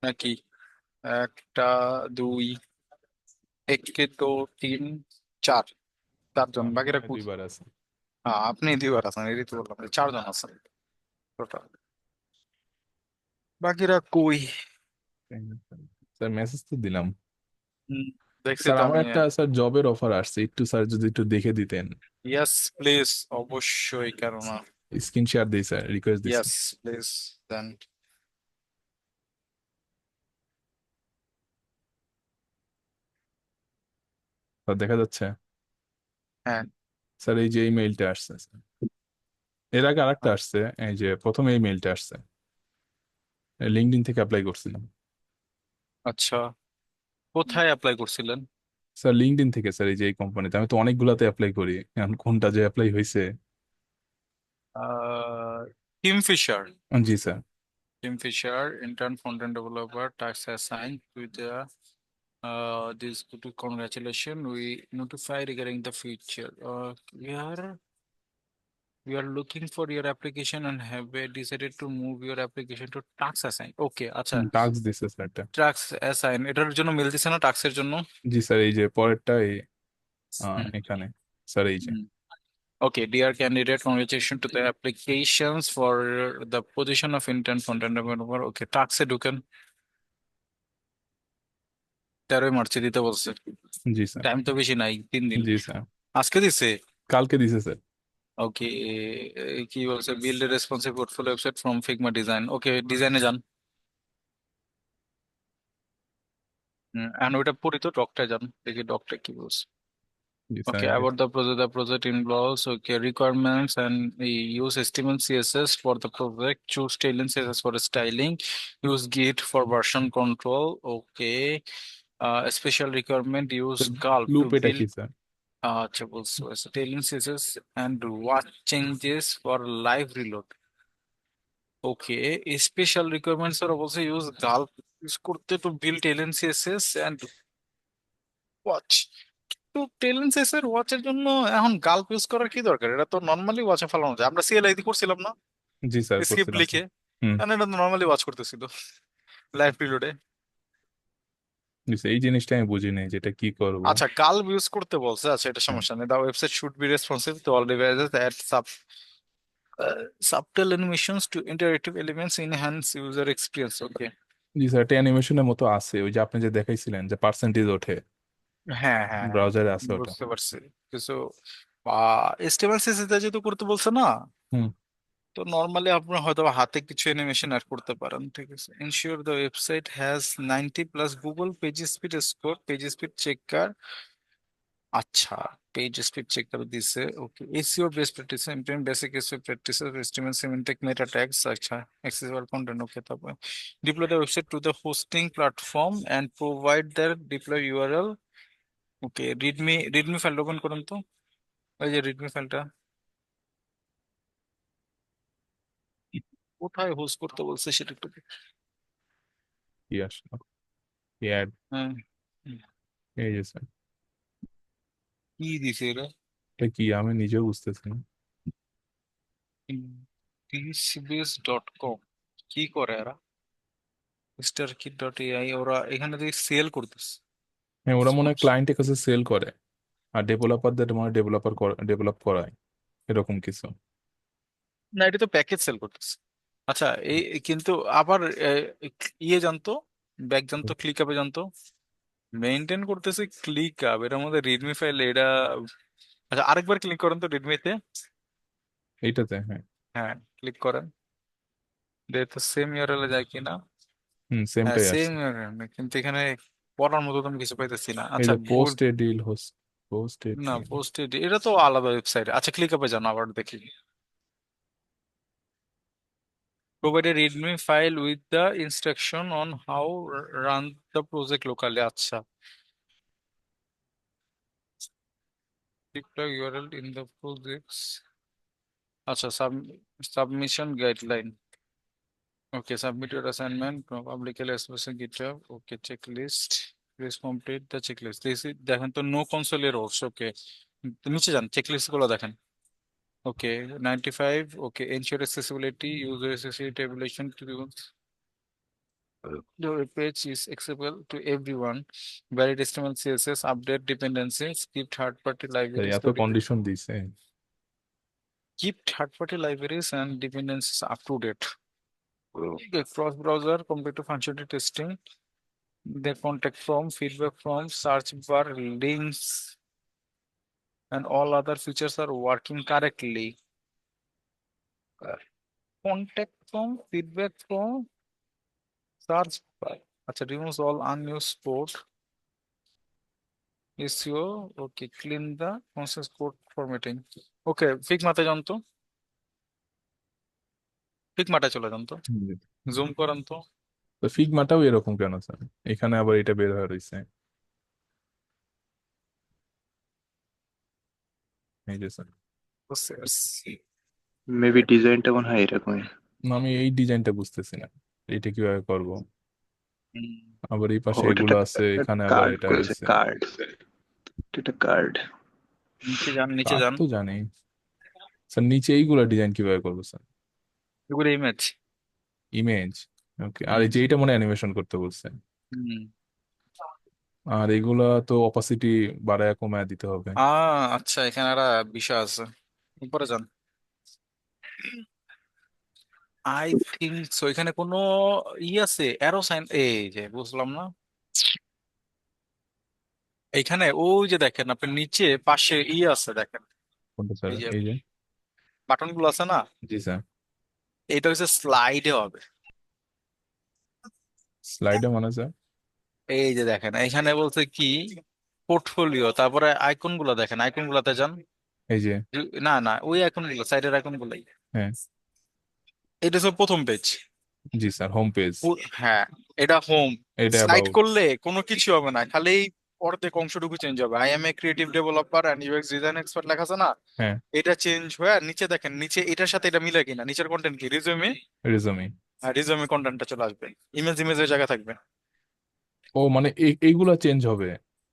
নাকি? একটা, দুই, একে তো তিন, চার, চারজন, আমি মনে বাকিরা হয় কই? দুইবার আছে। আপনি দুইবার আছেন, এই তো বললাম যে চারজন আছেন টোটাল। বাকিরা কই? স্যার মেসেজ তো দিলাম। হুম, দেখছি স্যার তো আমার আমি। একটা স্যার জবের অফার আসছে, একটু স্যার যদি একটু দেখে দিতেন। ইয়েস প্লিজ, অবশ্যই, কেন না। স্ক্রিন শেয়ার দিই স্যার, রিকোয়েস্ট দিছি। ইয়েস প্লিজ, দেন। স্যার দেখা যাচ্ছে? হ্যাঁ। স্যার এই যে ইমেইলটা আসছে স্যার। এর আগে আরেকটা হ্যাঁ, আসছে, এই যে প্রথম এই মেইলটা আসছে, লিঙ্কডইন থেকে অ্যাপ্লাই করছিলাম। আচ্ছা, কোথায় অ্যাপ্লাই করছিলেন? স্যার লিঙ্কডইন থেকে স্যার, এই যে এই কোম্পানিতে আমি তো অনেকগুলাতে অ্যাপ্লাই করি, এখন কোনটা যে অ্যাপ্লাই হয়েছে। Kingfisher. G sir. Kingfisher, intern front-end developer, task assigned with the this to congratulations. We notify regarding the future. We are looking for your application and have decided to move your application to task assign. Okay, আচ্ছা, task দিছে sir একটা। task assign এটার জন্য mail দিছে না টাস্কের জন্য? জি sir, এই যে পরেরটা এই হুম। এখানে স্যার এই যে। হুম। Okay, dear candidate, congratulations to the applications for the position of intern front-end developer. Okay, task এ ঢুকেন। 13 মার্চে দিতে বলছে। জি স্যার। টাইম তো বেশি নাই, 3 দিন। জি স্যার। আজকে দিছে? কালকে দিছে স্যার। ওকে। কি বলছে? Build responsive portfolio website from Figma design. Okay, ডিজাইনে যান। এখন ওইটা পড়ি তো, ডকটা যান, দেখি ডকটা কি বলছে। জি স্যার Okay, এই যে। about the project involves, okay, requirements and use HTML CSS for the project. Choose styling CSS for styling. Use Git for version control. Okay. Special requirement, use Gulp loop to এটা build. কি sir? আচ্ছা, বলছো styling CSS and watch changes for live reload. Okay, special requirements ওরা বলছে use gulp use করতে to build Tailwind CSS and watch. তো Tailwind CSS এর ওয়াচের জন্য এখন গাল্প ইউজ করার কি দরকার? এটা তো নর্মালি ওয়াচে ফেলানো যায়, আমরা সিএলআই দিয়ে করছিলাম না জি স্যার স্ক্রিপ্ট করছিলাম তো। লিখে। হুম। কারণ এটা তো নর্মালি ওয়াচ করতেছিল লাইভ পিরিয়ডে। জি স্যার, এই জিনিসটা আমি বুঝি নাই যেটা কি করব। আচ্ছা, গাল্প ইউজ করতে বলছে, আচ্ছা এটা হুম। সমস্যা নেই। The website should be responsive to all devices at subtle animations to interactive elements enhance user experience. Okay. জি স্যার, একটা অ্যানিমেশনের মতো আছে, ওই যে আপনি যে দেখাইছিলেন যে পার্সেন্টেজ ওঠে, হ্যাঁ, হ্যাঁ, হ্যাঁ, ব্রাউজারে আছে ওটা। বুঝতে পারছি। কিছু এসটিএমএল সিএসএস যেহেতু করতে বলছে না, হুম। তো নর্মালি আপনার হয়তো হাতে কিছু অ্যানিমেশন অ্যাড করতে পারেন, ঠিক আছে। Ensure the website has 90 plus Google page speed score, page speed checker. আচ্ছা, পেজ স্পিড চেকার দিছে। Okay, SEO best practice, implement basic SEO practices, estimate semantic meta tags. আচ্ছা, অ্যাক্সেসিবল কন্টেন্ট। ওকে, তারপর deploy the website to the hosting platform and provide the deploy URL. Okay, readme file open করুন তো, ওই যে Redmi ফাইলটা কোথায় host করতে বলছে সেটা একটু কি আসলো? অ্যাড। হ্যাঁ। এই যে স্যার, কি দিছে এরা? এটা কি আমি নিজেও বুঝতেছি না। ডিসিবিএস.কম কি করে এরা? স্টারকিট.এআই ওরা এখানে দিয়ে সেল করতেছে। হ্যাঁ, ওরা মনে হয় সমস্যা। ক্লায়েন্টের কাছে সেল করে, আর ডেভেলপারদের মনে ডেভেলপ করায়, এরকম কিছু। না, এটা তো প্যাকেজ সেল করতেছে। আচ্ছা, কিন্তু আবার ইয়ে জানতো, ব্যাক জানতো, ক্লিক আপে জানতো, মেনটেন করতেছে ক্লিক আপ এর মধ্যে রিডমি ফাইল এটা। আচ্ছা, আরেকবার ক্লিক করেন তো রিডমিতে। এইটাতে হ্যাঁ। হ্যাঁ, ক্লিক করেন, দেখো সেম ইউআরএল যায় কিনা। হুম, হ্যাঁ, সেমটাই সেম আসছে। ইউআরএল, কিন্তু এখানে পড়ার মতো তো আমি কিছু পাইতেছি না। এই আচ্ছা, যে Google. Post a deal host, post a না, ডিল। পোস্টেড এটা তো আলাদা ওয়েবসাইট। আচ্ছা, ক্লিক আপে যান, আবার দেখি। Provide a readme file with the instruction on how run the project locally. আচ্ছা, deploy URL in the projects. আচ্ছা, submission guideline. Okay, submit your assignment publicly express GitHub. Okay, checklist, please complete the checklist. দেখেন তো, no console errors. ওকে, নিচে যান, checklist গুলো দেখেন। ওকে, 95। ওকে, ensure accessibility, user accessibility tabulation to the Your page is accessible to everyone. Valid HTML, CSS, update dependency, keep third-party libraries এত to condition দিছে। keep third-party libraries and dependencies up to date. Okay, cross-browser, computer functionality testing, the contact form, feedback form, search bar, links, and all other features are working correctly. Contact form, feedback form, search bar. আচ্ছা, removes all unused code. SEO, okay, clean the process code formatting. Okay, ফিগমাতে যান তো, ফিগমাটা চলে যান তো, zoom করেন তো। তো ফিগমাটাও এরকম কেন স্যার? এখানে আবার এটা বের হয়ে রয়েছে। এই যে স্যার, বুঝতে পারছি। মেবি ডিজাইনটা মনে হয় এরকমই। আমি এই ডিজাইনটা বুঝতেছি না, এটা কিভাবে করব। হুম, আবার এই ও পাশে ওটা এগুলো আছে, এখানে আবার কার্ড এটা করেছে, রয়েছে। কার্ড, এটা কার্ড। নিচে যান, নিচে কার যান। তো জানি স্যার, নিচে এইগুলা ডিজাইন কিভাবে করবো স্যার? এগুলো ইমেজ। ইমেজ, ওকে। আর হুম, এই যে এটা মনে অ্যানিমেশন করতে বলছে। হুম। আর এগুলা তো অপাসিটি বাড়ায় কমায় দিতে হবে। আচ্ছা, এখানে একটা বিষয় আছে, উপরে যান। আই থিঙ্ক সো এখানে কোনো আছে, অ্যারো সাইন, এই যে বুঝলাম না। এখানে ওই যে দেখেন আপনি নিচে পাশে আছে দেখেন, কোনটা স্যার? এই যে এই যে, বাটন গুলো আছে না, জি স্যার। এটা হচ্ছে স্লাইডে হবে। স্লাইডে মানে স্যার? এই যে দেখেন এখানে বলছে কি, পোর্টফোলিও, তারপরে আইকন গুলো দেখেন, আইকন গুলাতে যান। এই যে, না না, ওই আইকন গুলো, সাইডের আইকন গুলাই। হ্যাঁ, এটা হচ্ছে প্রথম পেজ। জি স্যার, হোম পেজ। হ্যাঁ, এটা হোম। এটা স্লাইড অ্যাবাউট। করলে কোনো কিছু হবে না, খালি এই অর্ধেক অংশটুকু চেঞ্জ হবে। I am a creative developer and UX design expert লেখা আছে না, হ্যাঁ, এটা চেঞ্জ হয়ে নিচে দেখেন, নিচে এটার সাথে এটা মিলে কিনা, নিচের কন্টেন্ট কি, রিজুমে। রেজুমে। হ্যাঁ, রিজুমে কন্টেন্টটা চলে আসবে, ইমেজ ইমেজের জায়গা থাকবে। ও মানে এইগুলা চেঞ্জ হবে?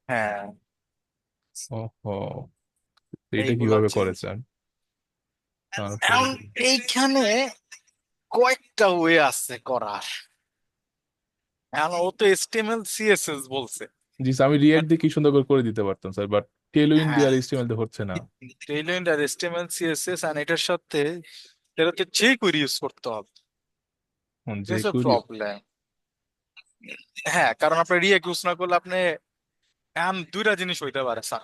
হ্যাঁ, ওহো, এইটা এইগুলা কিভাবে করে চেঞ্জ। স্যার? তারপরে এখন এইখানে কয়েকটা ওয়ে আছে করার। এখন ও তো HTML CSS বলছে। জি স্যার, আমি রিয়াক্ট দিয়ে কি সুন্দর করে করে দিতে পারতাম স্যার, বাট টেলউইন দিয়ে হ্যাঁ, আর এইচটিএমএল দিয়ে হচ্ছে না। টেইলএন্ড আর HTML CSS আর এটার সাথে এটাতে যে কোয়েরি ইউজ করতে হবে, যে দিস কুড়ি। প্রবলেম। হ্যাঁ, কারণ আপনি রিয়েক্ট ইউজ না করলে আপনি, এখন দুইটা জিনিস হইতে পারে স্যার।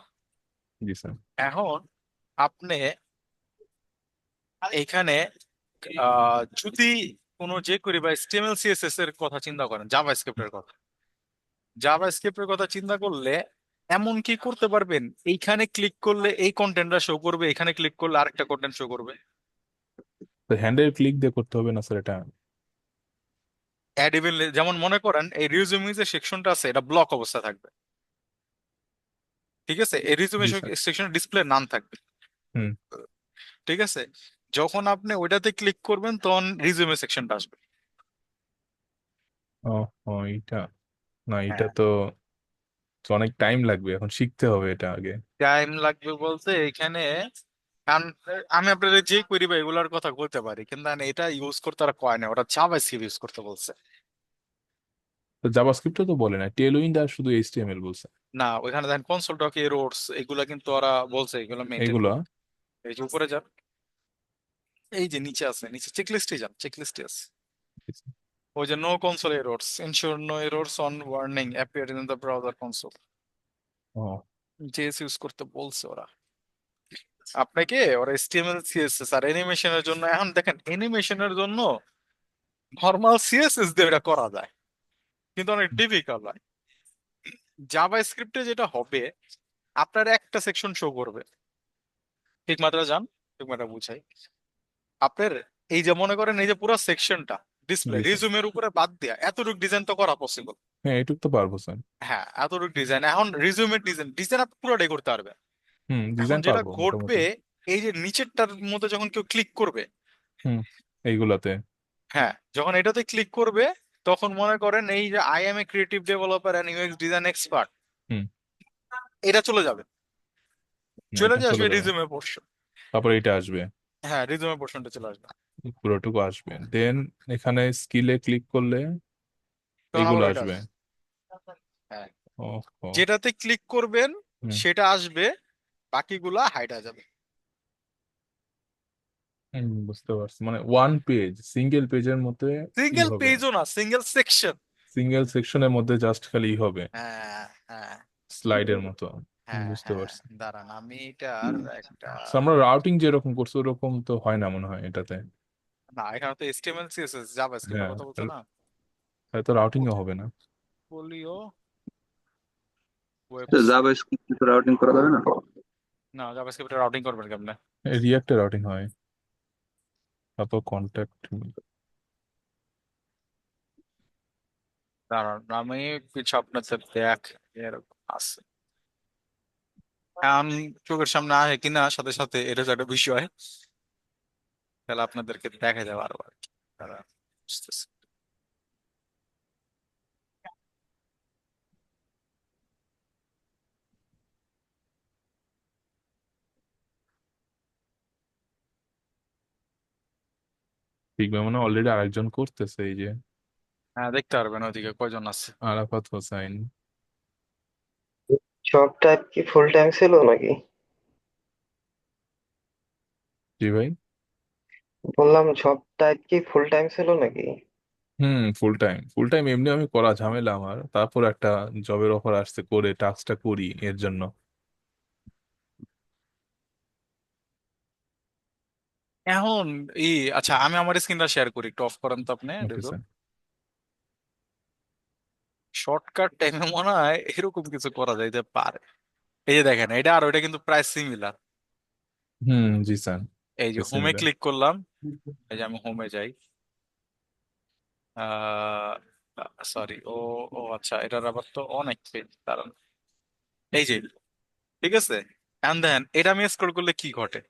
জি স্যার। এখন আপনি এখানে যদি কোনো যে কোয়েরি বা HTML CSS এর কথা চিন্তা করেন, জাভাস্ক্রিপ্টের কথা, জাভাস্ক্রিপ্টের কথা চিন্তা করলে এমন কি করতে পারবেন, এইখানে ক্লিক করলে এই কন্টেন্টটা শো করবে, এখানে ক্লিক করলে আরেকটা কন্টেন্ট শো করবে। তো হ্যান্ডেল ক্লিক দিয়ে করতে হবে না স্যার এটা? অ্যাড ইভেন, যেমন মনে করেন এই রিউজিউমি যে সেকশনটা আছে এটা ব্লক অবস্থা থাকবে, ঠিক আছে, এই রিউজিউমি জি স্যার। সেকশন ডিসপ্লে নান থাকবে, হুম। ঠিক আছে। যখন আপনি ওইটাতে ক্লিক করবেন তখন রিজিউমে সেকশনটা আসবে। ও, ও এইটা, না এটা হ্যাঁ, তো তো অনেক টাইম লাগবে, এখন শিখতে হবে এটা আগে। টাইম লাগবে বলতে এখানে, কারণ আমি আপনাদের যে কোয়েরি বা এগুলার কথা বলতে পারি, কিন্তু আমি এটা ইউজ করতে আর কয় না, ওটা জাভাস্ক্রিপ্ট ইউজ করতে বলছে। তো জাভাস্ক্রিপ্টও তো বলে না, টেলউইন আর শুধু এইচটিএমএল বলছে। না, ওইখানে দেখেন কনসোল ডক এরর্স, এগুলা কিন্তু ওরা বলছে এগুলো মেনটেন এইগুলা। করতে। এই যে উপরে যান, এই যে নিচে আছে, নিচে চেকলিস্টে যান, চেকলিস্টে আছে ওই যে no console errors, ensure no errors on warning appear in the browser console, ও, জেএস ইউজ করতে বলছে ওরা আপনাকে। ওরা HTML CSS আর অ্যানিমেশনের জন্য, এখন দেখেন অ্যানিমেশনের জন্য নর্মাল CSS দিয়ে এটা করা যায়, কিন্তু অনেক ডিফিকাল্ট হয়। জাভা স্ক্রিপ্টে যেটা হবে, আপনার একটা সেকশন শো করবে, ঠিক মাত্রা যান, ঠিক মাত্রা বুঝাই। আপনার এই যে মনে করেন এই যে পুরো সেকশনটা ডিসপ্লে জি স্যার। রিজুমের উপরে বাদ দিয়া এতটুকু ডিজাইন তো করা পসিবল। হ্যাঁ, এটুক তো পারবো স্যার। হ্যাঁ, এতটুকু ডিজাইন, এখন রিজুমের ডিজাইন ডিজাইন আপনি পুরোটাই করতে পারবেন। হুম, এখন ডিজাইন যেটা পারবো ঘটবে, মোটামুটি। এই যে নিচেরটার মধ্যে যখন কেউ ক্লিক করবে, হুম, এইগুলাতে। হ্যাঁ, যখন এটাতে ক্লিক করবে তখন মনে করেন এই যে I am a creative developer and UX design expert, hmm, এটা চলে যাবে, চলে এটা যে চলে আসবে যাবে। Resume portion. তারপরে এটা আসবে, হ্যাঁ, রিজুমে পোর্শনটা চলে আসবে। পুরোটুকু আসবে, দেন এখানে স্কিলে ক্লিক করলে তখন আবার এইগুলো ওইটা আসবে। আসবে। হ্যাঁ, ও যেটাতে ক্লিক করবেন হুম সেটা আসবে, বাকিগুলা হাইড হয়ে যাবে। বুঝতে পারছি, মানে ওয়ান পেজ, সিঙ্গেল পেজের মধ্যে ই সিঙ্গেল হবে, পেজও না, সিঙ্গেল সেকশন। সিঙ্গেল সেকশনের মধ্যে জাস্ট খালি ই হবে, হ্যাঁ হ্যাঁ স্লাইডের মতো। হ্যাঁ বুঝতে হ্যাঁ, পারছি। দাঁড়ান আমি এটার একটা, So, আমরা রাউটিং যেরকম করছি ওরকম তো হয় না মনে হয় এটাতে। না এখানে তো HTML CSS জাভাস্ক্রিপ্টের হ্যাঁ, কথা বলছো না। হয়তো রাউটিংও হবে না। পোর্টফোলিও ওয়েবস, জাভা স্ক্রিপ্ট রাউটিং করা যাবে না? না জাভাস্ক্রিপ্টে রাউটিং করবেন কেমনে? রিয়াক্টে রাউটিং হয়, তারপর কন্ট্যাক্ট। দাঁড়ান আমি কিছু আপনাদের দেখ, এরকম আছে এখন চোখের সামনে আসে কিনা সাথে সাথে, এটা তো একটা বিষয়, তাহলে আপনাদেরকে দেখা যাবে আরো আর কি। দাঁড়ান, বুঝতেছি। ঠিক মানে অলরেডি আরেকজন করতেছে, এই যে হ্যাঁ দেখতে পারবেন ওইদিকে কয়জন আছে। আরাফাত হোসাইন। সব টাইপ কি ফুল টাইম ছিল নাকি? জি ভাই। বললাম সব টাইপ কি ফুল টাইম ছিল নাকি? ফুল টাইম, ফুল টাইম এমনি আমি করা ঝামেলা আমার, তারপর একটা জবের অফার আসছে, করে টাস্কটা করি এর জন্য। এখন আচ্ছা আমি আমার স্ক্রিনটা শেয়ার করি, একটু অফ করেন তো আপনি ওকে স্যার। শর্টকাট টাইমে মনে হয় এরকম কিছু করা যাইতে পারে। এই যে দেখেন, এটা আর ওইটা কিন্তু প্রায় সিমিলার। জি স্যার। এই যে হোমে সিমিলার। ক্লিক করলাম, এই যে আমি হোমে যাই, আহ সরি, ও ও আচ্ছা, এটার আবার তো অনেক পেজ, দাঁড়ান। এই যে, ঠিক আছে, এন্ড দেন এটা আমি স্ক্রল করলে কি ঘটে?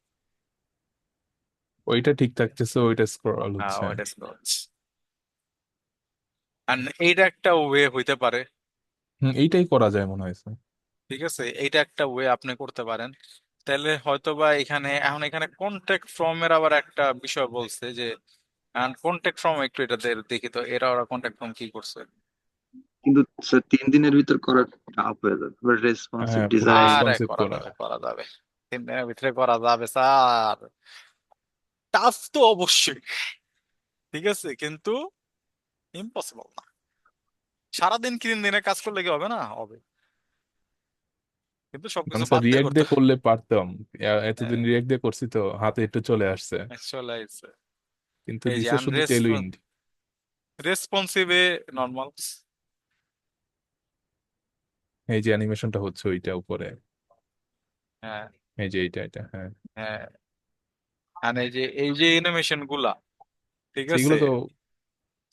ওইটা ঠিক থাকতেছে, ওইটা স্ক্রল হ্যাঁ হচ্ছে। ওইটা স্ক্রল, এন্ড এইটা একটা ওয়ে হইতে পারে। এইটাই করা যায় মনে হয় স্যার। ঠিক আছে, এইটা একটা ওয়ে আপনি করতে পারেন। তাহলে হয়তো বা এখানে, এখন এখানে কন্ট্যাক্ট ফর্ম এর আবার একটা বিষয় বলছে যে, কন্ট্যাক্ট ফর্ম একটু এটা দেখি তো, এরা ওরা কন্ট্যাক্ট ফর্ম কি করছে। কিন্তু স্যার 3 দিনের ভিতর করা টাফ হয়ে যাবে, এবার রেসপন্সিভ হ্যাঁ, পুরো ডিজাইন। আরে রেসপন্সিভ করা করা। যাবে, করা যাবে, 3 দিনের ভিতরে করা যাবে স্যার। টাফ তো অবশ্যই, ঠিক আছে, কিন্তু ইম্পসিবল না। সারাদিন 3 দিনে কাজ করলে কি হবে? না হবে, কিন্তু মানে সবকিছু স্যার বাদ দিয়ে রিয়েক্ট করতে দিয়ে করলে পারতাম, হবে। এতদিন রিয়েক্ট দিয়ে করছি তো হাতে একটু চলে আসছে, চলে আসছে। কিন্তু এই যে দিছে শুধু টেলউইন্ড। রেসপন্সিভে নর্মাল। এই যে অ্যানিমেশনটা হচ্ছে ওইটা উপরে, হ্যাঁ এই যে এইটা, এটা হ্যাঁ। হ্যাঁ, আর এই যে অ্যানিমেশন গুলা, ঠিক আছে, সেগুলো তো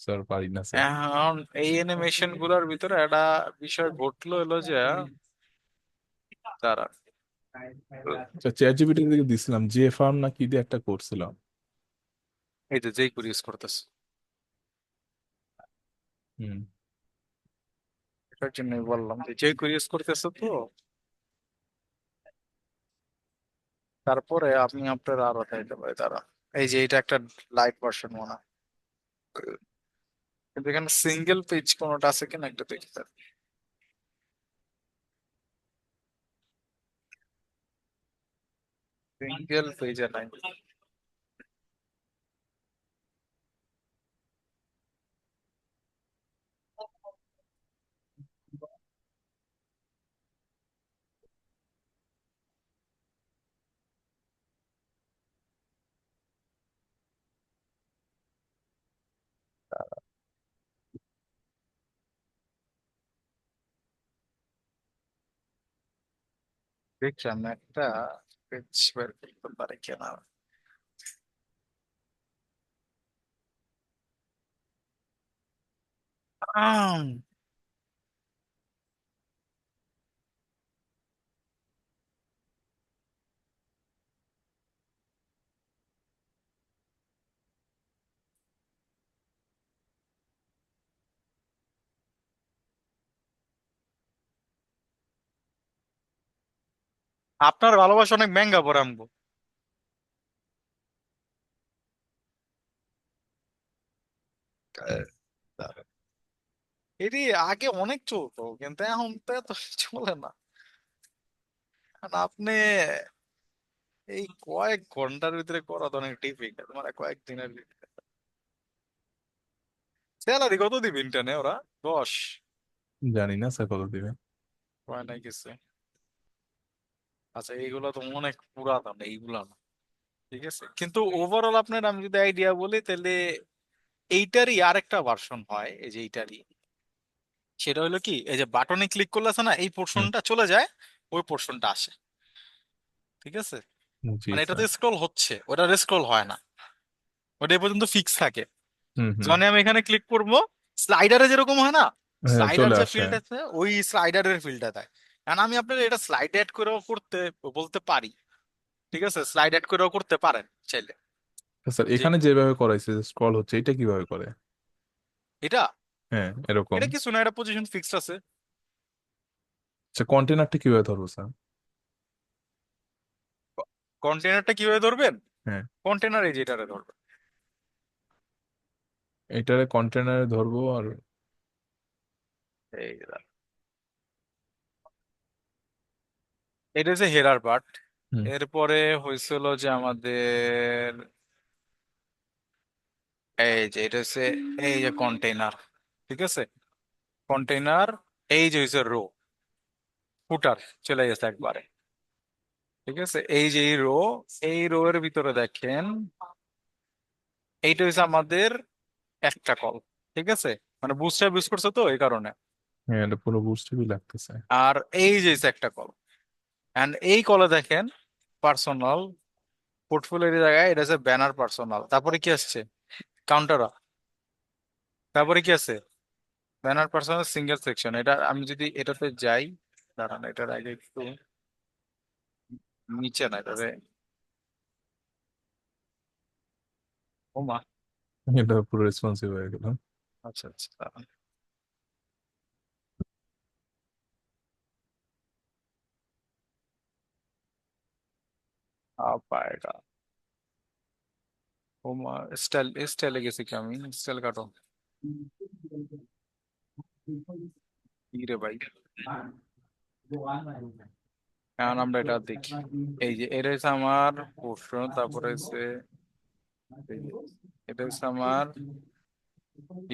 স্যার পারি না স্যার। এখন এই অ্যানিমেশন গুলার ভিতরে একটা বিষয় ঘটলো, এলো যে তারা, চ্যাট জিপিটি থেকে দিছিলাম, জে ফার্ম না কি দিয়ে একটা করছিলাম। এই যে যেই ইউজ করতেছে, হুম। এটার জন্যই বললাম যে যেই ইউজ করতেছে তো, তারপরে আপনি আপনার আরো দেখাইতে পারে তারা। এই যে এটা একটা লাইট ভার্সন মনে হয়, কিন্তু এখানে সিঙ্গেল পেজ কোনোটা আছে কিনা একটা দেখতে, সিঙ্গেল পেজে নাই। দেখলাম একটা পেজ বের করতে পারে কিনা। আম, আপনার ভালোবাসা অনেক ম্যাঙ্গা পড়ে আমগো। এটি আগে অনেক চলতো, কিন্তু এখন তো এত চলে না। কারণ আপনি এই কয়েক ঘন্টার ভিতরে করা তো অনেক ডিফিকাল্ট, মানে কয়েকদিনের ভিতরে। স্যালারি কত দিবে ইন্টার্নে ওরা? 10? জানি না স্যার কত দিবে। হয় নাই কিছু। আচ্ছা, এইগুলো তো অনেক পুরাতন, এইগুলা না। ঠিক আছে, কিন্তু ওভারঅল আপনার আমি যদি আইডিয়া বলি তাহলে এইটারই আরেকটা ভার্সন হয়, এই যে এইটারই। সেটা হলো কি, এই যে বাটনে ক্লিক করলে আছে না, এই হুম, পোর্শনটা চলে যায়, ওই পোর্শনটা আসে। ঠিক আছে, জি মানে স্যার। এটাতে স্ক্রল হচ্ছে, ওটা স্ক্রল হয় না, ওটা এই পর্যন্ত ফিক্স থাকে। হুম হুম। যখন আমি এখানে ক্লিক করব, স্লাইডারে যেরকম হয় না, হ্যাঁ স্লাইডার চলে যে আসে। ফিল্ড আছে ওই স্লাইডারের ফিল্ডটা দেয়। কারণ আমি আপনার এটা স্লাইড অ্যাড করেও করতে বলতে পারি। ঠিক আছে, স্লাইড অ্যাড করেও করতে পারেন চাইলে। স্যার যে এখানে যেভাবে করাইছে স্ক্রল হচ্ছে, এটা কিভাবে করে? এটা হ্যাঁ এরকম। এটা কিছু না, এটা পজিশন ফিক্সড আছে। আচ্ছা কন্টেনারটা কিভাবে ধরবো স্যার? কন্টেনারটা কিভাবে ধরবেন? হ্যাঁ, কন্টেনার এই যেটারে ধরবেন। এটারে কন্টেনারে ধরবো আর। এই যে দাঁড়ান। এটা হচ্ছে হেরার পার্ট। হুম এরপরে হয়েছিল যে আমাদের এই যে এটা হচ্ছে এই যে কন্টেইনার। ঠিক আছে, কন্টেইনার। এই যে হচ্ছে রো, ফুটার চলে গেছে একবারে। ঠিক আছে, এই যে এই রো এর ভিতরে দেখেন, এইটা হচ্ছে আমাদের একটা কল। ঠিক আছে, মানে বুস্টার ইউজ করছে তো এই কারণে। হ্যাঁ, এটা পুরো বুস্টই লাগতেছে। আর এই যে হচ্ছে একটা কল, এন্ড এই কলে দেখেন পার্সোনাল পোর্টফোলিওর জায়গায় এটা হচ্ছে ব্যানার পার্সোনাল, তারপরে কি আসছে কাউন্টার, তারপরে কি আছে ব্যানার পার্সোনাল সিঙ্গেল সেকশন। এটা আমি যদি এটাতে যাই, দাঁড়ান এটার আগে একটু নিচে না এটারে, ওমা, এটা পুরো রেসপন্সিভ হয়ে গেল। আচ্ছা আচ্ছা দাঁড়ান। পায়রা, ওমা, স্টাইল স্টাইলে গেছি কি আমি? স্টাইল কাটো, কি রে ভাই। এখন আমরা এটা দেখি, এই যে এটা হচ্ছে আমার প্রশ্ন, তারপরে হচ্ছে এই যে এটা হচ্ছে আমার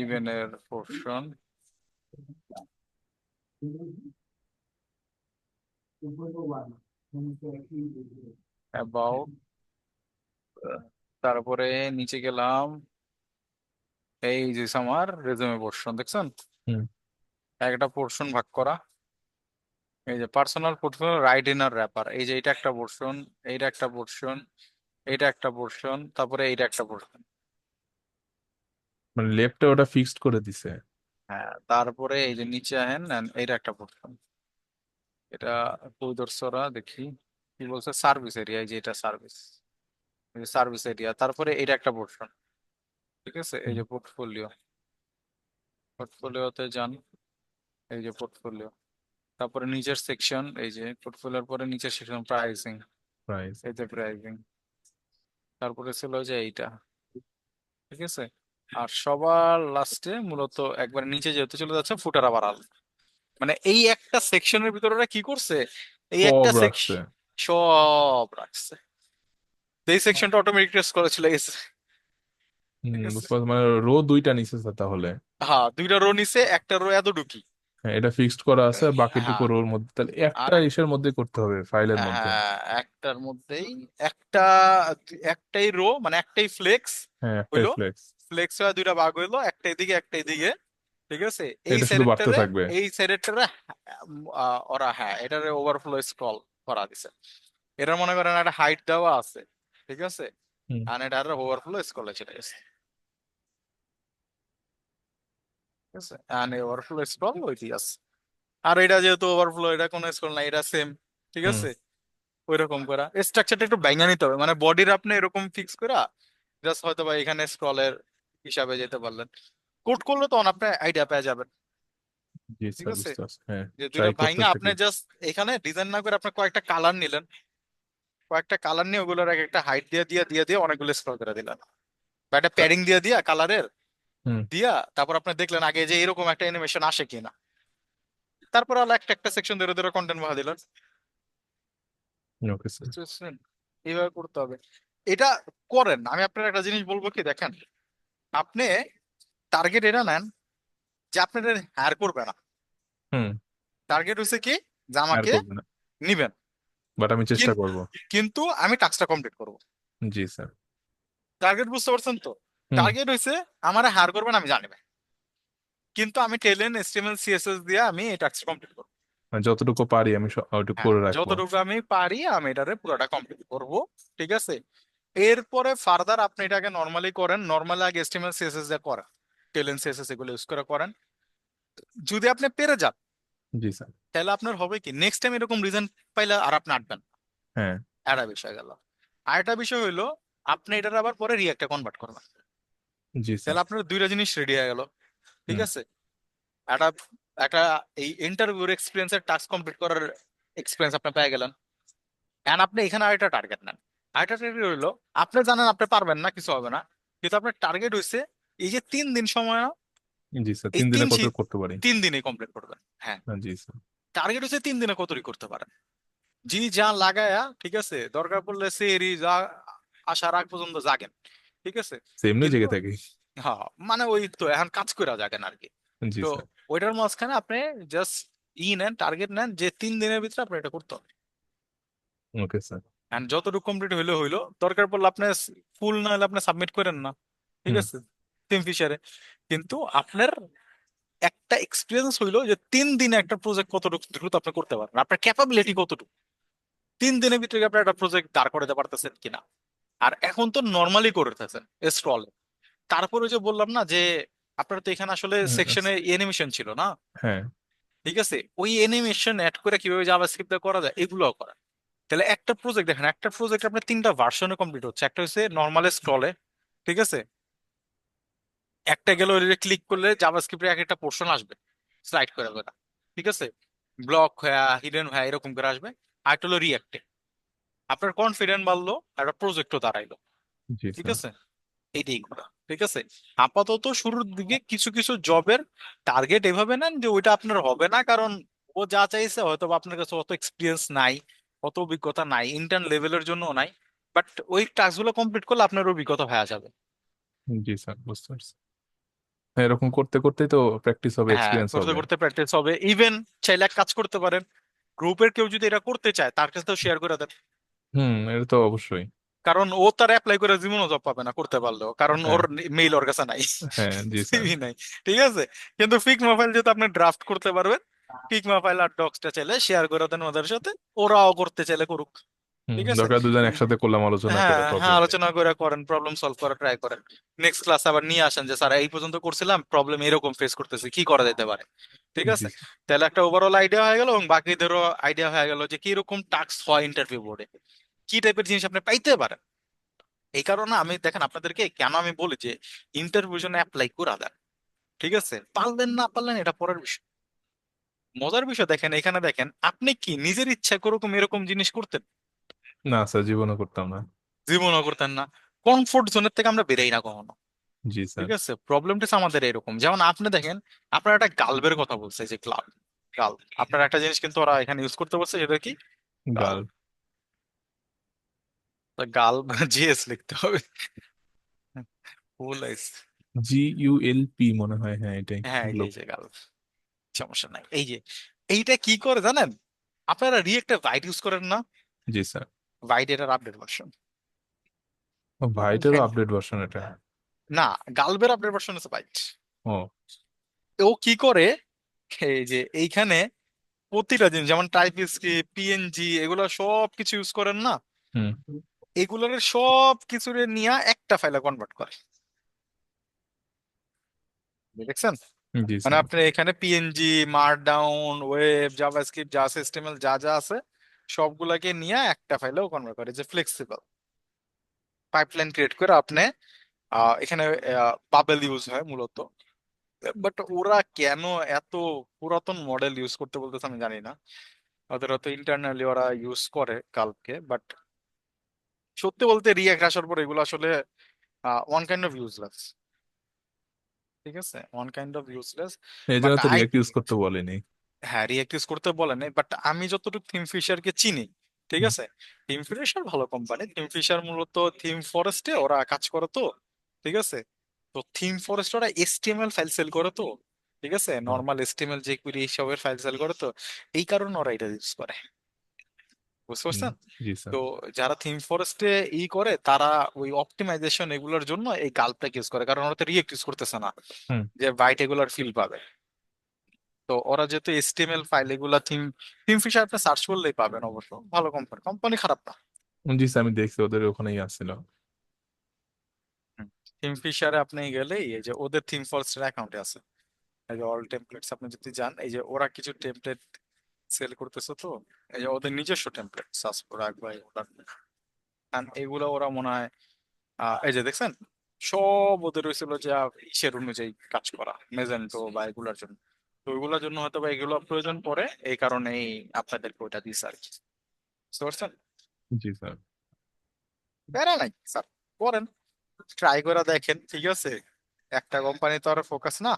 ইভেন্টের পোর্শন, অ্যাবাউট, তারপরে নিচে গেলাম, এই যে হচ্ছে আমার রেজুমে পোর্শন, দেখছেন হুম একটা পোর্শন ভাগ করা। এই যে personal portfolio right inner wrapper, এই যে এটা একটা পোর্শন, এইটা একটা পোর্শন, এইটা একটা পোর্শন, তারপরে এইটা একটা পোর্শন। মানে লেফটে ওটা ফিক্সড করে দিছে। হ্যাঁ, তারপরে এই যে নিচে আহেন and এইটা একটা পোর্শন। এটা পরিদর্শকরা দেখি কি বলছে, সার্ভিস এরিয়া, এই যে এটা সার্ভিস, সার্ভিস এরিয়া, তারপরে এটা একটা পোর্শন। ঠিক আছে, এই হুম যে পোর্টফোলিও, পোর্টফোলিওতে যান, এই যে পোর্টফোলিও, তারপরে নিচের সেকশন, এই যে পোর্টফোলিওর পরে নিচের সেকশন প্রাইসিং, প্রাইস। এই যে প্রাইসিং, তারপরে ছিল যে এইটা। ঠিক আছে, আর সবার লাস্টে মূলত একবার নিচে যেহেতু চলে যাচ্ছে ফুটার আবার আলাদা। মানে এই একটা সেকশনের ভিতরে ওরা কি করছে, এই একটা সব সেকশন রাখছে। সব রাখছে। তো এই সেকশনটা অটোমেটিক রেস করে চলে গেছে। ঠিক আছে, বুঝতে পারছি। মানে রো দুইটা নিচে স্যার তাহলে। হ্যাঁ দুইটা রো নিছে, একটা রো এত ঢুকি। হ্যাঁ, এটা ফিক্সড করা আছে, আর বাকিটুকু হ্যাঁ, রোর মধ্যে, তাহলে আর একটা ইসের মধ্যে করতে হবে, ফাইলের মধ্যে। হ্যাঁ একটার মধ্যেই একটা, একটাই রো মানে একটাই ফ্লেক্স হ্যাঁ একটাই হইলো, ফ্লেক্স। ফ্লেক্স হয়ে দুইটা ভাগ হইলো, একটা এদিকে একটা এদিকে। ঠিক আছে, এই এটা শুধু বাড়তে সাইডেরটারে, থাকবে। এই সাইডেরটারে ওরা হ্যাঁ এটারে ওভারফ্লো স্ক্রল করা দিছে। এটা মনে করেন একটা হাইট দেওয়া আছে। ঠিক আছে, হুম আর এটা ওভারফ্লো স্ক্রলে চলে গেছে। ঠিক আছে, আর ওভারফ্লো স্ক্রল ওইটি আছে। আর এটা যেহেতু ওভারফ্লো, এটা কোনো স্ক্রল না, এটা সেম। ঠিক হুম। আছে, ওইরকম করা স্ট্রাকচারটা একটু ভেঙে নিতে হবে, মানে বডির আপনি এরকম ফিক্স করা, জাস্ট হয়তো বা এখানে স্ক্রলের হিসাবে যেতে পারলেন। কোড করলে তখন আপনি আইডিয়া পেয়ে যাবেন। জি ঠিক স্যার আছে, বুঝতে পারছি, হ্যাঁ। যে দুইটা ট্রাই করতে ভাঙা আপনি থাকি। জাস্ট এখানে ডিজাইন না করে আপনি কয়েকটা কালার নিলেন, কয়েকটা কালার নিয়ে ওগুলোর এক একটা হাইট দিয়ে দিয়ে দিয়ে দিয়ে অনেকগুলো স্ক্রল করে দিলেন, বা একটা স্যার, প্যাডিং দিয়ে দিয়া কালারের হুম। দিয়া তারপর আপনি দেখলেন আগে যে এরকম একটা অ্যানিমেশন আসে কিনা, তারপর আলো একটা একটা সেকশন ধরে ধরে কন্টেন্ট বাহা দিলেন। Okay sir. বুঝতে পারছেন? এইভাবে করতে হবে। এটা করেন। আমি আপনার একটা জিনিস বলবো কি, দেখেন, আপনি টার্গেট এটা নেন যে আপনার হায়ার করবে না। হুম। টার্গেট হচ্ছে কি, যে আর আমাকে করবে না, নিবেন, বাট আমি চেষ্টা কিন- করব। কিন্তু আমি টাস্কটা কমপ্লিট করবো। জি স্যার। টার্গেট বুঝতে পারছেন তো? হুম। টার্গেট হয়েছে আমার হায়ার করবেন আমি জানি না, কিন্তু আমি টেলেন এসটিএমএল সিএসএস দিয়ে আমি এই টাস্কটা কমপ্লিট করবো। আর যতটুকু পারি আমি ওইটুকু হ্যাঁ, করে রাখবো। যতটুকু আমি পারি আমি এটারে পুরোটা কমপ্লিট করব। ঠিক আছে? এরপরে ফার্দার আপনি এটাকে নর্মালি করেন, নর্মালি আগে এসটিএমএল সিএসএস দিয়ে করেন, টেলেন সিএসএস এগুলো ইউজ করে করেন। যদি আপনি পেরে যান, জি স্যার। তাহলে আপনার হবে কি, নেক্সট টাইম এরকম রিজন পাইলে আর আপনি আটবেন না। হ্যাঁ। একটা বিষয় গেল। আর একটা বিষয় হইলো, আপনি এটার আবার পরে রিয়েক্টে কনভার্ট করবেন। জি স্যার। তাহলে আপনার দুইটা জিনিস রেডি হয়ে গেল। ঠিক হুম। আছে? একটা একটা এই ইন্টারভিউর এক্সপিরিয়েন্সের টাস্ক কমপ্লিট করার এক্সপিরিয়েন্স আপনি পেয়ে গেলেন। এন্ড আপনি এখানে আরেকটা টার্গেট নেন। আরেকটা টার্গেট হইলো, আপনি জানেন আপনি পারবেন না, কিছু হবে না, কিন্তু আপনার টার্গেট হইছে এই যে 3 দিন সময় না, জি স্যার, এই 3 দিনে কত করতে পারি? 3 দিনে কমপ্লিট করবেন। হ্যাঁ, জি স্যার। টার্গেট হচ্ছে 3 দিনে কতটি করতে পারেন। জি যা লাগায়া, ঠিক আছে, দরকার পড়লে সেরি যা আসার আগ পর্যন্ত জাগেন। ঠিক আছে? এমনি কিন্তু জেগে থাকি। হ্যাঁ, মানে ওই তো এখন কাজ করে জাগেন আর কি। জি তো স্যার। ওইটার মাঝখানে আপনি জাস্ট নেন, টার্গেট নেন যে 3 দিনের ভিতরে আপনি এটা করতে হবে। Okay sir. এন্ড যতটুকু কমপ্লিট হইলো হইলো, দরকার পড়লে আপনি ফুল না হলে আপনি সাবমিট করেন না। ঠিক হুম। আছে? সেম ফিচারে। কিন্তু আপনার একটা এক্সপিরিয়েন্স হইলো যে 3 দিনে একটা প্রজেক্ট কতটুকু দ্রুত আপনি করতে পারেন, আপনার ক্যাপাবিলিটি কতটুকু, 3 দিনের ভিতরে আপনি একটা প্রজেক্ট দাঁড় করাতে পারতেছেন কিনা। আর এখন তো নর্মালি করতেছেন স্ক্রলে। তারপরে যে বললাম না যে আপনার তো এখানে আসলে সেকশনে অ্যানিমেশন ছিল না। হ্যাঁ। ঠিক আছে? ওই অ্যানিমেশন অ্যাড করে কিভাবে জাভাস্ক্রিপ্ট করা যায় এগুলো করা। তাহলে একটা প্রজেক্ট দেখেন, একটা প্রজেক্ট আপনার 3টা ভার্সনে কমপ্লিট হচ্ছে। একটা হচ্ছে নর্মাল স্ক্রলে, ঠিক আছে, একটা গেলে ওই ক্লিক করলে জাভাস্ক্রিপ্টের এক একটা পোর্শন আসবে স্লাইড করে করে। ঠিক আছে? ব্লক হয়ে হিডেন হয়ে এরকম করে আসবে। আর একটা হলো রিয়াক্টে, আপনার কনফিডেন্ট বাড়লো, একটা প্রজেক্টও দাঁড়াইলো। জি ঠিক স্যার। আছে? এইটাই করা। ঠিক আছে? আপাতত শুরুর দিকে কিছু কিছু জবের টার্গেট এভাবে নেন যে ওইটা আপনার হবে না, কারণ ও যা চাইছে হয়তো বা আপনার কাছে অত এক্সপিরিয়েন্স নাই, অত অভিজ্ঞতা নাই, ইন্টার্ন লেভেলের জন্য নাই। বাট ওই টাস্কগুলো কমপ্লিট করলে আপনার অভিজ্ঞতা হয়ে যাবে। জি স্যার, বুঝতে পারছি। হ্যাঁ, এরকম করতে করতেই তো প্র্যাকটিস হবে, হ্যাঁ, এক্সপিরিয়েন্স করতে হবে। করতে প্র্যাকটিস হবে। ইভেন চাইলে এক কাজ করতে পারেন, গ্রুপের কেউ যদি এটা করতে চায় তার কাছে তো শেয়ার করে দেন। হুম, এটা তো অবশ্যই। কারণ ও তার অ্যাপ্লাই করে জীবনও জব পাবে না করতে পারলেও, কারণ হ্যাঁ। ওর মেইল ওর কাছে নাই, হ্যাঁ। জি স্যার। সিভি নাই। ঠিক আছে? কিন্তু ফিগমা ফাইল যেহেতু আপনি ড্রাফট করতে পারবেন, ফিগমা ফাইল আর ডক্সটা চাইলে শেয়ার করে দেন ওদের সাথে, ওরাও করতে চাইলে করুক। হুম, ঠিক আছে? দরকার দুজন একসাথে করলাম, আলোচনা করে হ্যাঁ হ্যাঁ, প্রবলেম। আলোচনা করে করেন, প্রবলেম সলভ করার ট্রাই করেন। নেক্সট ক্লাস আবার নিয়ে আসেন যে স্যার এই পর্যন্ত করছিলাম, প্রবলেম এরকম ফেস করতেছি, কি করা যেতে পারে। ঠিক জি আছে? তাহলে একটা ওভারঅল আইডিয়া হয়ে গেল, এবং বাকিদেরও আইডিয়া হয়ে গেল যে কি রকম টাস্ক হয় ইন্টারভিউ বোর্ডে, কি টাইপের জিনিস আপনি পাইতে পারেন। এই কারণে আমি দেখেন আপনাদেরকে কেন আমি বলি যে ইন্টারভিউ জন্য অ্যাপ্লাই করে দেন। ঠিক আছে? পারলেন না পারলেন এটা পরের বিষয়। মজার বিষয় দেখেন, এখানে দেখেন আপনি কি নিজের ইচ্ছা কোরকম এরকম জিনিস করতেন? না স্যার, জীবনও করতাম না। জীবনও করতেন না। কমফোর্ট জোনের থেকে আমরা বেরোই না কখনো। জি ঠিক স্যার। আছে? প্রবলেমটা আমাদের এরকম। যেমন আপনি দেখেন, আপনার একটা গাল্বের কথা বলছে যে ক্লাব গাল, আপনার একটা জিনিস কিন্তু ওরা এখানে ইউজ করতে বলছে, সেটা কি? গাল। গাল। গাল জিএস লিখতে হবে। ভুল হয়েছে। GULP মনে হয়, হ্যাঁ এটাই। হ্যাঁ, এই যে গ্লোব। এই যে গাল, সমস্যা নাই। এই যে এইটা কি করে জানেন, আপনারা রিয়েক্টে ভাইট ইউজ করেন না? জি স্যার। ভাইট এটার আপডেট ভার্সন। ভাইটেরও আপডেট ভার্সন এটা? না, গালবের আপডেট ভার্সন আছে ভাইট। ও। ও কি করে, এই যে এইখানে প্রতিটা জিনিস যেমন টাইপ স্ক্রিপ্ট পিএনজি এগুলো সব কিছু ইউজ করেন না, হুম। এগুলোর সব কিছুরে নিয়ে একটা ফাইলে কনভার্ট করে। দেখছেন? জি মানে স্যার। আপনি এখানে পিএনজি, মার্কডাউন, ওয়েব, জাভাস্ক্রিপ্ট, যা HTML যা যা আছে সবগুলাকে নিয়ে একটা ফাইলেও কনভার্ট করে, যে ফ্লেক্সিবল পাইপলাইন ক্রিয়েট করে আপনি এখানে বাবেল ইউজ হয় মূলত। বাট ওরা কেন এত পুরাতন মডেল ইউজ করতে বলতেছে আমি জানি না। ওদের হয়তো ইন্টারনালি ওরা ইউজ করে কালকে, বাট সত্যি বলতে রিয়াক্ট আসার পর এগুলো আসলে ওয়ান কাইন্ড অফ ইউজলেস। ঠিক আছে, ওয়ান কাইন্ড অফ ইউজলেস। এই বাট জন্য তো আই, রিয়েক্ট ইউজ করতে বলেনি। হ্যাঁ রিয়েক্ট ইউজ করতে বলে নাই, বাট আমি যতটুকু থিম ফিশারকে চিনি, ঠিক হুম, আছে, থিম ফিশার ভালো কোম্পানি। থিম ফিশার মূলত থিম ফরেস্টে ওরা কাজ করে তো, ঠিক আছে। তো থিম ফরেস্ট ওরা এসটিএমএল ফাইল সেল করে তো, ঠিক আছে, ও, নর্মাল এসটিএমএল জেকুইরি এইসবের ফাইল সেল করে তো, এই কারণে ওরা এটা ইউজ করে, বুঝতে হুম, পারছেন? জি স্যার। তো যারা থিম ফরেস্টে করে তারা ওই অপটিমাইজেশন এগুলোর জন্য এই গাল্পটাকে ইউজ করে, কারণ ওরা তো রিয়েক্ট ইউজ করতেছে না হুম, যে বাইট এগুলার ফিল পাবে। তো ওরা যেহেতু এসটিএমএল ফাইল এগুলা থিম, থিম ফিশার আপনি সার্চ করলেই পাবেন, অবশ্য ভালো কোম্পানি, কোম্পানি খারাপ না। জি স্যার, আমি দেখছি ওদের ওখানেই আসছিল। থিম ফিশারে আপনি গেলেই এই যে ওদের থিম ফরেস্টের অ্যাকাউন্টে আছে, এই যে অল টেমপ্লেটস আপনি যদি যান, এই যে ওরা কিছু টেমপ্লেট সেল করতেছে তো, এই যে ওদের নিজস্ব টেমপ্লেট সার্চ করে রাখবা এগুলা, কারণ এগুলো ওরা মনে হয় এই যে দেখছেন সব ওদের হয়েছিল যে ইসের অনুযায়ী কাজ করা, মেজেন্টো বা এগুলার জন্য। তো ওইগুলোর জন্য হয়তো বা এগুলো প্রয়োজন পড়ে, এই কারণেই আপনাদেরকে ওইটা দিচ্ছে আর কি, বুঝতে পারছেন? জি স্যার। প্যারা নাই স্যার, করেন, ট্রাই করে দেখেন, ঠিক আছে। একটা কোম্পানি তো আর ফোকাস না,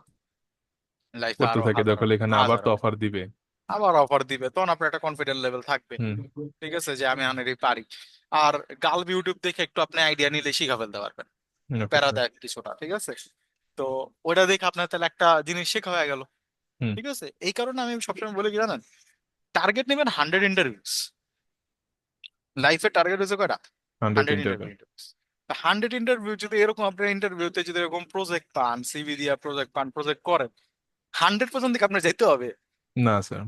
লাইফে করতে আরো থাকে হাজার দরকার এখানে আবার হাজার তো অফার দিবে। আবার অফার দিবে, তখন আপনার একটা কনফিডেন্ট লেভেল থাকবে, হুম, ঠিক আছে, যে আমি আনেরই পারি। আর গালব ইউটিউব দেখে একটু আপনি আইডিয়া নিলে শিখা ফেলতে পারবেন, ওকে প্যারা স্যার। দেয় কিছুটা, ঠিক আছে। তো ওইটা দেখে আপনার তাহলে একটা জিনিস শেখা হয়ে গেল, হুম, ঠিক আছে। এই কারণে আমি সবসময় বলি কি জানেন, টার্গেট নেবেন 100 ইন্টারভিউস। লাইফে টার্গেট হয়েছে কয়টা? 100 হান্ড্রেড ইন্টারভিউ। ইন্টারভিউ। 100 ইন্টারভিউ যদি এরকম আপনার ইন্টারভিউতে যদি এরকম প্রজেক্ট পান, সিভি দিয়া প্রজেক্ট পান, প্রজেক্ট করেন, 100% দিকে আপনার যেতে হবে, না স্যার,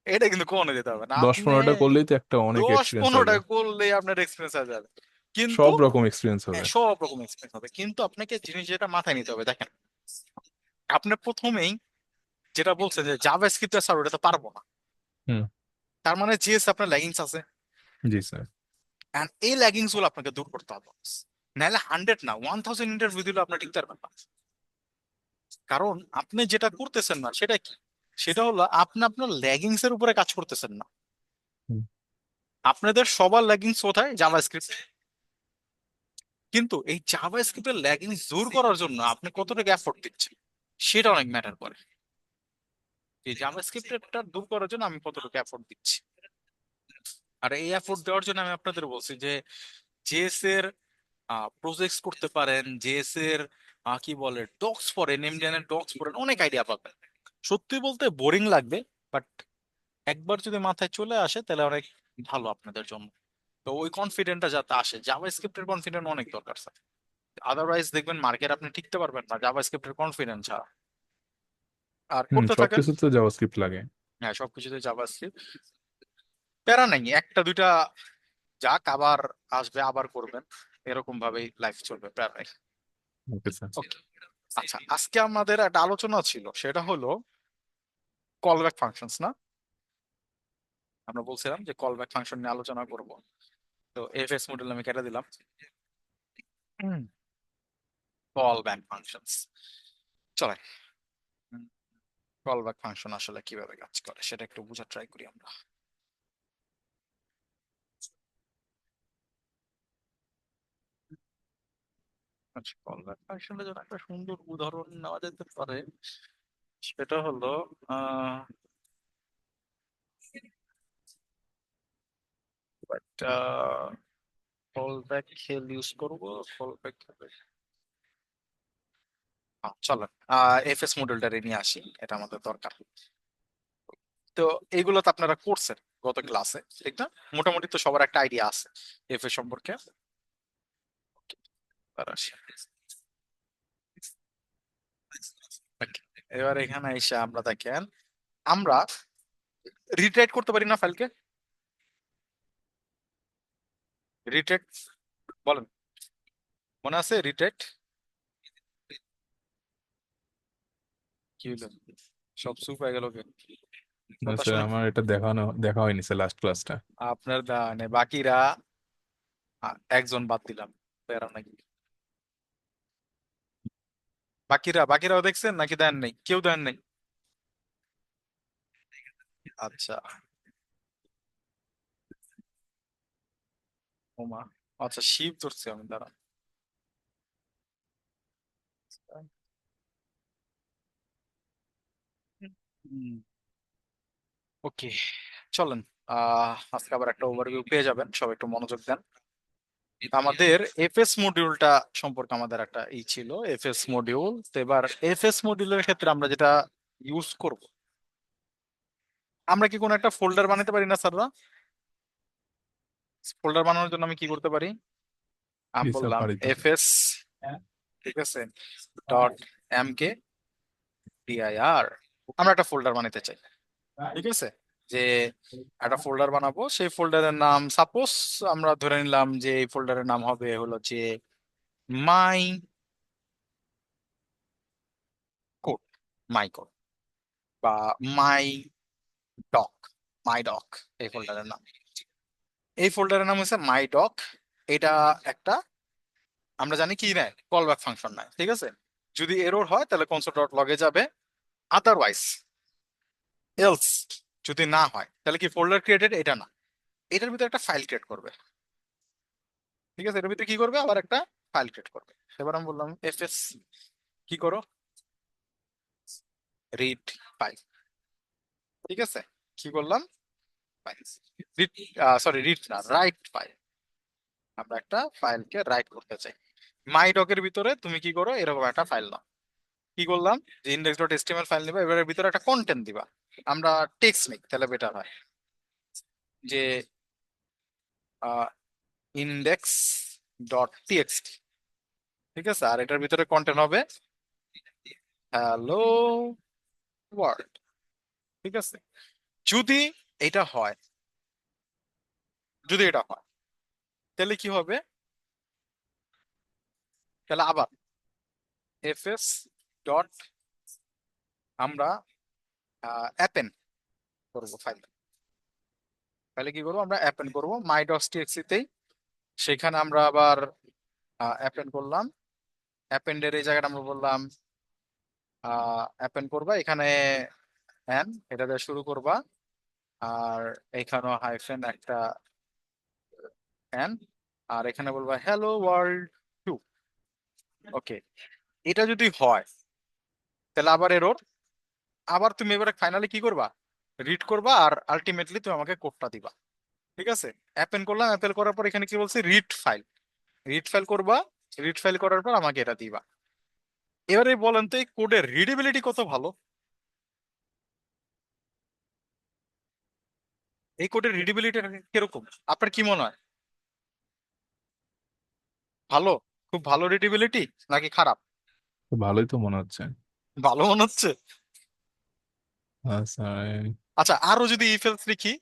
এটা কিন্তু কখনো যেতে হবে না 10 আপনি। 15টা করলেই তো একটা অনেক দশ এক্সপিরিয়েন্স হবে। পনেরোটা করলে আপনার এক্সপিরিয়েন্স হয়ে যাবে, কিন্তু সব রকম এক্সপিরিয়েন্স হবে। সব রকম এক্সপিরিয়েন্স হবে, কিন্তু আপনাকে জিনিস যেটা মাথায় নিতে হবে দেখেন, আপনি প্রথমেই যেটা বলছেন যে জাভা স্ক্রিপ্ট স্যার ওটা তো পারবো না, হুম, তার মানে জিএস আপনার ল্যাগিংস আছে, জি স্যার। এন্ড এই ল্যাগিংস গুলো আপনাকে দূর করতে হবে, নাহলে 100 না 1000 ইন্টারভিউ দিলে আপনার টিকতে পারবেন না। কারণ আপনি যেটা করতেছেন না সেটা কি, সেটা হলো আপনি আপনার ল্যাগিংস এর উপরে কাজ করতেছেন না। হুম, আপনাদের সবার ল্যাগিংস কোথায়? Java script. কিন্তু এই জাভা স্ক্রিপ্টের ল্যাগিংস দূর করার জন্য আপনি কতটুকু এফোর্ট দিচ্ছেন, সেটা অনেক ম্যাটার করে। এই জাভা স্ক্রিপ্টটা দূর করার জন্য আমি কতটুকু এফোর্ট দিচ্ছি। আর এই এফোর্ট দেওয়ার জন্য আমি আপনাদের বলছি যে জেএস এর প্রজেক্টস করতে পারেন, জেএস এর কি বলে ডক্স পড়েন, এমডিএন এর ডক্স পড়েন, অনেক আইডিয়া পাবেন। সত্যি বলতে বোরিং লাগবে, বাট একবার যদি মাথায় চলে আসে তাহলে অনেক ভালো আপনাদের জন্য। তো ওই কনফিডেন্টটা যাতে আসে, জাভা স্ক্রিপ্টের কনফিডেন্ট অনেক দরকার স্যার, আদারওয়াইজ দেখবেন মার্কেট আপনি টিকতে পারবেন না জাভা স্ক্রিপ্টের কনফিডেন্স ছাড়া। আর হুম, করতে থাকেন, সবকিছু তো জাভাস্ক্রিপ্ট লাগে। হ্যাঁ সবকিছুতে জাভা স্ক্রিপ্ট, প্যারা নাই, একটা দুইটা যাক, আবার আসবে আবার করবেন, এরকম ভাবেই লাইফ চলবে, প্যারা নাই। Okay sir. ওকে, আচ্ছা আজকে আমাদের একটা আলোচনা ছিল, সেটা হলো কল ব্যাক ফাংশনস না, আমরা বলছিলাম যে কল ব্যাক ফাংশন নিয়ে আলোচনা করব। তো এফএস মডেল আমি কেটে দিলাম, কল ব্যাক ফাংশনস চলে। কল ব্যাক ফাংশন আসলে কিভাবে কাজ করে সেটা একটু বোঝার ট্রাই করি আমরা। আচ্ছা, কল ব্যাক ফাংশনের জন্য একটা সুন্দর উদাহরণ নেওয়া যেতে পারে, সেটা হলো আহ একটা কল ব্যাক খেল ইউজ করবো, কল ব্যাক চলেন এফএস মডেলটা নিয়ে আসি, এটা আমাদের দরকার। তো এইগুলো তো আপনারা করছেন গত ক্লাসে, ঠিক না? মোটামুটি তো সবার একটা আইডিয়া আছে এফএস সম্পর্কে। এবার আসি। Okay, এবার এখানে এসে আমরা দেখেন, আমরা রিট্রাইট করতে পারি না ফাইলকে, রিট্রাইট বলেন, মনে আছে রিট্রাইট? কি হলো, সব চুপ হয়ে গেল কে? না কথা স্যার, শুনে আমার এটা দেখা হয়নি স্যার লাস্ট ক্লাসটা। আপনার মানে বাকিরা একজন বাদ দিলাম, প্যারা নাকি, বাকিরাও দেখছেন নাকি দেন নাই? কেউ দেন নাই? আচ্ছা, ওমা, আচ্ছা শিব ধরছি আমি, দাঁড়া। ওকে, চলেন। আজকে আবার একটা ওভারভিউ পেয়ে যাবেন, সবাই একটু মনোযোগ দেন। আমাদের এফএস মডিউলটা সম্পর্কে আমাদের একটা ছিল, এফএস মডিউল। তো এবার এফএস মডিউলের ক্ষেত্রে আমরা যেটা ইউজ করব, আমরা কি কোনো একটা ফোল্ডার বানাতে পারি না স্যাররা? ফোল্ডার বানানোর জন্য আমি কি করতে পারি? আমি জি স্যার, বললাম পারি তো। এফএস, ঠিক আছে, ডট এম কে ডিআইআর, আমরা একটা ফোল্ডার বানাতে চাই, ঠিক আছে। যে একটা ফোল্ডার বানাবো, সেই ফোল্ডারের নাম সাপোজ আমরা ধরে নিলাম যে এই ফোল্ডারের নাম হবে হলো যে মাই কোড, মাই কোড, বা মাই ডক, মাই ডক, এই ফোল্ডারের নাম। এই ফোল্ডারের নাম হচ্ছে মাই ডক। এটা একটা, আমরা জানি কি নেয়, কল ব্যাক ফাংশন নেয়, ঠিক আছে। যদি এরর হয় তাহলে কনসোল ডট লগে যাবে, আদারওয়াইজ এলস যদি না হয় তাহলে কি ফোল্ডার ক্রিয়েটেড এটা না, এটার ভিতরে একটা ফাইল ক্রিয়েট করবে, ঠিক আছে। এটার ভিতরে কি করবে, আবার একটা ফাইল ক্রিয়েট করবে। এবার আমি বললাম এফএস কি করো, রিড ফাইল, ঠিক আছে। কি করলাম, ফাইল, রিড, সরি রিড না, রাইট ফাইল। আমরা একটা ফাইলকে রাইট করতে চাই। মাই ডকের ভিতরে তুমি কি করো, এরকম একটা ফাইল নাও। কি করলাম, যে ইন্ডেক্স ডট এচটিএমএল ফাইল নিবা, এবার এর ভিতরে একটা কন্টেন্ট দিবা। আমরা টেক্সট নিই তাহলে বেটার হয়, যে ইন্ডেক্স ডট টিএক্সটি, ঠিক আছে। আর এটার ভিতরে কন্টেন্ট হবে হ্যালো ওয়ার্ল্ড, ঠিক আছে। যদি এটা হয়, যদি এটা হয় তাহলে কি হবে, তাহলে আবার এফএস ডট আমরা অ্যাপেন করবো ফাইল। তাহলে কি করবো, আমরা অ্যাপেন করবো মাই ডট টিএক্সটি তেই। সেখানে আমরা আবার অ্যাপেন করলাম, অ্যাপেন্ডের এই জায়গাটা আমরা বললাম অ্যাপেন করবা, এখানে এন এটা দিয়ে শুরু করবা, আর এখানেও হাইফেন একটা এন, আর এখানে বলবা হ্যালো ওয়ার্ল্ড টু। ওকে, এটা যদি হয় তাহলে আবার এরর, আবার তুমি এবারে ফাইনালি কি করবা, রিড করবা, আর আলটিমেটলি তুমি আমাকে কোডটা দিবা, ঠিক আছে। অ্যাপেন করলাম, অ্যাপেল করার পর এখানে কি বলছে, রিড ফাইল, রিড ফাইল করবা, রিড ফাইল করার পর আমাকে এটা দিবা। এবারে বলেন তো এই কোডের রিডেবিলিটি কত ভালো, এই কোডের রিডেবিলিটি কিরকম, আপনার কি মনে হয়? ভালো, খুব ভালো রিডেবিলিটি নাকি খারাপ? তো ভালোই তো মনে হচ্ছে। ভালো মনে হচ্ছে। স্যার, আচ্ছা, আরো যদি ইফ এলস লিখি,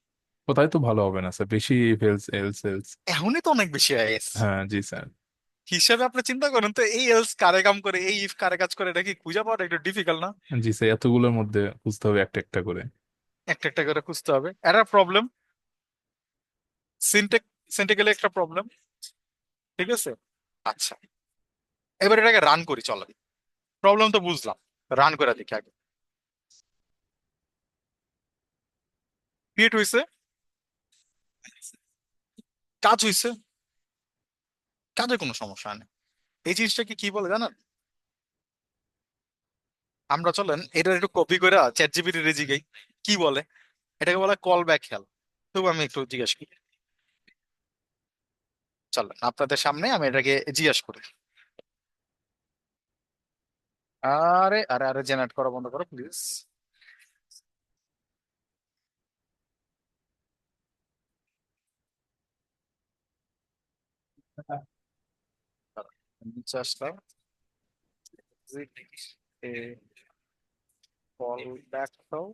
কোথায় তো ভালো হবে না স্যার, বেশি এলস এলস এলস। এখনই তো অনেক বেশি হয়ে গেছে। হ্যাঁ জি স্যার। হিসাবে আপনি চিন্তা করেন তো, এই এলস কারে কাম করে, এই ইফ কারে কাজ করে, এটা কি খুঁজে পাওয়াটা একটু ডিফিকাল্ট না? জি স্যার, এতগুলোর মধ্যে খুঁজতে হবে একটা একটা করে। একটা একটা করে খুঁজতে হবে, এটা প্রবলেম। সিনটেক, সিনটেক্যালি একটা প্রবলেম, ঠিক আছে। আচ্ছা, এবার এটাকে রান করি, চলো। প্রবলেম তো বুঝলাম, রান করে দেখি আগে। ক্রিয়েট হয়েছে, কাজ হয়েছে, কাজে কোনো সমস্যা নেই। এই জিনিসটাকে কি বলে জানেন, আমরা চলেন এটা একটু কপি করে চ্যাট জিপিটি রে জিগাই কি বলে। এটাকে বলে কল ব্যাক হেল্প। তবু আমি একটু জিজ্ঞেস করি, চলেন আপনাদের সামনে আমি এটাকে জিজ্ঞেস করি। আরে আরে আরে, জেনারেট করা বন্ধ করো প্লিজ। নিচে আসলাম, কল ব্যাক দাও,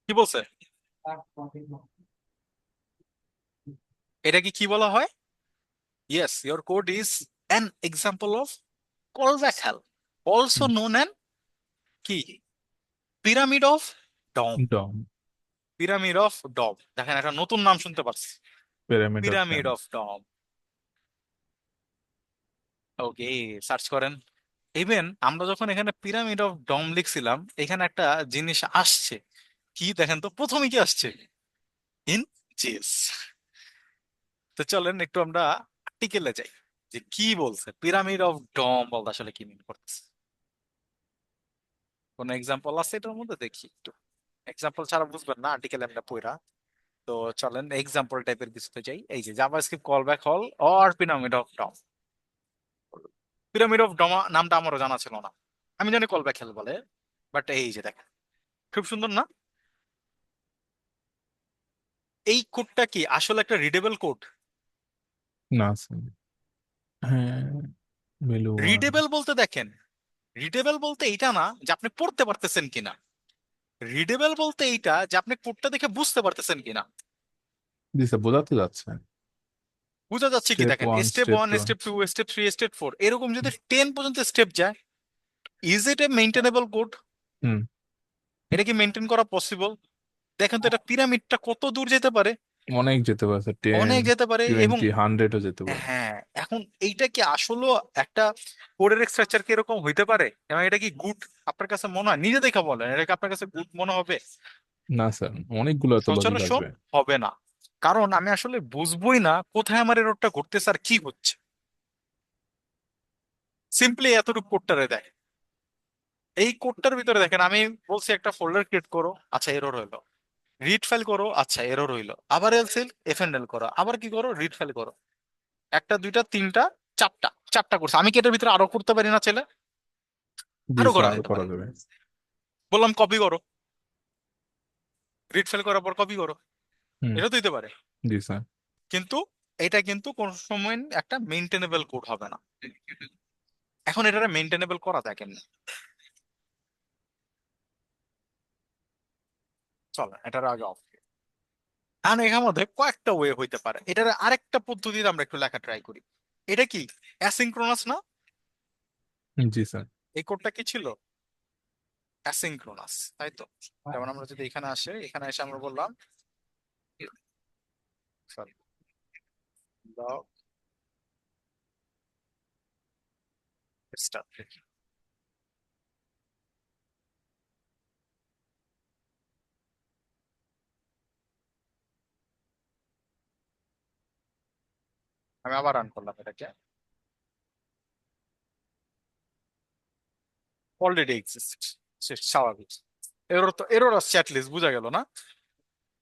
কি বলছে, এটা কি কি বলা হয়, yes your code is an example of call back help, also known an কি, pyramid of dum. Dum. Pyramid of ডম, দেখেন একটা নতুন নাম শুনতে পারছি, pyramid of pyramid doom. Of doom. Okay, search করেন। ইভেন আমরা যখন এখানে পিরামিড অফ ডম লিখছিলাম, এখানে একটা জিনিস আসছে, কি দেখেন তো, প্রথমে কি আসছে, ইন জেএস। তো চলেন একটু আমরা আর্টিকেলে যাই। যে কি বলছে পিরামিড অফ ডম বলতে আসলে কি মিন করতেছে। কোন এক্সাম্পল আছে এটার মধ্যে? দেখি একটু। এক্সাম্পল ছাড়া বুঝবেন না আর্টিকেল আমরা পড়া। তো চলেন এক্সাম্পল টাইপের কিছুতে যাই। এই যে JavaScript callback hell or pyramid of doom. Pyramid of doom নামটা আমারও জানা ছিল না। আমি জানি কল ব্যাক হেল বলে, বাট এই যে দেখেন খুব সুন্দর না? এই কোডটা কি আসলে একটা রিডেবল কোড? না স্যার। হ্যাঁ, ভ্যালু ওয়ান। রিডেবল বলতে দেখেন, রিডেবল বলতে এইটা না যে আপনি পড়তে পারতেছেন কিনা। রিডেবল বলতে এইটা যে আপনি কোডটা দেখে বুঝতে পারতেছেন কিনা। জি স্যার, বোঝাতে যাচ্ছে। বুঝা যাচ্ছে কি? স্টেপ দেখেন one, step step one, two. Step two, step three, step four, এরকম যদি 10 পর্যন্ত স্টেপ যায়, ইজ ইট এ মেইনটেনেবল কোড? হুম। এটা কি মেনটেন করা পসিবল? দেখেন তো এটা পিরামিডটা কত দূর যেতে পারে। অনেক যেতে পারে স্যার, 10, অনেক যেতে পারে। এবং 20, 100ও যেতে পারে। হ্যাঁ, এখন এইটা কি আসলে একটা কোডের স্ট্রাকচার কি এরকম হইতে পারে? এবং এটা কি গুড আপনার কাছে মনে হয়? নিজে দেখা বলেন, এটা কি আপনার কাছে গুড মনে হবে? না স্যার, অনেকগুলো তো লজিক সচরাচর আসবে। হবে না। কারণ আমি আসলে বুঝবোই না কোথায় আমার এররটা ঘটতেছে আর কি হচ্ছে। সিম্পলি এতটুকু কোডটারে দেয়। এই কোডটার ভিতরে দেখেন আমি বলছি একটা ফোল্ডার ক্রিয়েট করো, আচ্ছা এরর হইলো। রিড ফাইল করো, আচ্ছা এরর হইলো। আবার এলসিল এফএনএল করো, আবার কি করো, রিড ফাইল করো। একটা, দুইটা, তিনটা, চারটা, চারটা করছে। আমি কি এটার ভিতরে আরো করতে পারি না ছেলে? জি আরো স্যার, করা আরো যেতে করা পারে। যাবে। বললাম কপি করো, রিড ফাইল করার পর কপি করো। হুম। এটা তো দিতে পারে। জি স্যার। কিন্তু এটা কিন্তু কোন সময় একটা মেনটেনেবল কোড হবে না। এখন এটা মেনটেনেবল করা যায় কেমনে? চলো এটার আগে অফ। এখন এখানের মধ্যে কয়েকটা ওয়ে হইতে পারে। এটার আরেকটা পদ্ধতিতে আমরা একটু লেখা ট্রাই করি। এটা কি অ্যাসিঙ্ক্রোনাস না? জি স্যার। এই কোডটা কি ছিল? অ্যাসিঙ্ক্রোনাস, তাই তো? যেমন আমরা যদি এখানে আসে, এখানে এসে আমরা বললাম সরি লগ স্টার্ট। আমি আবার রান করলাম এটাকে। অলরেডি এক্সিস্ট, স্বাভাবিক। এরর তো এরর আসছে, অ্যাটলিস্ট বোঝা গেল না?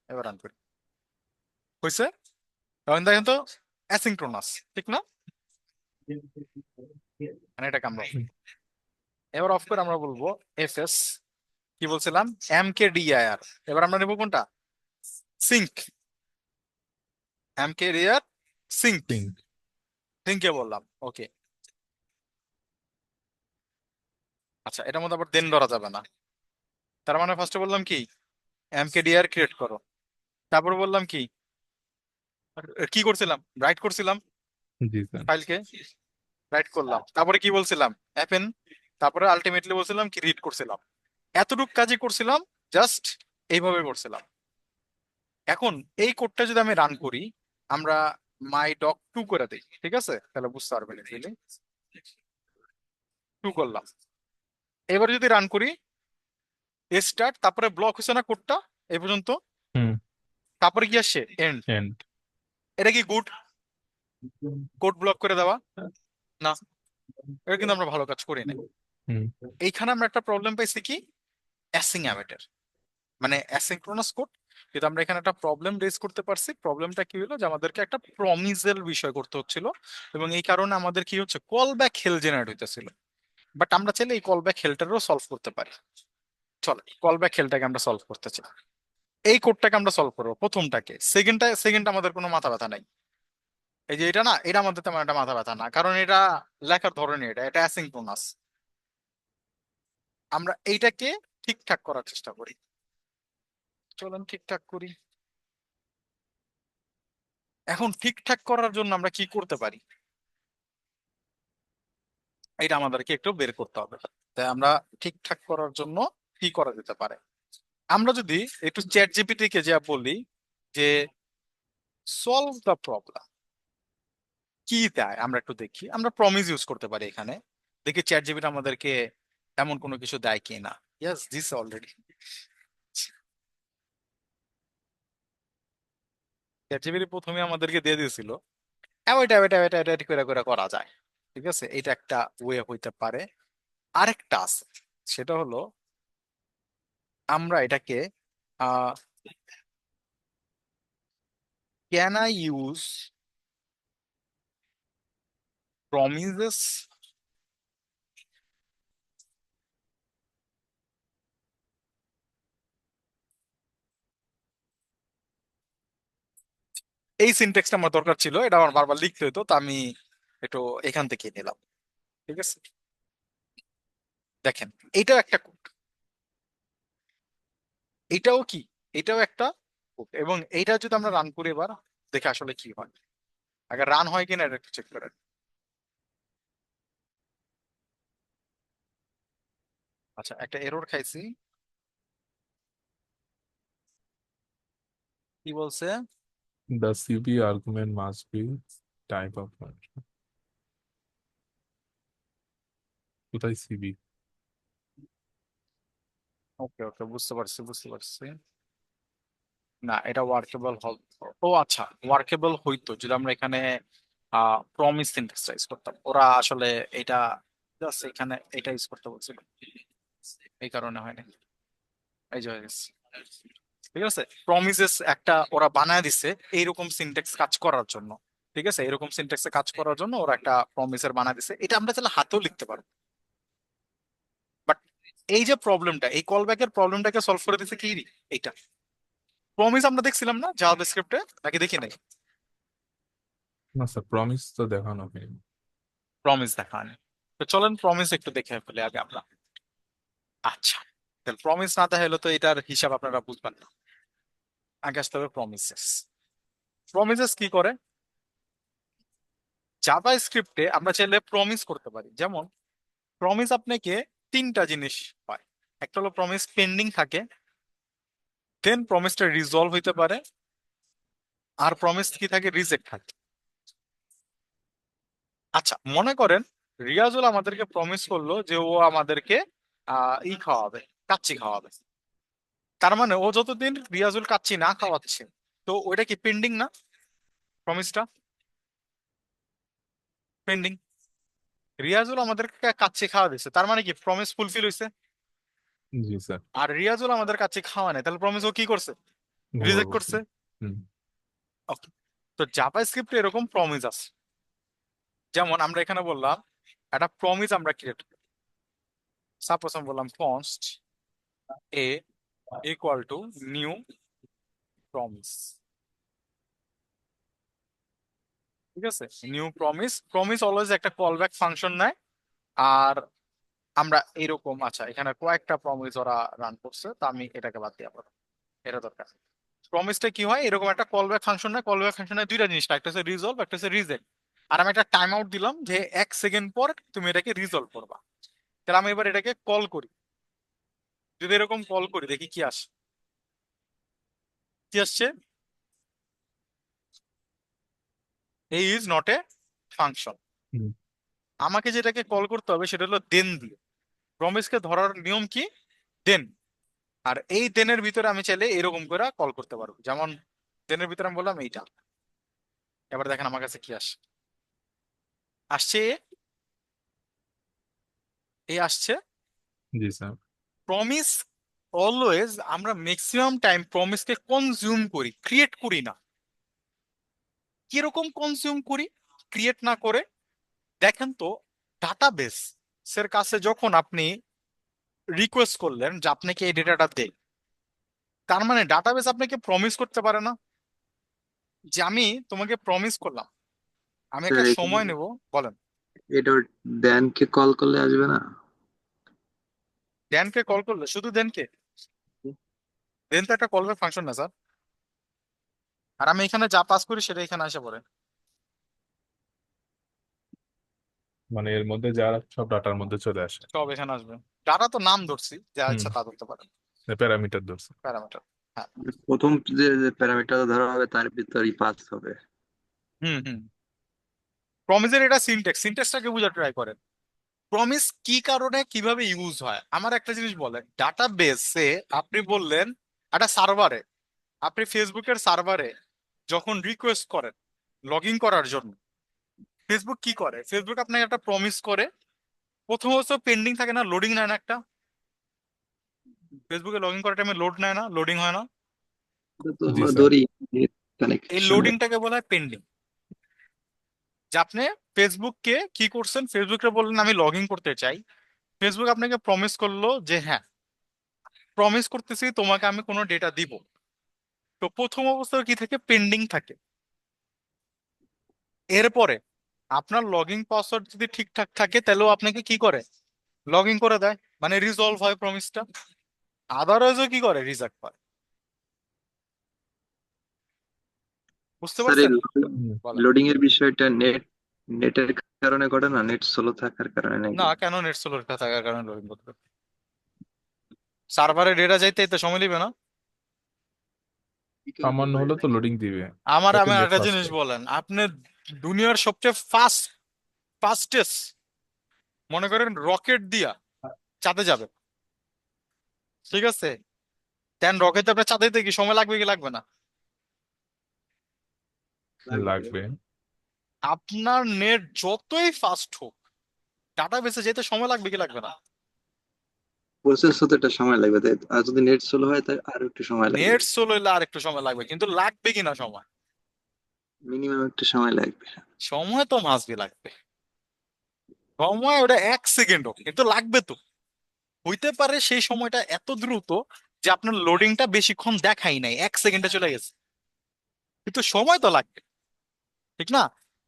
এবার রান করি। হয়েছে? এখন দেখেন তো অ্যাসিঙ্ক্রোনাস, ঠিক না? মানে এটাকে আমরা off হুম। করি। এবার অফ করে আমরা বলবো এফএস, কি বলছিলাম, এম কে ডিআইআর। এবার আমরা নেবো কোনটা? Sync. M K dir sync. Think. সিঙ্কে বললাম ওকে। আচ্ছা, এটার মধ্যে আবার দেন ধরা যাবে না। তার মানে ফার্স্টে বললাম কি, এম কে ডিআর ক্রিয়েট করো। তারপর বললাম কি, কি করছিলাম, রাইট করছিলাম জি স্যার। ফাইলকে, রাইট করলাম। তারপরে কি বলছিলাম, অ্যাপেন। তারপরে আলটিমেটলি বলছিলাম কি, রিড করছিলাম। এতটুকু কাজই করছিলাম, জাস্ট এইভাবে করছিলাম। এখন এই কোডটা যদি আমি রান করি, আমরা মাই ডক 2 করে দিই, ঠিক আছে? তাহলে বুঝতে পারবেন এগুলি। 2 করলাম। এবার যদি রান করি স্টার্ট, তারপরে ব্লক হচ্ছে না কোডটা এই পর্যন্ত, হুম। তারপরে কি আসছে, এন্ড। এন্ড। এটা কি গুড? কোড ব্লক করে দেওয়া না? এটা কিন্তু আমরা ভালো কাজ করি নাই। হুম। এইখানে আমরা একটা প্রবলেম পাইছি কি, অ্যাসিংঅ্যামেটের, মানে অ্যাসিঙ্ক্রোনাস কোড। কিন্তু আমরা এখানে একটা প্রবলেম রেজ করতে পারছি। প্রবলেমটা কি হলো যে আমাদেরকে একটা প্রমিসের বিষয় করতে হচ্ছিল, এবং এই কারণে আমাদের কি হচ্ছে, কল ব্যাক হেল জেনারেট হইতেছিল। বাট আমরা চাইলে এই কল ব্যাক হেলটারও সলভ করতে পারি। চলো কল ব্যাক হেলটাকে আমরা সলভ করতে চাই। এই কোডটাকে আমরা সলভ করবো, প্রথমটাকে। সেকেন্ড আমাদের কোনো মাথা ব্যথা নাই। এই যে এটা না, এটা আমাদের তেমন একটা মাথা ব্যথা না, কারণ এটা লেখার ধরনই এটা, এটা অ্যাসিঙ্ক্রোনাস। আমরা এইটাকে ঠিকঠাক করার চেষ্টা করি। চলেন ঠিকঠাক করি। এখন ঠিকঠাক করার জন্য আমরা কি করতে পারি, এটা আমাদেরকে একটু বের করতে হবে। তাই আমরা ঠিকঠাক করার জন্য কি করা যেতে পারে, আমরা যদি একটু চ্যাট জিপিটি কে যা বলি যে সলভ দ্য প্রবলেম, কি দেয় আমরা একটু দেখি। আমরা প্রমিস ইউজ করতে পারি এখানে, দেখি চ্যাট জিপিটি আমাদেরকে এমন কোনো কিছু দেয় কি না। Yes, this already. Chat GPT প্রথমে আমাদেরকে দিয়ে দিয়েছিল এটা করে করে করা যায়। ঠিক আছে, এটা একটা ওয়ে হইতে পারে। আরেকটা আছে, সেটা হলো আমরা এটাকে ক্যান আই ইউজ প্রমিসেস এই সিনটেক্সটা আমার দরকার ছিল, এটা আমার বারবার লিখতে হতো, তো আমি একটু এখান থেকে নিলাম। ঠিক আছে, দেখেন এটাও একটা কোড, এটাও কি, এটাও একটা কোড, এবং এইটা যদি আমরা রান করি এবার, দেখে আসলে কি হয়, আগে রান হয় কিনা এটা একটু চেক করেন। আচ্ছা, একটা এরর খাইছি, কি বলছে? The CB argument must be type of function. কোথায় সিবি? ওকে ওকে, বুঝতে পারছি বুঝতে পারছি। না, এটা ওয়ার্কেবল হল। ও আচ্ছা, ওয়ার্কেবল হইতো যদি আমরা এখানে প্রমিস সিনট্যাক্সটা ইউজ করতাম। ওরা আসলে এটা জাস্ট এখানে এটা ইউজ করতে বলছিল, এই কারণে হয়নি। এই যে হয়ে গেছে। ঠিক আছে, প্রমিসেস একটা ওরা বানায় দিছে এইরকম সিনট্যাক্স কাজ করার জন্য। ঠিক আছে, এরকম সিনট্যাক্সে কাজ করার জন্য ওরা একটা প্রমিসের বানায় দিছে, এটা আমরা চাইলে হাতেও লিখতে পারবো। বাট এই যে প্রবলেমটা, এই কল ব্যাকের প্রবলেমটাকে সলভ করে দিছে কি, এইটা প্রমিস আমরা দেখছিলাম না জাভাস্ক্রিপ্টে, নাকি দেখি নাই? না স্যার, প্রমিস তো দেখানো হয়নি। প্রমিস দেখা হয়নি, তো চলেন প্রমিস একটু দেখে ফেলে আগে আমরা। আচ্ছা, তাহলে প্রমিস না দেখা হলে তো এটার হিসাব আপনারা বুঝবেন না। আগে আসতে হবে প্রমিসেস। প্রমিসেস কি করে? জাভা স্ক্রিপ্টে আমরা চাইলে প্রমিস করতে পারি, যেমন প্রমিস আপনাকে তিনটা জিনিস হয়। একটা হলো প্রমিস পেন্ডিং থাকে, দেন প্রমিসটা রিজলভ হইতে পারে, আর প্রমিস কি থাকে, রিজেক্ট থাকে। আচ্ছা, মনে করেন রিয়াজুল আমাদেরকে প্রমিস করলো যে ও আমাদেরকে খাওয়াবে, কাচ্চি খাওয়াবে। তার মানে ও যতদিন রিয়াজুল কাচ্চি না খাওয়াচ্ছে, তো ওইটা কি পেন্ডিং না? প্রমিসটা পেন্ডিং। রিয়াজুল আমাদেরকে কাচ্চি খাওয়া দিচ্ছে, তার মানে কি প্রমিস ফুলফিল হয়েছে। জি স্যার। আর রিয়াজুল আমাদের কাচ্চি খাওয়া নেই, তাহলে প্রমিস ও কি করছে, ভুল রিজেক্ট বলছি। করছে। হুম। Okay. তো জাভা স্ক্রিপ্টে এরকম প্রমিস আছে, যেমন আমরা এখানে বললাম একটা প্রমিস আমরা ক্রিয়েট, সাপোজ আমি বললাম const A equal to new promise. ঠিক আছে, নিউ প্রমিস, প্রমিস অলওয়েজ একটা কল ব্যাক ফাংশন নেয়। আর আমরা এরকম, আচ্ছা এখানে কয়েকটা প্রমিস ওরা রান করছে, তো আমি এটাকে বাদ দিয়ে পারবো, এটা দরকার। প্রমিসটা কি হয়, এরকম একটা কল ব্যাক ফাংশন নেয়, কল ব্যাক ফাংশনে দুইটা জিনিস, একটা হচ্ছে রিজলভ, একটা হচ্ছে রিজেক্ট। আর আমি একটা টাইম আউট দিলাম যে 1 সেকেন্ড পর তুমি এটাকে রিজলভ করবা। তাহলে আমি এবার এটাকে কল করি, যদি এরকম কল করি দেখি কি আসে, কি আসছে, এই ইজ নট এ ফাংশন। হুম। আমাকে যেটাকে কল করতে হবে সেটা হলো দেন দিয়ে। প্রমিসকে ধরার নিয়ম কি, দেন। আর এই দেনের ভিতরে আমি চাইলে এরকম করে কল করতে পারবো, যেমন দেনের ভিতরে আমি বললাম এইটা। এবার দেখেন আমার কাছে কি আসে, আসছে এই আসছে জি স্যার। প্রমিস। অলওয়েজ আমরা ম্যাক্সিমাম টাইম প্রমিসকে কনজিউম করি, ক্রিয়েট করি না। কিরকম কনজিউম করি, ক্রিয়েট না করে? দেখেন তো, ডাটাবেস এর কাছে যখন আপনি রিকোয়েস্ট করলেন যে আপনাকে এই ডেটাটা দেয়, তার মানে ডাটাবেস আপনাকে প্রমিস করতে পারে না যে আমি তোমাকে প্রমিস করলাম আমি স্যার একটা এখানে সময় নেব। বলেন। এটা ড্যানকে কল করলে আসবে না? দেনকে কল করলে শুধু দেনকে, দেন তো একটা কল ব্যাক ফাংশন না স্যার। আর আমি এখানে যা পাস করি সেটা এখানে আসে পড়ে। মানে এর মধ্যে যারা সব ডাটার মধ্যে চলে আসে। সব এখানে আসবে, ডাটা তো নাম ধরছি, যা হুম। ইচ্ছা তা ধরতে পারে, প্যারামিটার ধরছে। প্যারামিটার। হ্যাঁ। প্রথম যে প্যারামিটার ধরা হবে তার ভিতরই পাস হবে। হুম হুম। প্রমিসের এটা সিনট্যাক্স, সিনট্যাক্সটাকে বোঝার ট্রাই করেন। প্রমিস কি কারণে কিভাবে ইউজ হয়, আমার একটা জিনিস বলেন। ডাটাবেসে আপনি বললেন একটা সার্ভারে, আপনি ফেসবুকের সার্ভারে যখন রিকোয়েস্ট করেন লগ ইন করার জন্য, ফেসবুক কি করে? ফেসবুক আপনাকে একটা প্রমিস করে, প্রথম অবস্থা পেন্ডিং থাকে না, লোডিং নেয় না একটা। ফেসবুকে লগ ইন করার টাইমে লোড নেয় না, লোডিং হয় না। এটা তো জি আমরা স্যার। ধরি এই কানেকশনে। লোডিংটাকে বলা হয় পেন্ডিং। যে আপনি ফেসবুককে কি করছেন, ফেসবুককে বললেন আমি লগ ইন করতে চাই, ফেসবুক আপনাকে প্রমিস করলো যে হ্যাঁ, প্রমিস করতেছি তোমাকে আমি কোনো ডেটা দিব। তো প্রথম অবস্থায় কি থাকে, পেন্ডিং থাকে। এরপরে আপনার লগইন পাসওয়ার্ড যদি ঠিকঠাক থাকে তাহলেও আপনাকে কি করে, লগ ইন করে দেয়, মানে রিজলভ হয় প্রমিসটা। আদারওয়াইজও কি করে, রিজেক্ট করে। বুঝতে স্যার এই পারছেন? বলেন। লোডিং এর বিষয়টা নেটের কারণে ঘটে না, নেট স্লো থাকার কারণে না, নাকি? কেন নেট স্লো থাকার কারণে লগ ইন করতে, সার্ভারে ডেটা যাইতে এতে সময় নেবে না। বিকল্প সামান্য হয় হলে তো নাকি? লোডিং দিবে, আমি যাতে নেট একটা ফাস্ট জিনিস হয়। বলেন, আপনি দুনিয়ার সবচেয়ে ফাস্টেস্ট মনে করেন রকেট দিয়া চাঁদে যাবে, ঠিক আছে? দেন রকেটে আপনার চাঁদে যেতে কি সময় লাগবে কি লাগবে না? লাগবে। লাগবে। আপনার নেট যতই ফাস্ট হোক, ডাটা বেসে যেতে সময় লাগবে কি লাগবে না? প্রসেস হতে একটা সময় লাগবে, তাই তো? আর যদি নেট স্লো হয় তাই আরো একটু সময় লাগবে। নেট স্লো হইলে আর একটু সময় লাগবে, কিন্তু লাগবে কিনা সময়? মিনিমাম একটু সময় লাগবে। সময় তো মাসবি লাগবে। সময় ওটা 1 সেকেন্ড হোক, কিন্তু লাগবে তো। হইতে পারে সেই সময়টা এত দ্রুত যে আপনার লোডিংটা বেশিক্ষণ দেখাই নাই, 1 সেকেন্ডে চলে গেছে, কিন্তু সময় তো লাগবে, ঠিক না?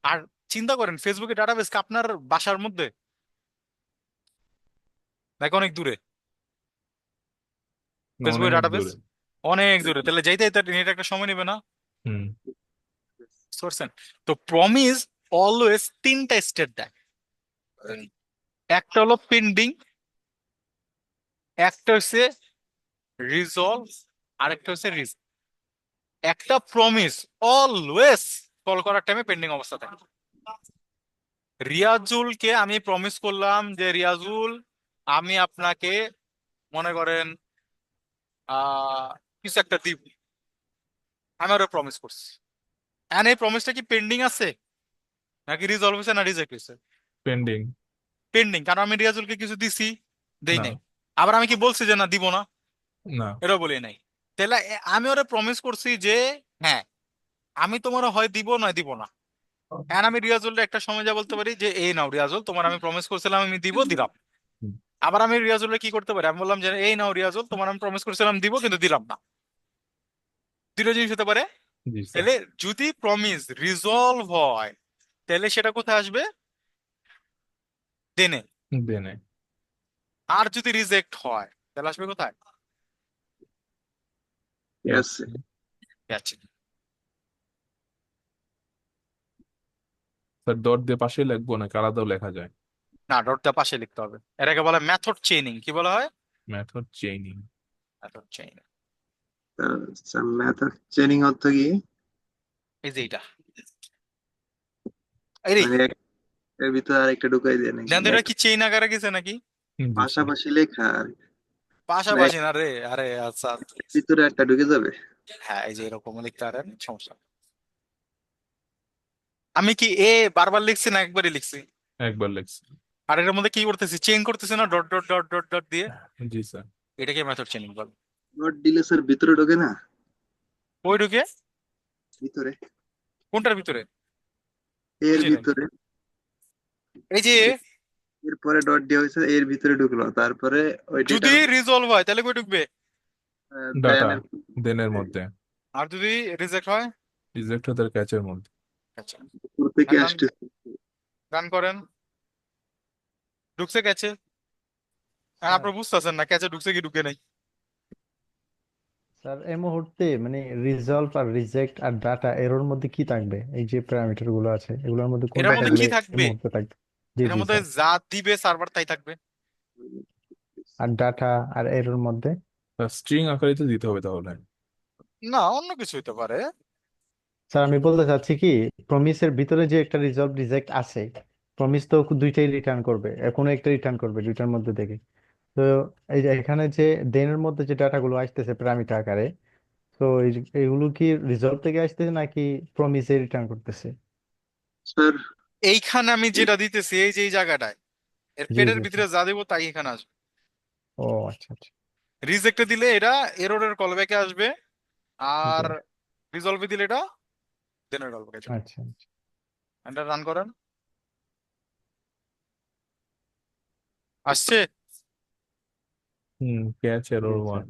আর চিন্তা করেন, ফেসবুকে ডাটাবেস আপনার বাসার মধ্যে নাকি অনেক দূরে? ফেসবুকের অনেক ডাটাবেস দূরে। অনেক দূরে, তাহলে যাইতে যাইতে নেট একটা সময় নেবে না? হুম। বুঝতে পারছেন? তো প্রমিস অলওয়েজ তিনটা স্টেট দেয়। একটা হলো পেন্ডিং, একটা হচ্ছে রিজলভ, আরেকটা হচ্ছে রিজ। একটা প্রমিস অলওয়েজ কল করার টাইমে পেন্ডিং অবস্থা থাকে। রিয়াজুলকে আমি প্রমিস করলাম যে রিয়াজুল, আমি আপনাকে মনে করেন আহ কিছু একটা দিব, আমি আরো প্রমিস করছি। এন্ড এই প্রমিসটা কি পেন্ডিং আছে, নাকি রিজলভ হয়েছে, না রিজেক্ট হয়েছে? পেন্ডিং। পেন্ডিং, কারণ আমি রিয়াজুলকে কিছু দিছি, দেই না। নাই। আবার আমি কি বলছি যে না দিব না? না। এটা বলি নাই। তাহলে আমি ওরা প্রমিস করছি যে হ্যাঁ, আমি তোমার হয় দিব নয় দিব না। এন্ড আমি রিয়াজুলটা একটা সময় যা বলতে পারি যে এই নাও রিয়াজুল, তোমার আমি প্রমিস করছিলাম আমি দিব, দিলাম। হুম। আবার আমি রিয়াজুলকে কি করতে পারি, আমি বললাম যে এই নাও রিয়াজুল, তোমার আমি প্রমিস করছিলাম দিব, কিন্তু দিলাম না। দুটো জিনিস হতে পারে। জি স্যার। তাহলে যদি প্রমিস রিজলভ হয়, তাহলে সেটা কোথায় আসবে, দেনে। দেনে। আর যদি রিজেক্ট হয়, তাহলে আসবে কোথায়, ঠিক ক্যাচ। আছে। ক্যাচে। স্যার ডট দিয়ে পাশে লিখবো নাকি আলাদাও লেখা যায়? না, ডটটা পাশে লিখতে হবে। এটাকে বলা মেথড চেইনিং। কি বলা হয়? Method chaining. Method chaining. Method chaining অর্থ কি? এই যে এইটা, এই রে, মানে এর ভিতরে আরেকটা ঢুকাই দিয়ে নাকি দেন তো এটা কি চেইন আকারে গেছে নাকি? জি স্যার। পাশাপাশি লেখা আর না পাশাপাশি না রে, আরে আচ্ছা আচ্ছা। এর ভিতরে একটা ঢুকে যাবে? হ্যাঁ, এই যে এরকম লিখতে পারেন, সমস্যা নেই। আমি কি এ বারবার লিখছি না একবারই লিখছি? একবার লিখছি। আর এর মধ্যে কি করতেছি, চেইন করতেছি না, dot dot dot dot dot দিয়ে। জি স্যার। এটাকে মেথড চেইনিং বলে। নোট দিলে স্যার ভিতরে ঢোকে না? ওই ঢুকে, ভিতরে, কোনটার ভিতরে? এর বুঝি নাই। ভিতরে। এই যে এরপরে ডট দেওয়া হয়েছে, এর ভিতরে ঢুকলো, তারপরে ওই যদি ডেটার রিজলভ হয় তাহলে কই ঢুকবে? ডাটা দেন দেনের মধ্যে। আর যদি রিজেক্ট হয়? রিজেক্ট হতে ক্যাচের মধ্যে। আচ্ছা, উপর থেকে রান আসছে। রান করেন, ঢুকছে ক্যাচে। আর স্যার আপনার বুঝতেছেন না ক্যাচে ঢুকছে কি ঢুকে নাই? স্যার এই মুহূর্তে মানে রিজলভ আর রিজেক্ট আর ডাটা এরোর মধ্যে কি থাকবে? এই যে প্যারামিটার গুলো আছে এগুলোর মধ্যে কোন এটার মধ্যে ডাটাগুলো কি এই থাকবে? মুহূর্তে থাকবে? জি এটার জি মধ্যে স্যার। যা দিবে সার্ভার তাই থাকবে। আর ডাটা আর এরোর মধ্যে? স্ট্রিং আকারে তো দিতে হবে তাহলে। না, অন্য কিছু হতে পারে। স্যার আমি বলতে চাচ্ছি কি, প্রমিসের ভিতরে যে একটা রিজলভ রিজেক্ট আছে, প্রমিস তো দুইটাই রিটার্ন করবে, কোনো একটা রিটার্ন করবে দুইটার মধ্যে থেকে। তো এই যে এখানে যে দেনের মধ্যে যে ডাটাগুলো আসতেছে প্যারামিটার আকারে, তো এইগুলো কি রিজলভ থেকে আসতেছে নাকি প্রমিসে রিটার্ন করতেছে? স্যার এইখানে আমি যেটা দিতেছি এই যে এই জায়গাটায় এর জি পেটের জি ভিতরে স্যার। যা দেবো তাই এখানে আসবে। ও আচ্ছা আচ্ছা। রিজেক্টে দিলে এটা এররের কলব্যাকে আসবে, জি। আর রিজলভে দিলে এটা দেনের কলব্যাকে চলে আচ্ছা আচ্ছা। এটা রান করেন। আসছে? ক্যাচ জি এরর স্যার। 1।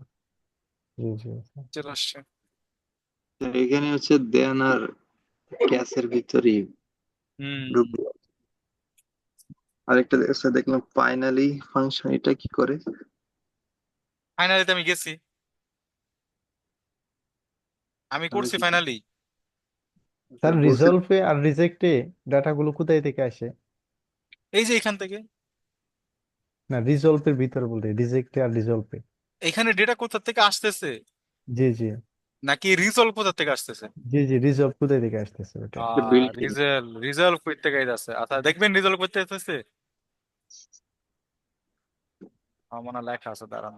জি জি স্যার। যেটা আসছে। এখানে হচ্ছে দেন আর ক্যাশের ভিতরেই হুম। ঢুকবে। আরেকটা আছে দেখলাম ফাইনালি ফাংশন, এটা কি করে? ফাইনালিতে আমি গেছি, আমি তাহলে করছি কি ফাইনালি। স্যার বলছে? রিজলভে আর রিজেক্টে ডাটাগুলো কোথায় থেকে আসে? এই যে এখান থেকে, না রিজলভের ভিতরে বলতে, রিজেক্টে আর রিজলভে। এখানে ডেটা কোথা থেকে আসতেছে জি জি। নাকি রিজলভ কোথা থেকে আসতেছে? জি জি, রিজলভ কোথায় থেকে আসতেছে ওটা? Built in. রিজলভ কই থেকে যাচ্ছে? আচ্ছা দেখবেন রিজলভ করতে আসতেছে, আমার মনে হয় লেখা আছে, দাঁড়ান।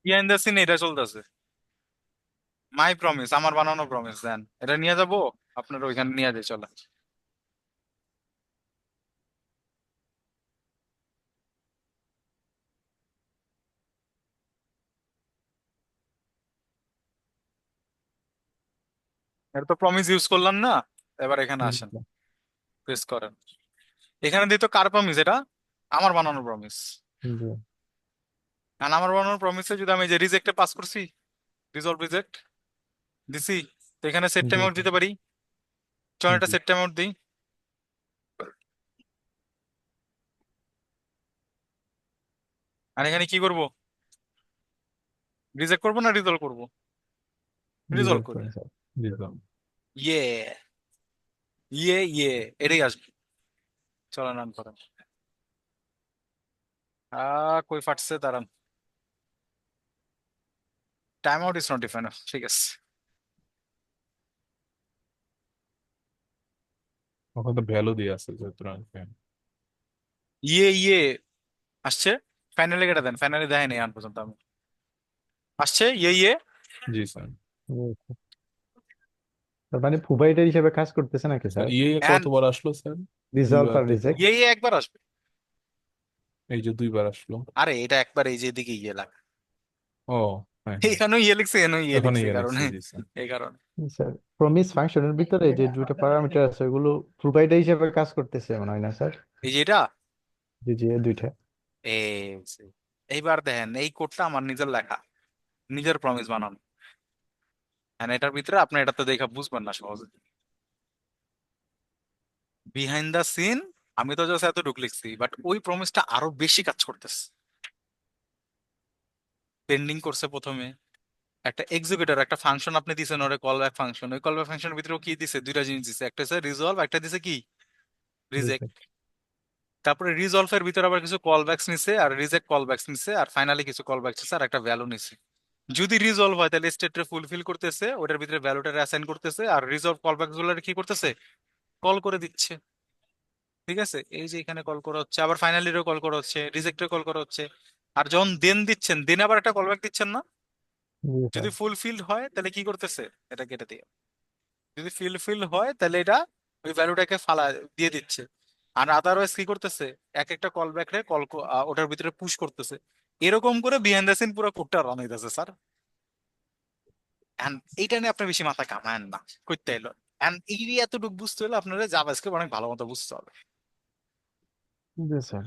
বিহাইন্ড দ্য সিন এটা চলতেছে, মাই প্রমিস, আমার বানানো প্রমিস। দেন এটা নিয়ে যাব, আপনার ওইখানে নিয়ে যাই, চলে। এটা তো প্রমিস ইউজ করলাম না, এবার এখানে আসেন, প্রেস করেন। এখানে দিই তো কার প্রমিস? এটা আমার বানানো প্রমিস। জি কারণ আমার বানানো প্রমিসে যদি আমি এই যে রিজেক্টে পাস করছি, রিজলভ রিজেক্ট দিছি, তো এখানে সেট জি টাইম আউট দিতে পারি। চল এটা জি সেট টাইম আউট দিই। আর এখানে কি করব? রিজেক্ট করবো না রিজলভ করবো? রিজলভ রিজলভ করি। করেন স্যার। বুঝলাম। ইয়ে, ইয়ে এটাই আসবে। চলো রান করেন। কই ফাটছে, দাঁড়ান। Time out is not defined, ঠিক আছে। ওখানে তো ভ্যালু দিয়ে আছে যেহেতু ইয়ে আসছে। ফাইনালি কেটে দেন, ফাইনালি দেয়নি এখন পর্যন্ত আমি। আসছে ইয়ে। জি স্যার। জি, স্যার। তার মানে প্রোভাইডার হিসেবে কাজ করতেছে নাকি স্যার স্যার? এন্ড কতবার আসলো স্যার? রিজলভ দুইবার আর দিল। রিজেক্ট। একবার আসবে। এই যে 2বার আসলো। আরে এটা একবার এই যে এদিকে ইয়ে লাগে, ও হ্যাঁ হ্যাঁ, এখানেও ইয়ে লিখছে এখানেও ইয়ে এখন লিখছে, এই ইয়ে কারণে, লিখছে, জি স্যার। এই কারণে। স্যার প্রমিস ফাংশনের ভিতরে যে দুইটা প্যারামিটার আছে ওগুলো প্রোভাইডার হিসেবে কাজ করতেছে মনে হয় না স্যার? এই যে এটা, জি জি, এই দুইটা। এই যে, এইবার দেখেন এই কোডটা আমার নিজের লেখা, নিজের প্রমিস বানানো। হ্যাঁ এটার ভিতরে আপনি এটা তো দেখে বুঝবেন না সহজে। বিহাইন্ড দা সিন আমি তো জাস্ট এতটুকু লিখছি, বাট ওই প্রমিসটা আরো বেশি কাজ করতেছে। পেন্ডিং করছে প্রথমে, একটা এক্সিকিউটর একটা ফাংশন আপনি দিছেন ওরে, কল ব্যাক ফাংশন, ওই কল ব্যাক ফাংশনের ভিতরে ও কি দিছে? দুইটা জিনিস দিছে, একটা হচ্ছে রিজলভ, একটা দিছে কি? জি রিজেক্ট। স্যার। তারপরে রিজলভ এর ভিতরে আবার কিছু কল ব্যাকস নিছে, আর রিজেক্ট কল ব্যাকস নিছে, আর ফাইনালি কিছু কল ব্যাকস নিছে, আর একটা ভ্যালু নিছে। যদি রিজলভ হয় তাহলে স্টেটটা ফুলফিল করতেছে, ওটার ভিতরে ভ্যালুটা অ্যাসাইন করতেছে, আর রিজলভ কল ব্যাকস গুলো কি করতেছে? কল করে দিচ্ছে। ঠিক আছে, এই যে এখানে কল করা হচ্ছে, আবার ফাইনালিরও কল করা হচ্ছে, রিজেক্টের কল করা হচ্ছে। আর যখন দেন দিচ্ছেন, দেন আবার একটা কল ব্যাক দিচ্ছেন না? জি স্যার। যদি ফুলফিল হয় তাহলে কি করতেছে? এটা কেটে দিয়ে, যদি ফুলফিল হয় তাহলে এটা ওই ভ্যালুটাকে ফালা দিয়ে দিচ্ছে। আর আদারওয়াইজ কি করতেছে? এক একটা কল ব্যাক রে কল, ওটার ভিতরে পুশ করতেছে। এরকম করে বিহাইন্ড দ্য সিন পুরো কোডটা রান হইতেছে স্যার। এন্ড এইটা নিয়ে আপনি বেশি মাথা কামায়েন না, করতে এলো। এন্ড এই এতটুকু বুঝতে হলে আপনারা জাভাস্ক্রিপ্ট অনেক ভালো মতো বুঝতে হবে। জি স্যার।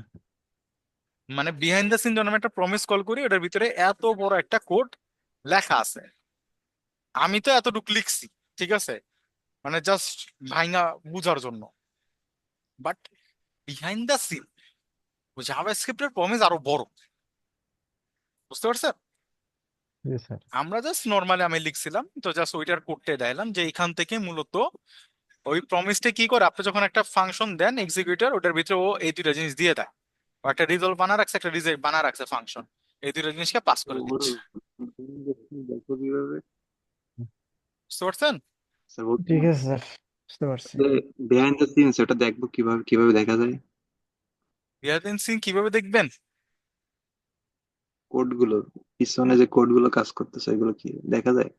মানে বিহাইন্ড দ্য সিন যখন আমি একটা প্রমিস কল করি, ওটার ভিতরে এত বড় একটা কোড লেখা আছে, আমি তো এতটুকু লিখছি, ঠিক আছে, মানে জাস্ট ভাইঙ্গা বুঝার জন্য। বাট বিহাইন্ড দ্য সিন জাভাস্ক্রিপ্টের প্রমিস আরো বড়, বুঝতে পারছেন? জি স্যার। আমরা জাস্ট নর্মালি আমি লিখছিলাম তো, জাস্ট ওইটার কোডটা দেখাইলাম যে এখান থেকে মূলত ওই প্রমিসটা কি করে, আপনি যখন একটা ফাংশন দেন এক্সিকিউটর, ওটার ভিতরে ও এই দুইটা জিনিস দিয়ে দেয়। ও একটা রিজলভ বানা রাখছে, একটা রিজেক্ট বানা রাখছে ফাংশন, এই দুইটা জিনিসকে পাস করে দিচ্ছে। দেখো কিভাবে। বুঝতে পারছেন? স্যার বলছি ঠিক আছে স্যার, বুঝতে পারছি। বিহাইন্ড দ্য সিনস ওটা দেখবো কিভাবে, কিভাবে দেখা যায়? রিয়ালিন সিং কিভাবে দেখবেন? কোড গুলো, পিছনে যে কোড গুলো কাজ করতেছে এগুলো কি দেখা যায়?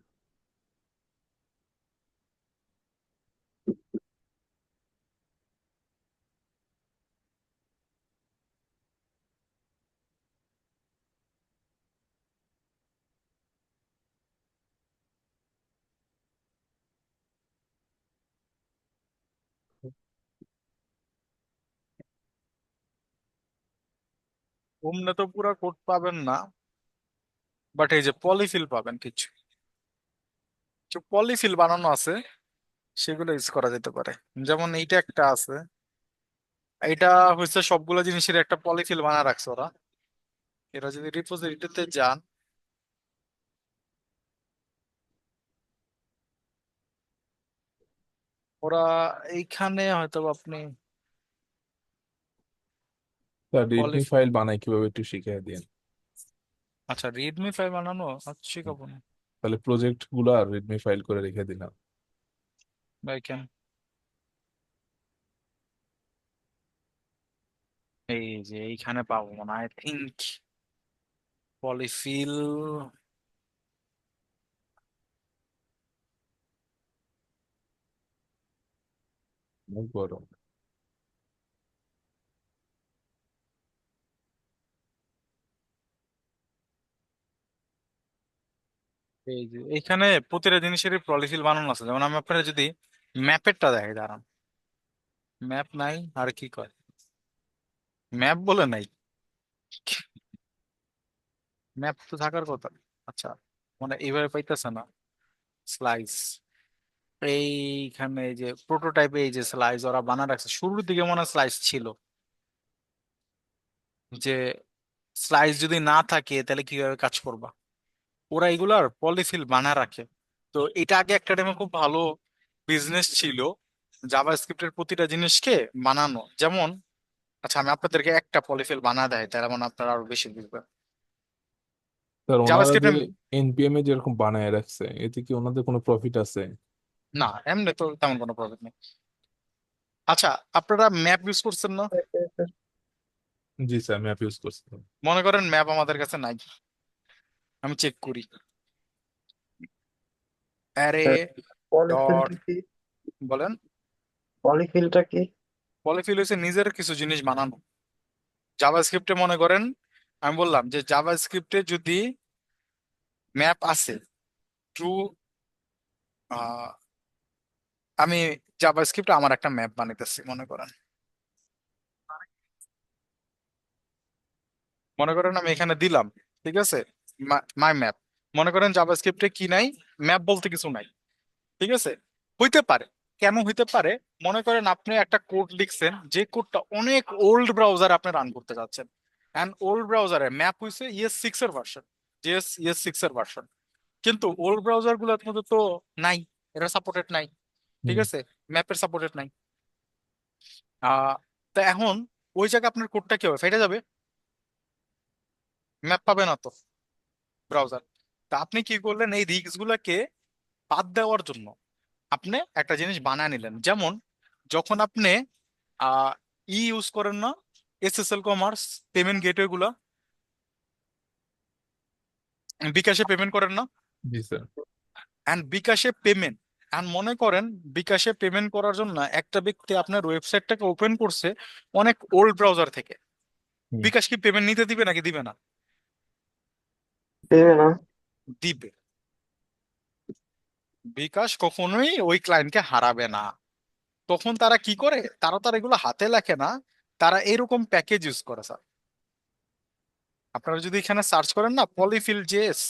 ওমনে তো পুরো কোড পাবেন না, বাট এই যে পলিফিল পাবেন কিছু কিছু পলিফিল বানানো আছে, সেগুলো ইউজ করা যেতে পারে। যেমন এইটা একটা আছে, এটা হচ্ছে সবগুলো জিনিসের একটা পলিফিল বানা রাখছে ওরা। এরা যদি রিপোজিটরিতে যান, ওরা এইখানে হয়তো বা আপনি তা রিডমি পলিফিল, ফাইল বানাই কিভাবে একটু শিখিয়ে দিন। আচ্ছা রিডমি ফাইল বানানো, আচ্ছা শিখাবো না তাহলে প্রজেক্ট গুলা রিডমি ফাইল করে রেখে দিলাম। ভাই, কেন? এই যে এইখানে পাবো না আই থিঙ্ক, পলিফিল। অনেক বড়। এই যে এইখানে প্রতিটা জিনিসেরই পলিফিল বানানো আছে। যেমন আমি আপনারা যদি ম্যাপেরটা দেখাই, দাঁড়ান, ম্যাপ নাই আর কি কয়, ম্যাপ বলে নাই, ম্যাপ তো থাকার কথা। আচ্ছা, মানে এইভাবে পাইতেছে না। স্লাইস, এইখানে এই যে প্রোটোটাইপে এই যে স্লাইস ওরা বানা রাখছে, শুরুর দিকে মনে হয় স্লাইস ছিল, যে স্লাইস যদি না থাকে তাহলে কিভাবে কাজ করবা। ওরা এগুলার পলিফিল বানা রাখে। তো এটা আগে একটা টাইমে খুব ভালো বিজনেস ছিল, জাভা স্ক্রিপ্টের প্রতিটা জিনিসকে বানানো। যেমন, আচ্ছা আমি আপনাদেরকে একটা পলিফিল বানা দেয়, তাহলে মানে আপনারা আরো বেশি বুঝবেন। স্যার জাভা ওনারা যে স্ক্রিপ্টে, এনপিএম এ যেরকম বানায় রাখছে, এতে কি ওনাদের কোনো প্রফিট আছে? না এমনি তো তেমন কোনো প্রবলেম নেই। আচ্ছা, আপনারা ম্যাপ ইউজ করছেন না? জি স্যার, ম্যাপ ইউজ করছি। মনে করেন ম্যাপ আমাদের কাছে নাই, আমি চেক করি, অ্যারে ডট, পলিফিলটা কি? বলেন। পলিফিলটা কি? পলিফিল হচ্ছে নিজের কিছু জিনিস বানানো। জাভা স্ক্রিপ্টে মনে করেন, আমি বললাম যে জাভা স্ক্রিপ্টে যদি ম্যাপ আছে ট্রু, আমি জাভা স্ক্রিপ্টে আমার একটা ম্যাপ বানাইতেছি, মনে করেন, মনে করেন আমি এখানে দিলাম, ঠিক আছে, মাই ম্যাপ। মনে করেন জাভা স্ক্রিপ্টে কি নাই, ম্যাপ বলতে কিছু নাই, ঠিক আছে। হইতে পারে, কেন হইতে পারে? মনে করেন আপনি একটা কোড লিখছেন, যে কোডটা অনেক ওল্ড ব্রাউজার আপনি রান করতে যাচ্ছেন, এন্ড ওল্ড ব্রাউজারে ম্যাপ হইছে ES6 এর ভার্সন, ES6 এর ভার্সন, কিন্তু ওল্ড ব্রাউজার গুলোর মধ্যে তো নাই, এটা সাপোর্টেড নাই, ঠিক হুম। আছে, ম্যাপের সাপোর্টেড নাই। আহ তা এখন ওই জায়গায় আপনার কোডটা কি হবে, ফেটে যাবে, ম্যাপ পাবে না তো ব্রাউজার। তা আপনি কি করলেন, এই রিস্ক গুলাকে বাদ দেওয়ার জন্য আপনি একটা জিনিস বানায় নিলেন। যেমন, যখন আপনি আহ ইউজ করেন না, SSL কমার্স পেমেন্ট গেটওয়ে গুলা, বিকাশে পেমেন্ট করেন না, জি স্যার। এন্ড বিকাশে পেমেন্ট, এন্ড মনে করেন বিকাশে পেমেন্ট করার জন্য একটা ব্যক্তি আপনার ওয়েবসাইটটাকে ওপেন করছে অনেক ওল্ড ব্রাউজার থেকে, হুম। বিকাশ কি পেমেন্ট নিতে দিবে নাকি দিবে না? দেবে না। দিবে। বিকাশ কখনোই ওই ক্লায়েন্টকে হারাবে না। তখন তারা কি করে, তারা তার এগুলো হাতে লেখে না, তারা এরকম প্যাকেজ ইউজ করে স্যার। আপনারা যদি এখানে সার্চ করেন না, পলিফিল জেএস,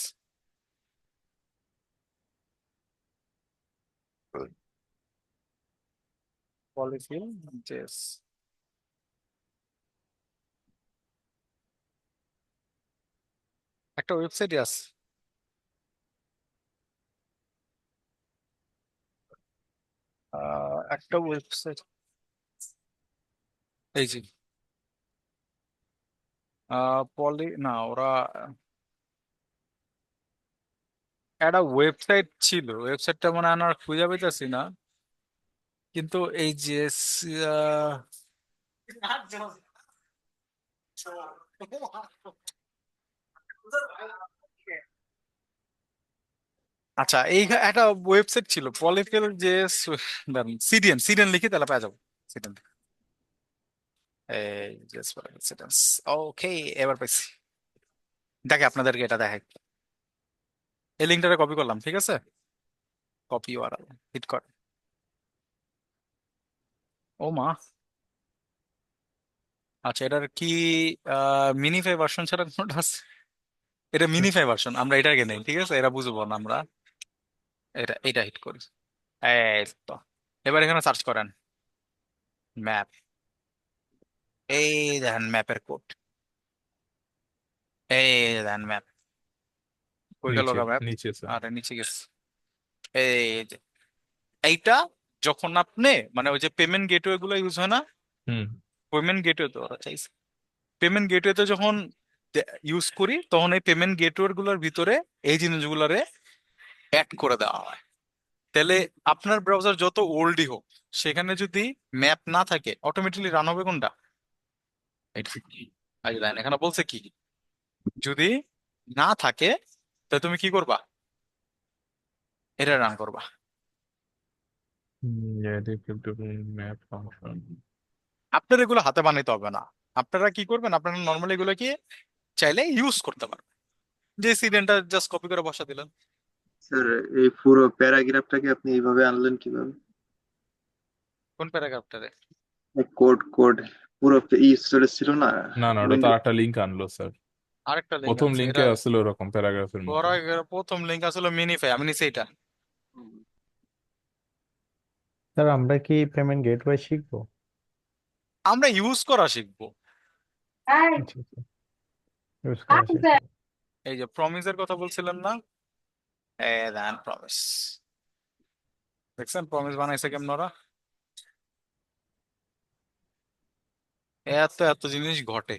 পলিফিল জেএস, একটা ওয়েবসাইটই আছে, একটা ওয়েবসাইট, এই যে পলি না, ওরা একটা ওয়েবসাইট ছিল, ওয়েবসাইটটা মনে হয় আমি আর খুঁজে পাইতেছি না, কিন্তু এই যে আহ, আচ্ছা এই একটা ওয়েবসাইট ছিল পলিফিল যে, সিডিএন, সিডিএন লিখি তাহলে পেয়ে যাবো, সিডিএন, এই ওকে, এবার পাইছি। দেখে আপনাদেরকে এটা দেখাই, এই লিঙ্কটা কপি করলাম, ঠিক আছে, কপি ইউআরএল হিট কর, ও মা, আচ্ছা, এটার কি মিনিফাই ভার্সন ছাড়া কোনোটা আছে? এটা মিনিফাই ভার্সন, আমরা এটাকে নেই, ঠিক আছে, এটা বুঝবো না আমরা। এটা হিট করি। এই তো, এবার এখানে সার্চ করেন ম্যাপ। এই দেখেন ম্যাপের কোড, এই দেখেন ম্যাপ। কই গেল নিচে ম্যাপ? নিচে স্যার। আরে নিচে গেছে। এই যে এইটা, যখন আপনি মানে ওই যে পেমেন্ট গেটওয়ে গুলো ইউজ হয় না, হুম পেমেন্ট গেটওয়ে তো ওরা চাইছে, পেমেন্ট গেটওয়েতে যখন ইউজ করি তখন এই পেমেন্ট গেটওয়ে গুলোর ভিতরে এই জিনিসগুলোরে অ্যাড করে দেওয়া হয়। তাহলে আপনার ব্রাউজার যত ওল্ডই হোক, সেখানে যদি ম্যাপ না থাকে অটোমেটিক্যালি রান হবে কোনটা? এটা। আর দেখেন এখানে বলছে কি, যদি না থাকে তাহলে তুমি কি করবা? এটা রান করবা। Map function. আপনার এগুলো হাতে বানাইতে হবে না। আপনারা কি করবেন, আপনারা নর্মালি এগুলো কি চাইলে ইউজ করতে পারবেন। যে সিডেন্টটা জাস্ট কপি করে বসা দিলেন। স্যার, এই পুরো প্যারাগ্রাফটাকে আপনি এইভাবে আনলেন কিভাবে? কোন প্যারাগ্রাফটারে? কোড কোড পুরো স্টোরেজ ছিল না না না, ওটা তো উইন্ডোজ। আরেকটা লিঙ্ক আনলো স্যার। আরেকটা লিঙ্ক প্রথম আছে লিঙ্কে এটা। আসলে ওরকম প্যারাগ্রাফের মতো। প্রথম লিঙ্ক আসলে মিনিফাই, আমি নিচে এটা। স্যার আমরা কি পেমেন্ট গেটওয়ে শিখবো? আমরা ইউজ করা শিখবো। আচ্ছা আচ্ছা, ইউজ করা শিখবো। এই যে প্রমিসের কথা বলছিলেন না, দেন প্রমিস, দেখছেন প্রমিস বানাইছে কেমন ওরা? এত এত জিনিস ঘটে।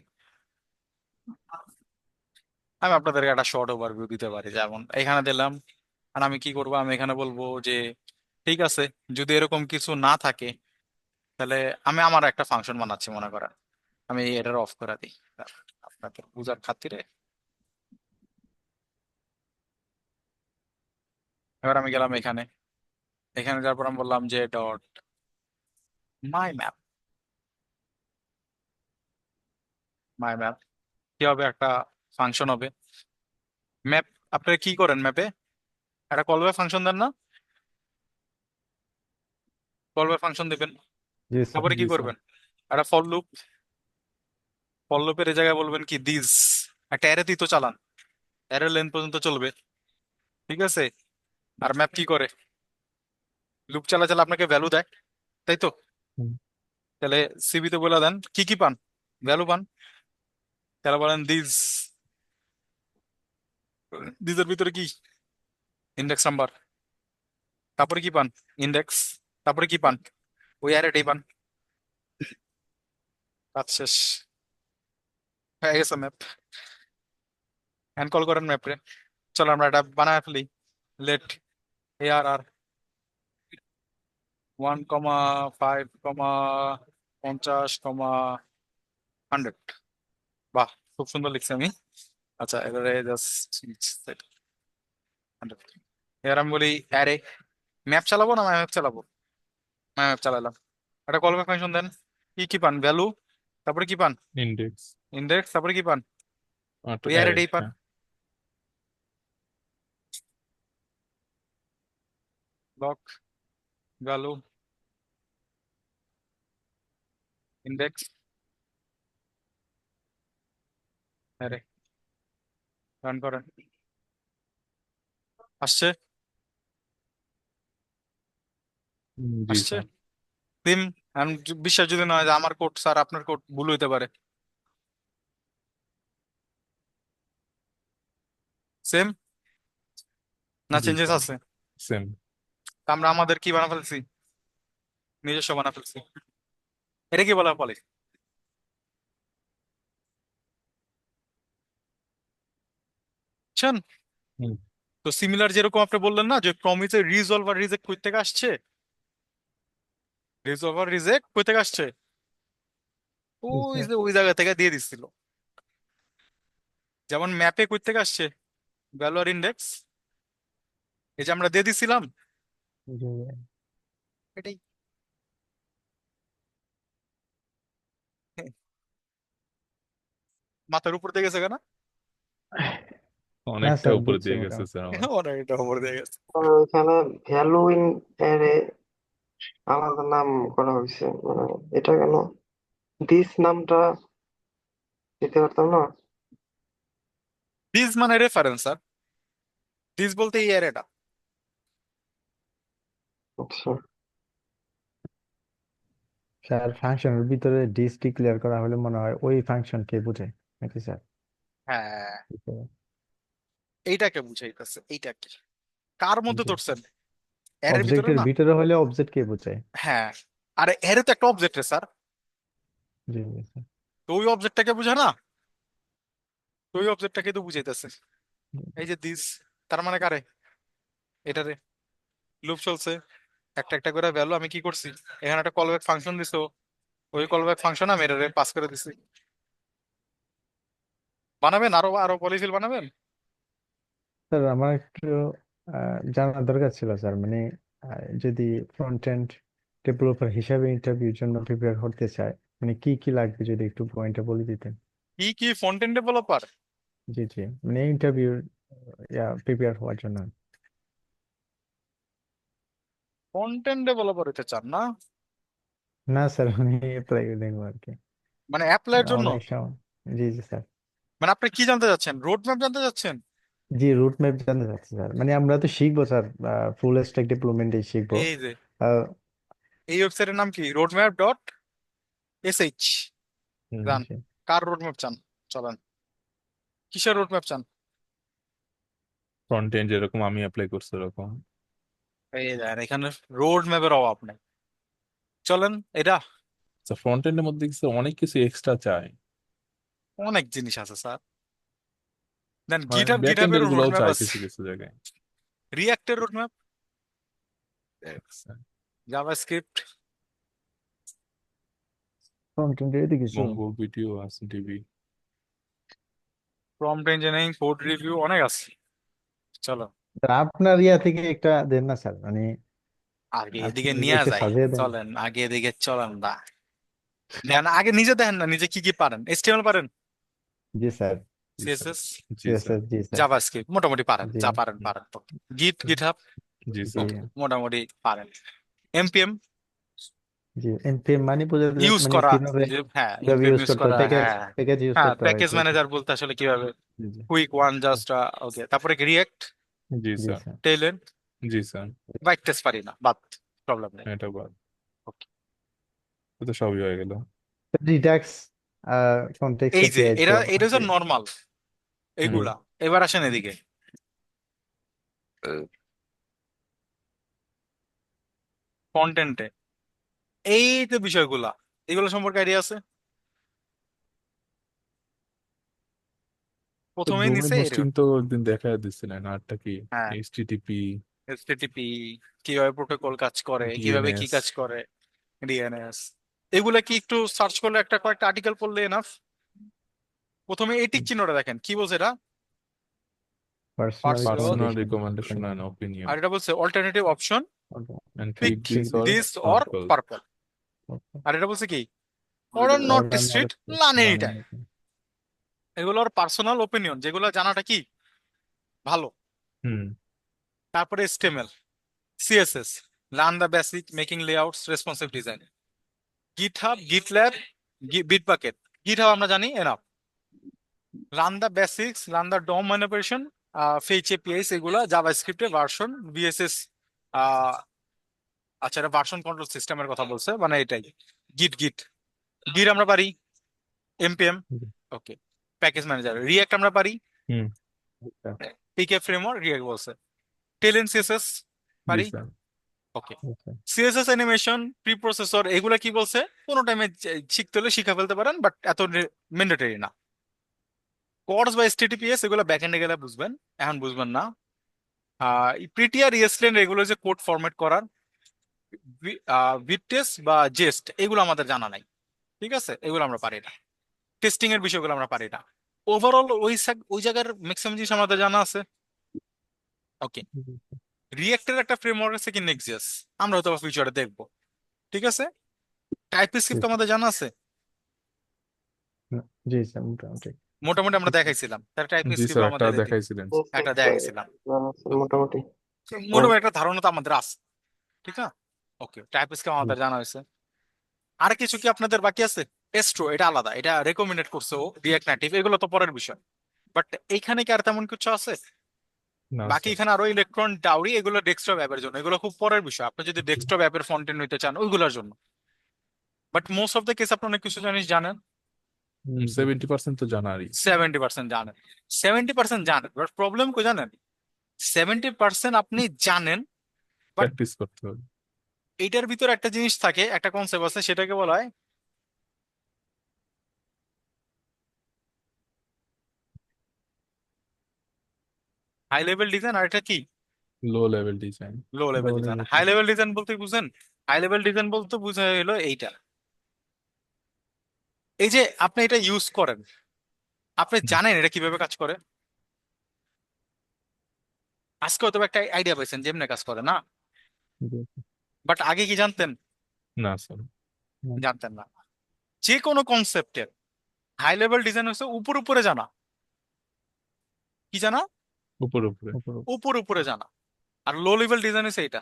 আমি আপনাদেরকে একটা শর্ট ওভারভিউ দিতে পারি, যেমন এখানে দিলাম। আর আমি কি করবো, আমি এখানে বলবো যে ঠিক আছে, যদি এরকম কিছু না থাকে তাহলে আমি আমার একটা ফাংশন বানাচ্ছি মনে করেন, আমি এটার অফ করে দিই আপনাদের বুঝার খাতিরে। এবার আমি গেলাম এখানে, এখানে যাওয়ার পর আমি বললাম যে ডট মাই ম্যাপ। মাই ম্যাপ কি হবে, একটা ফাংশন হবে ম্যাপ। আপনারা কি করেন ম্যাপে? একটা কল বাই ফাংশন দেন না? কল বাই ফাংশন দিবেন, জি স্যার। তারপরে কি করবেন? একটা ফর লুপ, ফর লুপের এই জায়গায় বলবেন কি দিস, একটা অ্যারে দিত চালান, অ্যারে লেন্থ পর্যন্ত চলবে, ঠিক আছে। আর ম্যাপ কি করে, লুপ চালা চালা আপনাকে ভ্যালু দেয়, তাই তো? হুম, তাহলে সিবি তে বলে দেন কি কি পান, ভ্যালু পান। তাহলে বলেন দিস, দিসের ভিতরে কি, ইন্ডেক্স নাম্বার, তারপরে কি পান, ইন্ডেক্স, তারপরে কি পান, ওই অ্যারেটাই পান। কাজ শেষ, হয়ে গেছে ম্যাপ। হ্যান্ড কল করেন ম্যাপে। চলো আমরা এটা বানায় ফেলি। লেট এআর আর 1,5,50,100। বাহ, খুব সুন্দর লিখছি আমি। আচ্ছা, এবারে জাস্ট 100। এবার আমি বলি অ্যারে, ম্যাপ চালাবো না মাই ম্যাপ চালাবো? মাই ম্যাপ চালালাম। একটা কল ব্যাক ফাংশন দেন, কি কি পান, ভ্যালু, তারপরে কি পান, ইন্ডেক্স ইন্ডেক্স, তারপরে কি পান, আর ওই অ্যারে। অ্যারেটাই পান। হ্যাঁ। Block, value, index, array, run করেন। আসছে, জি আসছে স্যার। সিম। বিশ্বাস যদি না হয় যে আমার কোড স্যার আপনার কোড ভুল হইতে পারে, সেম না জি চেঞ্জেস স্যার। আছে? সেম। তা আমরা আমাদের কি বানা ফেলছি, নিজস্ব বানা ফেলছি। এটা কি বলা বলে? বুঝছেন? হুম তো সিমিলার যেরকম আপনি বললেন না যে প্রমিসের রিজলভ আর রিজেক্ট কই থেকে আসছে, রিজলভ আর রিজেক্ট কই থেকে আসছে, জি ওই স্যার। যে ওই জায়গা থেকে দিয়ে দিছিল। যেমন ম্যাপে কই থেকে আসছে, ভ্যালু আর ইন্ডেক্স, এই যে আমরা দিয়ে দিছিলাম, জি। এটাই। মাথার উপর দিয়ে গেছে কেন? না অনেকটা স্যার, উপরে বুঝছি দিয়ে গেছে মোটামুটি। স্যার আমার। অনেকটা উপর দিয়ে গেছে। এখানে ভ্যালু ইন অ্যারে আলাদা নাম করা হয়েছে, মানে এটা কেন দিস নামটা দিতে পারতাম না। দিস মানে রেফারেন্স স্যার, দিস বলতে এই অ্যারেটা। আচ্ছা, স্যার ফাংশনের ভিতরে ডিস ডিক্লেয়ার করা হলে মনে হয় ওই ফাংশনকে বোঝায় নাকি স্যার? হ্যাঁ, এইটাকে বুঝাইতেছে, এইটাকে কার মধ্যে জি, ধরছেন, অ্যারের ভিতরে অবজেক্টের না? ভিতরে হলে অবজেক্ট কে বোঝায়? হ্যাঁ, আরে অ্যারে তো একটা অবজেক্ট রে স্যার, জি জি স্যার। তো ওই অবজেক্টটাকে বুঝায় না, তো ওই অবজেক্টটাকে তো বুঝাইতেছে। এই যে দিস, তার মানে কারে, এটারে। লুপ চলছে, একটা একটা করে ভ্যালু আমি কি করছি, এখানে একটা কলব্যাক ফাংশন দিছো, ওই কলব্যাক ফাংশন আমি এটারে পাস করে দিছি। বানাবেন, আরো আরো পলিফিল বানাবেন। স্যার আমার একটু জানার দরকার ছিল স্যার, মানে যদি ফ্রন্ট এন্ড ডেভেলপার হিসাবে ইন্টারভিউর জন্য প্রিপেয়ার করতে চায়, মানে কি কি লাগবে যদি একটু পয়েন্টে বলে দিতেন। কি কি ফ্রন্ট এন্ড ডেভেলপার? জি জি, মানে ইন্টারভিউ প্রিপেয়ার হওয়ার জন্য। ফ্রন্ট এন্ড ডেভেলপার হতে চান না? না স্যার, আমি অ্যাপ্লাই দেখবো আর কি, মানে অ্যাপ্লাইয়ের জন্য? অনেক সময়। জি জি স্যার। মানে আপনি কি জানতে চাচ্ছেন, রোড ম্যাপ জানতে চাচ্ছেন? জি, রুট ম্যাপ জানতে চাচ্ছি স্যার, মানে আমরা তো শিখবো স্যার, ফুল স্ট্যাক ডেভেলপমেন্টই শিখবো। এই যে আহ, এই ওয়েবসাইটের নাম কি, roadmap.sh। জান, জি। কার রোড ম্যাপ চান? চলেন, কিসের রোড ম্যাপ চান? ফ্রন্ট এন্ড যেরকম আমি অ্যাপ্লাই করছি এরকম। এই দেখেন, এখানে রোড ম্যাপের অভাব নেই। চলেন এটা। আচ্ছা, ফ্রন্ট এন্ডের মধ্যে কিছু অনেক কিছু এক্সট্রা চাই। অনেক জিনিস আছে স্যার। দেন মানে গিটহাব, ব্যাক গিটহাবের এন্ডের রোড গুলোও ম্যাপ চাই আছে, কিছু কিছু জায়গায়। রিয়াক্টের রোড ম্যাপ, আচ্ছা, জাভাস্ক্রিপ্ট। ফ্রন্ট এন্ড এদিকে কিছু। মঙ্গো ভিডিও আছে, TV. Prompt engineering, code review, অনেক আছে। চলো স্যার, আপনার থেকে একটা দেন না স্যার, মানে আগে আপনি এদিকে যদি নিয়ে একটু যাই। সাজিয়ে দেন। চলেন আগে এদিকে চলেন না, দেখেন আগে নিজে দেখেন না, নিজে কি কি পারেন। HTML পারেন, জি স্যার। জি স্যার। CSS, জি স্যার। জি স্যার। জাভাস্ক্রিপ্ট মোটামুটি পারেন, জি যা পারেন হুম, পারেন। গিটহাব, জি জি স্যার। ওকে মোটামুটি পারেন। npm জি, এনপিএম মানে বোঝাতে ইউজ মানে করা, কিভাবে, যে হ্যাঁ কিভাবে npm ইউজ ইউজ করতে হয়, করা, প্যাকেজ হ্যাঁ। প্যাকেজ ইউজ হ্যাঁ, করতে হয় প্যাকেজ কি কি। ম্যানেজার বলতে আসলে কিভাবে, জি জি। Quick one just. ওকে, তারপরে রিয়েক্ট, জি জি স্যার। স্যার। টেইলেন্ট, জি স্যার। বাইক টেস্ট পারি না, বাদ, প্রবলেম নেই। এটা বাদ, ওকে, তো তো সবই হয়ে গেল। রিডাক্স কনটেক্সট এই যে এপিআই তো এটা হচ্ছে আছে। নর্মাল হুম। এগুলা। এবার আসেন এদিকে, কন্টেন্টে এই যে বিষয়গুলা, এগুলো সম্পর্কে আইডিয়া আছে? তো প্রথমেই ডোমেইন নিচে হোস্টিং এরকম, তো একদিন দেখা দিচ্ছিলেন, আরটা কি? হ্যাঁ, এইচটিটিপি, HTTP, কিভাবে প্রোটোকল কাজ করে, কিভাবে কি ডিএনএস। কাজ করে, DNS। এগুলা কি একটু সার্চ করলে, একটা কয়েকটা আর্টিকেল পড়লে এনাফ। প্রথমে এই টিক চিহ্নটা দেখেন, কি বলছে এটা? Personal parts of, personal recommendation. Recommendation and আর ওপিনিয়ন, এটা বলছে alternative option, and pick click this or this or purple. Purple. আর এটা বলছে কি, order not order not restrict, learn any time. Express. এগুলো আর পার্সোনাল ওপিনিয়ন, যেগুলো জানাটা কি ভালো। হুম। তারপরে HTML, CSS, learn the basic, making layouts, responsive design. GitHub, GitLab, Bitbucket. GitHub আমরা জানি, enough. Learn the basics, learn the DOM manipulation, fetch APIs, এগুলা জাভাস্ক্রিপ্টের ভার্সন, VSS। আচ্ছা, এটা ভার্সন কন্ট্রোল সিস্টেমের কথা বলছে, মানে এটাই। গিট গিট গিট আমরা পারি, npm, ওকে। প্যাকেজ ম্যানেজার, রিয়াক্ট আমরা পারি, হুম। পিকে ফ্রেমওয়ার্ক, রিয়াক্ট বলছে। টেলেন CSS জি পারি, স্যার। ওকে। CSS অ্যানিমেশন, প্রি প্রসেসর, এগুলা কি বলছে, কোনো টাইমে শিখতে হলে শিখে ফেলতে পারেন, বাট এত ম্যান্ডেটরি না। কোডস বা HTTPS, এগুলো ব্যাকএন্ডে গেলে বুঝবেন, এখন বুঝবেন না। প্রিটিআর, ESLint, এগুলো যে কোড ফরম্যাট করার। ভিটেস বা জেস্ট, এগুলো আমাদের জানা নাই, ঠিক আছে, এগুলো আমরা পারি না। টেস্টিং এর বিষয়গুলো আমরা পারি না। ওভারঅল ওই জায়গার ম্যাক্সিমাম জিনিস আমাদের জানা আছে। ওকে, রিয়েক্টের একটা ফ্রেমওয়ার্ক আছে কি, নেক্সট, আমরা হয়তো ফিউচারে দেখবো, ঠিক আছে। টাইপ স্ক্রিপ্ট আমাদের জানা আছে, জি স্যার, মোটামুটি। মোটামুটি আমরা দেখাইছিলাম, তার টাইপ জি স্ক্রিপ্ট স্যার, একটা আমাদের দিই, দেখাইছিলেন। একটা দেখাইছিলাম। মোটামুটি। মোটামুটি একটা ধারণা তো আমাদের আছে, ঠিক আছে। ওকে, টাইপ স্ক্রিপ্ট আমাদের জানা হয়েছে। আর কিছু কি আপনাদের বাকি আছে? এস্ট্রো এটা আলাদা, এটা রেকমেন্ডেড করছে ও, রিয়াক্ট নেটিভ এগুলো তো পরের বিষয়। বাট এইখানে কি আর তেমন কিছু আছে? না বাকি স্যার। এখানে আরো ইলেকট্রন ডাউরি, এগুলো ডেস্কটপ অ্যাপের জন্য, এগুলো খুব পরের বিষয়। আপনি যদি ডেস্কটপ অ্যাপের ফ্রন্ট এন্ড নিতে চান ওইগুলোর জন্য। But most of the case আপনি অনেক কিছু জিনিস জানেন, 70% তো জানারই। 70% জানেন। 70% জানেন, বাট প্রবলেম কো জানেন, 70% আপনি জানেন, বাট প্র্যাকটিস করতে হবে। এইটার ভিতরে একটা জিনিস থাকে, একটা কনসেপ্ট আছে, সেটাকে বলা হয় হাই লেভেল ডিজাইন, আর এটা কি low level design. Low level বলে ডিজাইন। হাই দিয়েছেন। লেভেল ডিজাইন বলতে বুঝেন, হাই লেভেল ডিজাইন বলতে বুঝা হলো এইটা, এই যে আপনি এটা ইউজ করেন, আপনি জানেন এটা কিভাবে কাজ করে। আজকে হয়তো একটা আইডিয়া পাইছেন যেমনে কাজ করে না, জি। বাট আগে কি জানতেন? না স্যার। হুম, জানতেন না। যে কোনো কনসেপ্টের হাই লেভেল ডিজাইন হচ্ছে উপর উপরে জানা। কি জানা? উপরে উপরে। উপর উপর উপরে জানা। আর লো লেভেল ডিজাইন হচ্ছে এটা,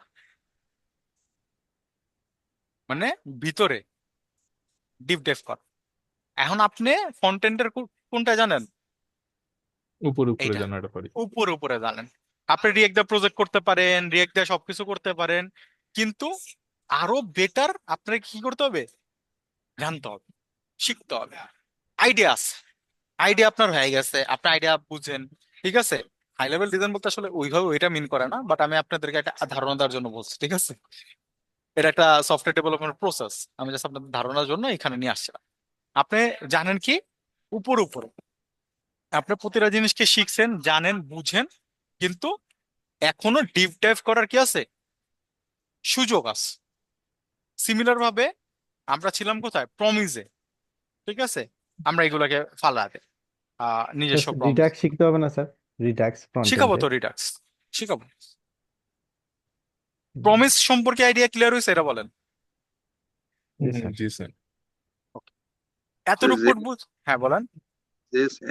মানে ভিতরে ডিপ ডেপ কর। এখন আপনি ফ্রন্ট এন্ডের কোনটা জানেন? উপরে উপরে এইটা জানাটা পারি। উপর উপরে জানেন। আপনি রিয়েক্ট দিয়ে প্রজেক্ট করতে পারেন, রিয়েক্ট দিয়ে সবকিছু করতে পারেন, কিন্তু আরো বেটার আপনাকে কি করতে হবে? জানতে হবে, শিখতে হবে। আইডিয়া আছে, আইডিয়া আপনার হয়ে গেছে, আপনি আইডিয়া বুঝেন, ঠিক আছে। হাই লেভেল ডিজাইন বলতে আসলে ওইভাবে ওইটা মিন করে না, বাট আমি আপনাদেরকে একটা ধারণা দেওয়ার জন্য বলছি, ঠিক আছে। এটা একটা সফটওয়্যার ডেভেলপমেন্ট প্রসেস, আমি জাস্ট আপনাদের ধারণার জন্য এখানে নিয়ে আসছিলাম। আপনি জানেন কি উপর উপরে, আপনি প্রতিটা জিনিসকে শিখছেন, জানেন, বুঝেন, কিন্তু এখনো ডিপ ডাইভ করার কি আছে, সুযোগ আছে। সিমিলার ভাবে আমরা ছিলাম কোথায়, প্রমিজে, ঠিক আছে। আমরা এগুলোকে ফালাতে নিজস্ব প্রমিজ রিডাক্স শিখতে হবে না স্যার? রিডাক্স ফ্রন্ট শিখাবো এন্ডে। তো, রিডাক্স শিখাবো। প্রমিস সম্পর্কে আইডিয়া ক্লিয়ার হয়েছে এটা বলেন। জি স্যার। জি স্যার। এতটুকু কোড বুঝ, হ্যাঁ বলেন।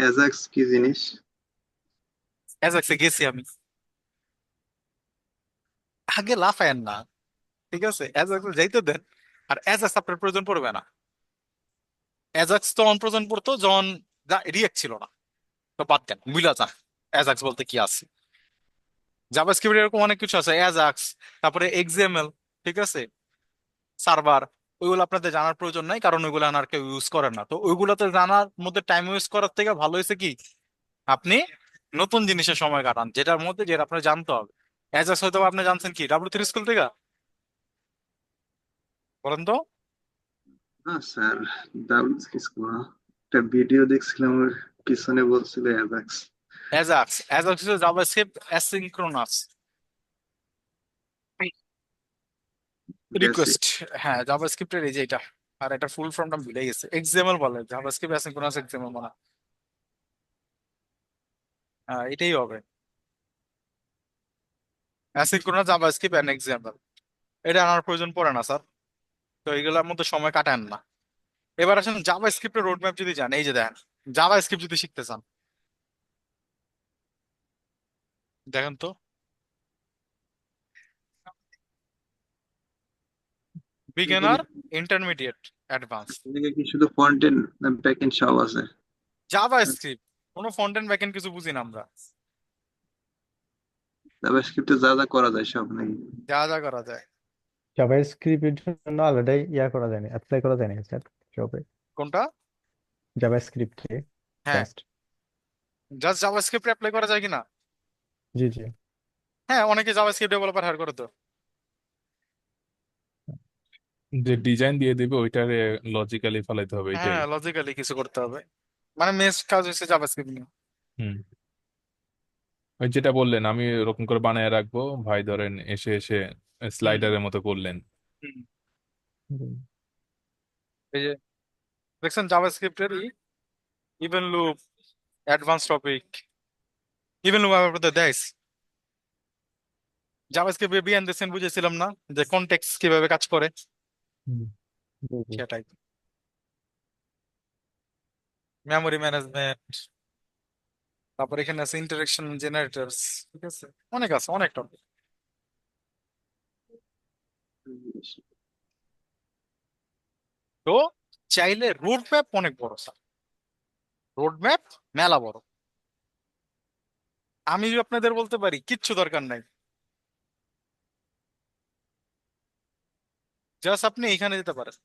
অ্যাজাক্স কি জিনিস? অ্যাজাক্সে গেছি আমি, আগে লাফায়েন না, ঠিক আছে। অ্যাজাক্সে যাইতে দেন, আর অ্যাজাক্স আপনার প্রয়োজন পড়বে না। অ্যাজাক্স তখন প্রয়োজন পড়তো যখন রিয়েক্ট ছিল না, তো বাদ দেন, বুঝলা যান অ্যাজাক্স বলতে কি আছে। জাভাস্ক্রিপ্ট এরকম অনেক কিছু আছে, অ্যাজাক্স, তারপরে এক্সএমএল, ঠিক আছে, সার্ভার। ওইগুলো আপনাদের জানার প্রয়োজন নাই, কারণ ওইগুলো আর কেউ ইউজ করেন না। তো ওইগুলোতে জানার মধ্যে টাইম ওয়েস্ট করার থেকে ভালো হয়েছে কি আপনি নতুন জিনিসের সময় কাটান, যেটার মধ্যে যেটা আপনার জানতে হবে। অ্যাজাক্স হয়তো বা আপনি জানছেন কি W3 স্কুল থেকে, বলেন তো। না স্যার, ডাবল স্কিস না, একটা ভিডিও দেখছিলাম ওর পিছনে বলছিল অ্যাজাক্স। অ্যাজাক্স, অ্যাজাক্স হচ্ছে জাভাস্ক্রিপ্ট অ্যাসিনক্রোনাস বেসিক। রিকোয়েস্ট। হ্যাঁ, জাভাস্ক্রিপ্টের এই যে এটা, আর এটা ফুল ফর্মটা ভুলে গেছে, এক্সএমএল বলে, জাভাস্ক্রিপ্ট অ্যাসিনক্রোনাস এক্সএমএল মানে এটাই হবে, অ্যাসিনক্রোনাস জাভাস্ক্রিপ্ট এন্ড এক্সএমএল। এটা আনার প্রয়োজন পড়ে না স্যার, তো এগুলোর মধ্যে সময় কাটান না। এবার আসেন জাভাস্ক্রিপ্টের রোড ম্যাপ যদি যান, এই যে দেখেন, জাভাস্ক্রিপ্ট যদি শিখতে চান, দেখেন তো, এদিকে বিগিনার, ইন্টারমিডিয়েট, অ্যাডভান্স। এদিকে কি শুধু ফ্রন্ট এন্ড না ব্যাক এন্ড সব আছে? জাভাস্ক্রিপ্ট কোনো ফ্রন্ট এন্ড ব্যাক এন্ড কিছু বুঝি না আমরা, জাভাস্ক্রিপ্টে যা যা করা যায় সব নাকি? যা যা করা যায়। জাভাস্ক্রিপ্টের জন্য আলাদা ইয়া করা যায়নি, অ্যাপ্লাই করা যায়নি স্যার জবে? কোনটা? জাভাস্ক্রিপ্টে হ্যাঁ, জাস্ট। জাস্ট জাভাস্ক্রিপ্ট অ্যাপ্লাই করা যায় কিনা? জি জি। হ্যাঁ, অনেকে জাভাস্ক্রিপ্ট ডেভেলপার হায়ার করে তো। যে ডিজাইন দিয়ে দিবে ওইটারে লজিক্যালি ফেলাইতে হবে এটাই। হ্যাঁ, লজিক্যালি কিছু করতে হবে, মানে মেস কাজ হচ্ছে জাভাস্ক্রিপ্ট নিয়ে। হুম। ওই যেটা বললেন আমি ওরকম করে বানায় রাখবো, ভাই ধরেন এসে এসে হুম স্লাইডারের মতো করলেন। হুম। হুম। এই যে দেখছেন জাভাস্ক্রিপ্টের event loop, advance topic, event loop আপনাদের দেয়। জাভাস্ক্রিপ্ট বিহাইন্ড দ্য সিন বুঝেছিলাম না, যে কনটেক্সট কিভাবে কাজ করে, হুম, জি জি। সেটাই। মেমোরি ম্যানেজমেন্ট, তারপর এখানে আছে ইন্টারেকশন জেনারেটরস, ঠিক আছে, অনেক আছে, অনেক টপিক। তো চাইলে রোড ম্যাপ অনেক বড় স্যার, রোড ম্যাপ মেলা বড়। আমি আপনাদের বলতে পারি কিচ্ছু দরকার নাই, জাস্ট আপনি এখানে যেতে পারেন।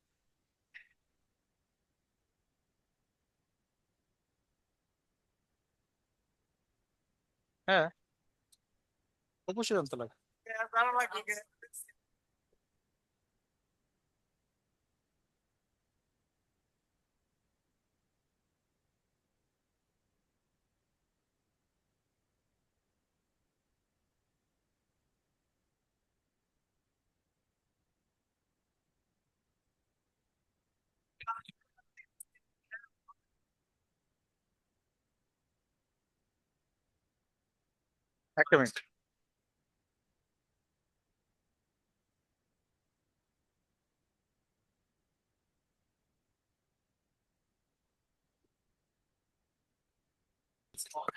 হ্যাঁ, অবশ্যই জানতে লাগে। একটা মিনিট।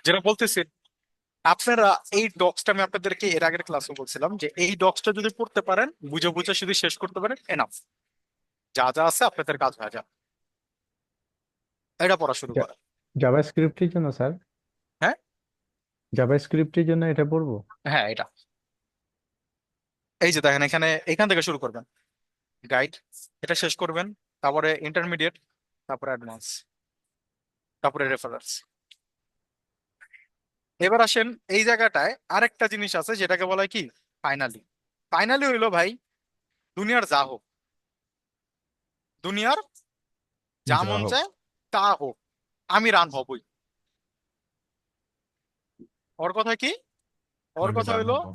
যেটা বলতেছি, আপনারা এই ডক্সটা আমি আপনাদেরকে এর আগের ক্লাসে বলছিলাম যে এই ডক্সটা যদি পড়তে পারেন, বুঝে বুঝে যদি শেষ করতে পারেন, এনাফ। যা যা আছে আপনাদের কাজ হয়ে যাবে। এটা পড়া শুরু করেন। জাভাস্ক্রিপ্টের জন্য স্যার, হ্যাঁ, জাভাস্ক্রিপ্টের জন্য এটা পড়বো? হ্যাঁ, এটা এই যে দেখেন, এখানে এখান থেকে শুরু করবেন, গাইড, এটা শেষ করবেন, তারপরে ইন্টারমিডিয়েট, তারপরে অ্যাডভান্স, তারপরে রেফারেন্স। এবার আসেন এই জায়গাটায় আরেকটা জিনিস আছে যেটাকে বলা হয় কি ফাইনালি। ফাইনালি হইলো ভাই, দুনিয়ার যা হোক, দুনিয়ার যা যা মন হোক, চায় তা হোক, আমি রান হবই। ওর কথা কি? ওর আমি কথা রান হইলো হবো।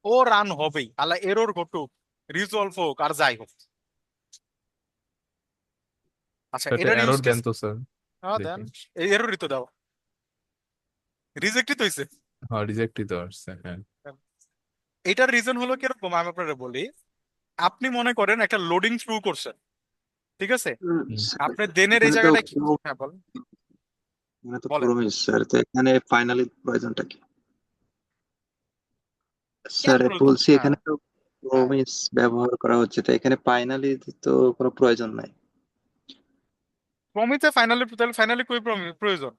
ও রান হবেই, আল্লাহ এরর ঘটুক, রিজলভ হোক, আর যাই হোক। আচ্ছা, একটা এটার ইউজ এরর কেস দেন তো স্যার, দেন। দেখি। এই এররই তো দাও, রিজেক্টই তো হয়েছে। হ্যাঁ, রিজেক্টই তো আসছে, হ্যাঁ। এটার রিজন হলো কিরকম আমি আপনারা বলি। আপনি মনে করেন একটা লোডিং থ্রু করছেন, ঠিক আছে? স্যার, আপনি দেনের এই এখানে তো জায়গাটা কি, হ্যাঁ বলেন, এখানে তো বলেন। প্রমিস স্যার, তো এখানে ফাইনালি প্রয়োজনটা কি? কেন স্যার প্রয়োজন? বলছি হ্যাঁ, এখানে তো হ্যাঁ, প্রমিস ব্যবহার করা হচ্ছে, তো এখানে ফাইনালি তো কোনো প্রয়োজন নাই। প্রমিতে ফাইনালি, তাহলে ফাইনালি কই প্রয়োজন?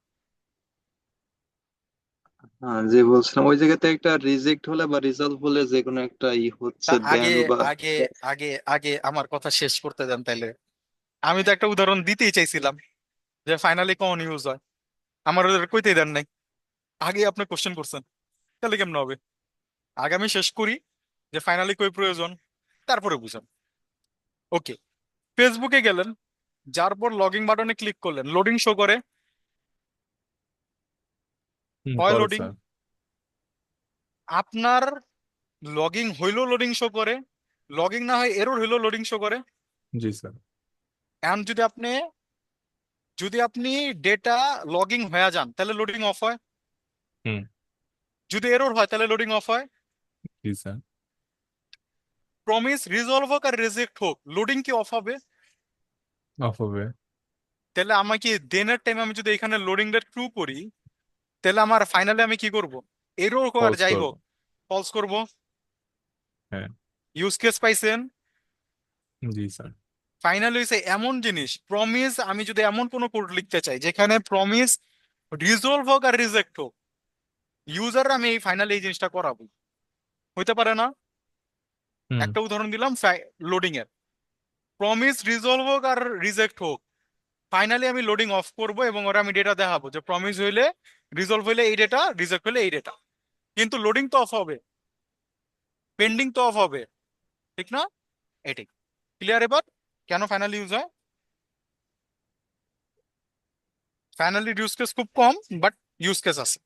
হ্যাঁ, যে বলছিলাম ওই জায়গাতে একটা রিজেক্ট হলে বা রিজলভ হলে যে কোনো একটা তা হচ্ছে আগে দেন বা আগে আগে আগে আমার কথা শেষ করতে দেন তাইলে। আমি তো একটা উদাহরণ দিতেই চাইছিলাম যে ফাইনালি কখন ইউজ হয়, আমার ওদের কইতেই দেন নাই। আগে আপনি কোশ্চেন করছেন, তাহলে কেমন হবে? আগে আমি শেষ করি যে ফাইনালি কই প্রয়োজন, তারপরে বুঝান। ওকে, ফেসবুকে গেলেন, যার পর লগইন বাটনে ক্লিক করলেন, লোডিং শো করে, হয় করে লোডিং। স্যার। আপনার লগইন হইলেও লোডিং শো করে, লগইন না হয় এরর হইলেও লোডিং শো করে। জি স্যার। এখন যদি আপনি ডেটা লগইন হয়ে যান তাহলে লোডিং অফ হয়, হুম। যদি এরর হয় তাহলে লোডিং অফ হয়। জি স্যার। প্রমিস রিজলভ হোক আর রিজেক্ট হোক, লোডিং কি অফ হবে? অফ হবে। তাহলে আমাকে দেনের টাইম আমি যদি এখানে লোডিংটা ট্রু করি, তাহলে আমার ফাইনালি আমি কি করব? এরর হোক আর ফলস যাই করবো। হোক, ফলস করব। হ্যাঁ। ইউজ কেস পাইছেন? জি স্যার। ফাইনালি হইছে এমন জিনিস, প্রমিস আমি যদি এমন কোনো কোড লিখতে চাই যেখানে প্রমিস রিজলভ হোক আর রিজেক্ট হোক, ইউজার আমি এই ফাইনালি এই জিনিসটা করাবো। হইতে পারে না? হুম। একটা উদাহরণ দিলাম লোডিং এর, প্রমিস রিজলভ হোক আর রিজেক্ট হোক, ফাইনালি আমি লোডিং অফ করব এবং ওরা আমি ডেটা দেখাবো যে প্রমিস হইলে, রিজলভ হইলে এই ডেটা, রিজেক্ট হইলে এই ডেটা। কিন্তু লোডিং তো অফ হবে, পেন্ডিং তো অফ হবে, ঠিক না? এটাই ক্লিয়ার। এবার কেন ফাইনালি ইউজ হয়? ফাইনালি ইউজ কেস খুব কম, বাট ইউজ কেস আছে।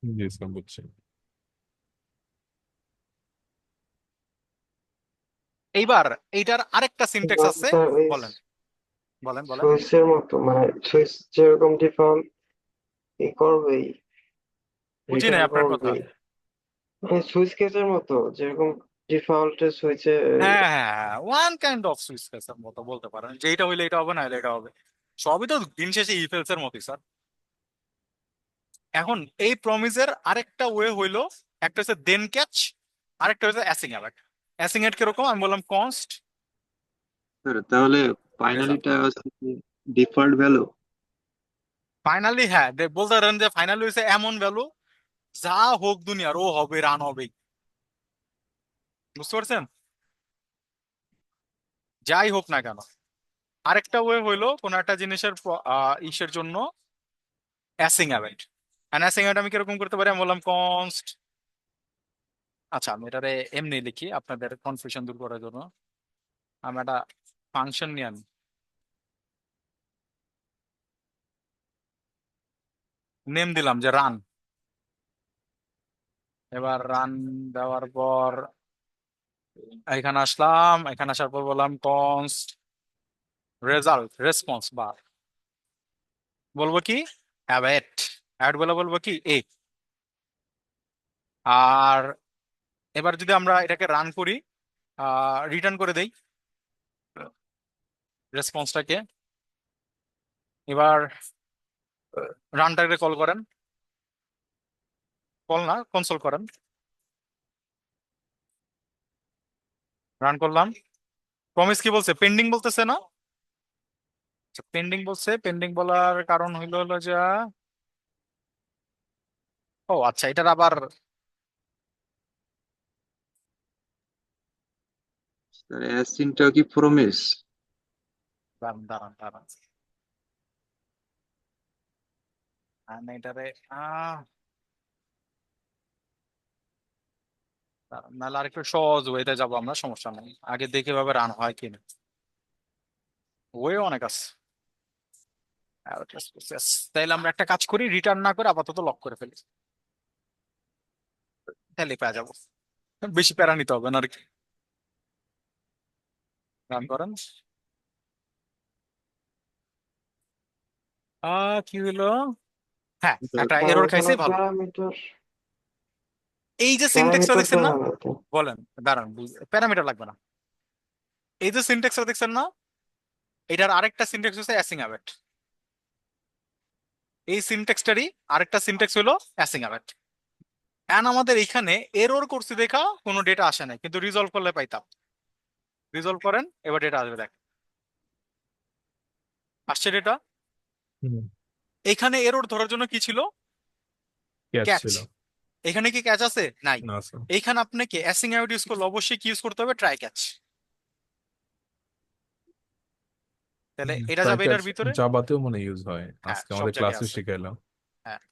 জি স্যার, বুঝছি। এইবার এইটার আরেকটা সিনট্যাক্স আছে। স্যার এই বলেন, বলেন, বলেন। সুইচের মতো, মানে সুইচ যেরকম ডিফল্ট ই করবেই, বুঝি নাই রিটার্ন আপনার কথা। করবেই, মানে সুইচ কেসের মতো যেরকম ডিফল্ট সুইচে। হ্যাঁ, হ্যাঁ, ওয়ান কাইন্ড অফ সুইচ কেসের মতো বলতে পারেন, যে এটা হইলে এটা হবে, না হলে এটা হবে। সবই তো দিন শেষে ইফেলস এর মতোই স্যার। এখন এই প্রমিসের আরেকটা ওয়ে হইলো, একটা হচ্ছে দেন ক্যাচ, আরেকটা হচ্ছে অ্যাসিং অ্যাবাক। অ্যাসিং এট কিরকম আমি বললাম, কনস্ট স্যার তাহলে রেজাল্ট। ফাইনালিটা হচ্ছে ডিফল্ট ভ্যালু। ফাইনালি হ্যাঁ বলতে পারেন যে ফাইনালি হয়েছে এমন ভ্যালু যা হোক দুনিয়ার ও হবে, রান হবে। বুঝতে পারছেন? যাই হোক না কেন। আরেকটা ওয়ে হইলো কোন একটা জিনিসের ইসের জন্য অ্যাসিং অ্যাভেন্ট। অ্যাসিং অ্যাভেন্ট আমি কিরকম করতে পারি? আমি বললাম কনস্ট, আচ্ছা আমি এটারে এমনি লিখি আপনাদের কনফিউশন দূর করার জন্য। আমি একটা ফাংশন নিয়ে আমি নেম দিলাম যে রান। এবার রান দেওয়ার পর এখানে আসলাম, এখানে আসার পর বললাম কনস্ট রেজাল্ট রেসপন্স বা বলবো কি অ্যাওয়েট। অ্যাড বলে বলবো কি এ। আর এবার যদি আমরা এটাকে রান করি, রিটার্ন করে দেই রেসপন্সটাকে। এবার রানটাকে কল করেন, কল না কনসোল করেন। রান করলাম, প্রমিস কি বলছে? পেন্ডিং বলতেছে না? পেন্ডিং বলছে, পেন্ডিং বলার কারণ হইলো হলো যে ও আচ্ছা এটার আবার স্যার অ্যাসিনটাও কি প্রমিস? দাঁড়ান দাঁড়ান দাঁড়ান। আমি এটারে দাঁড়ান, নাহলে আরেকটু সহজ ওয়েতে যাবো আমরা, সমস্যা নেই। আগে দেখে ভাবে রান হয় কিনা, ওয়ে অনেক আছে। তাইলে আমরা একটা কাজ করি, রিটার্ন না করে আপাতত লক করে ফেলি, তাহলে পেয়ে যাবো। বেশি প্যারা নিতে হবে না আর কি। রান করেন। কি হইলো? হ্যাঁ একটা তার এরর এখানে খাইছে, ভালো। প্যারামিটার এই যে সিনট্যাক্সটা প্যারামিটার দেখছেন না? দেওয়া না তো। বলেন, দাঁড়ান প্যারামিটার লাগবে না। এই যে সিনট্যাক্সটা দেখছেন না, এটার আরেকটা সিনট্যাক্স হচ্ছে অ্যাসিং অ্যাওয়েট। এই সিনট্যাক্সটারই আরেকটা সিনট্যাক্স হলো অ্যাসিং অ্যাওয়েট। এন্ড আমাদের এখানে এরর করছি দেখা কোনো ডেটা আসে না, কিন্তু রিজলভ করলে পাইতাম। রিজলভ করেন, এবার ডেটা আসবে, দেখ আসছে ডেটা। হুম, এখানে এরর ধরার জন্য কি ছিল? Catch catch. ছিল এখানে কি ক্যাচ আছে? নাই। না স্যার। এইখানে আপনাকে অ্যাসিং অ্যাওয়েট ইউজ করলে অবশ্যই কি ইউজ করতে হবে? Try catch. তাহলে এটা ট্রাই যাবে ক্যাচ এটার ভিতরে। জাভাতেও মনে ইউজ হয়, হ্যাঁ আজকে সব আমাদের জায়গায় ক্লাসে আছে। শিখাইলাম। হ্যাঁ।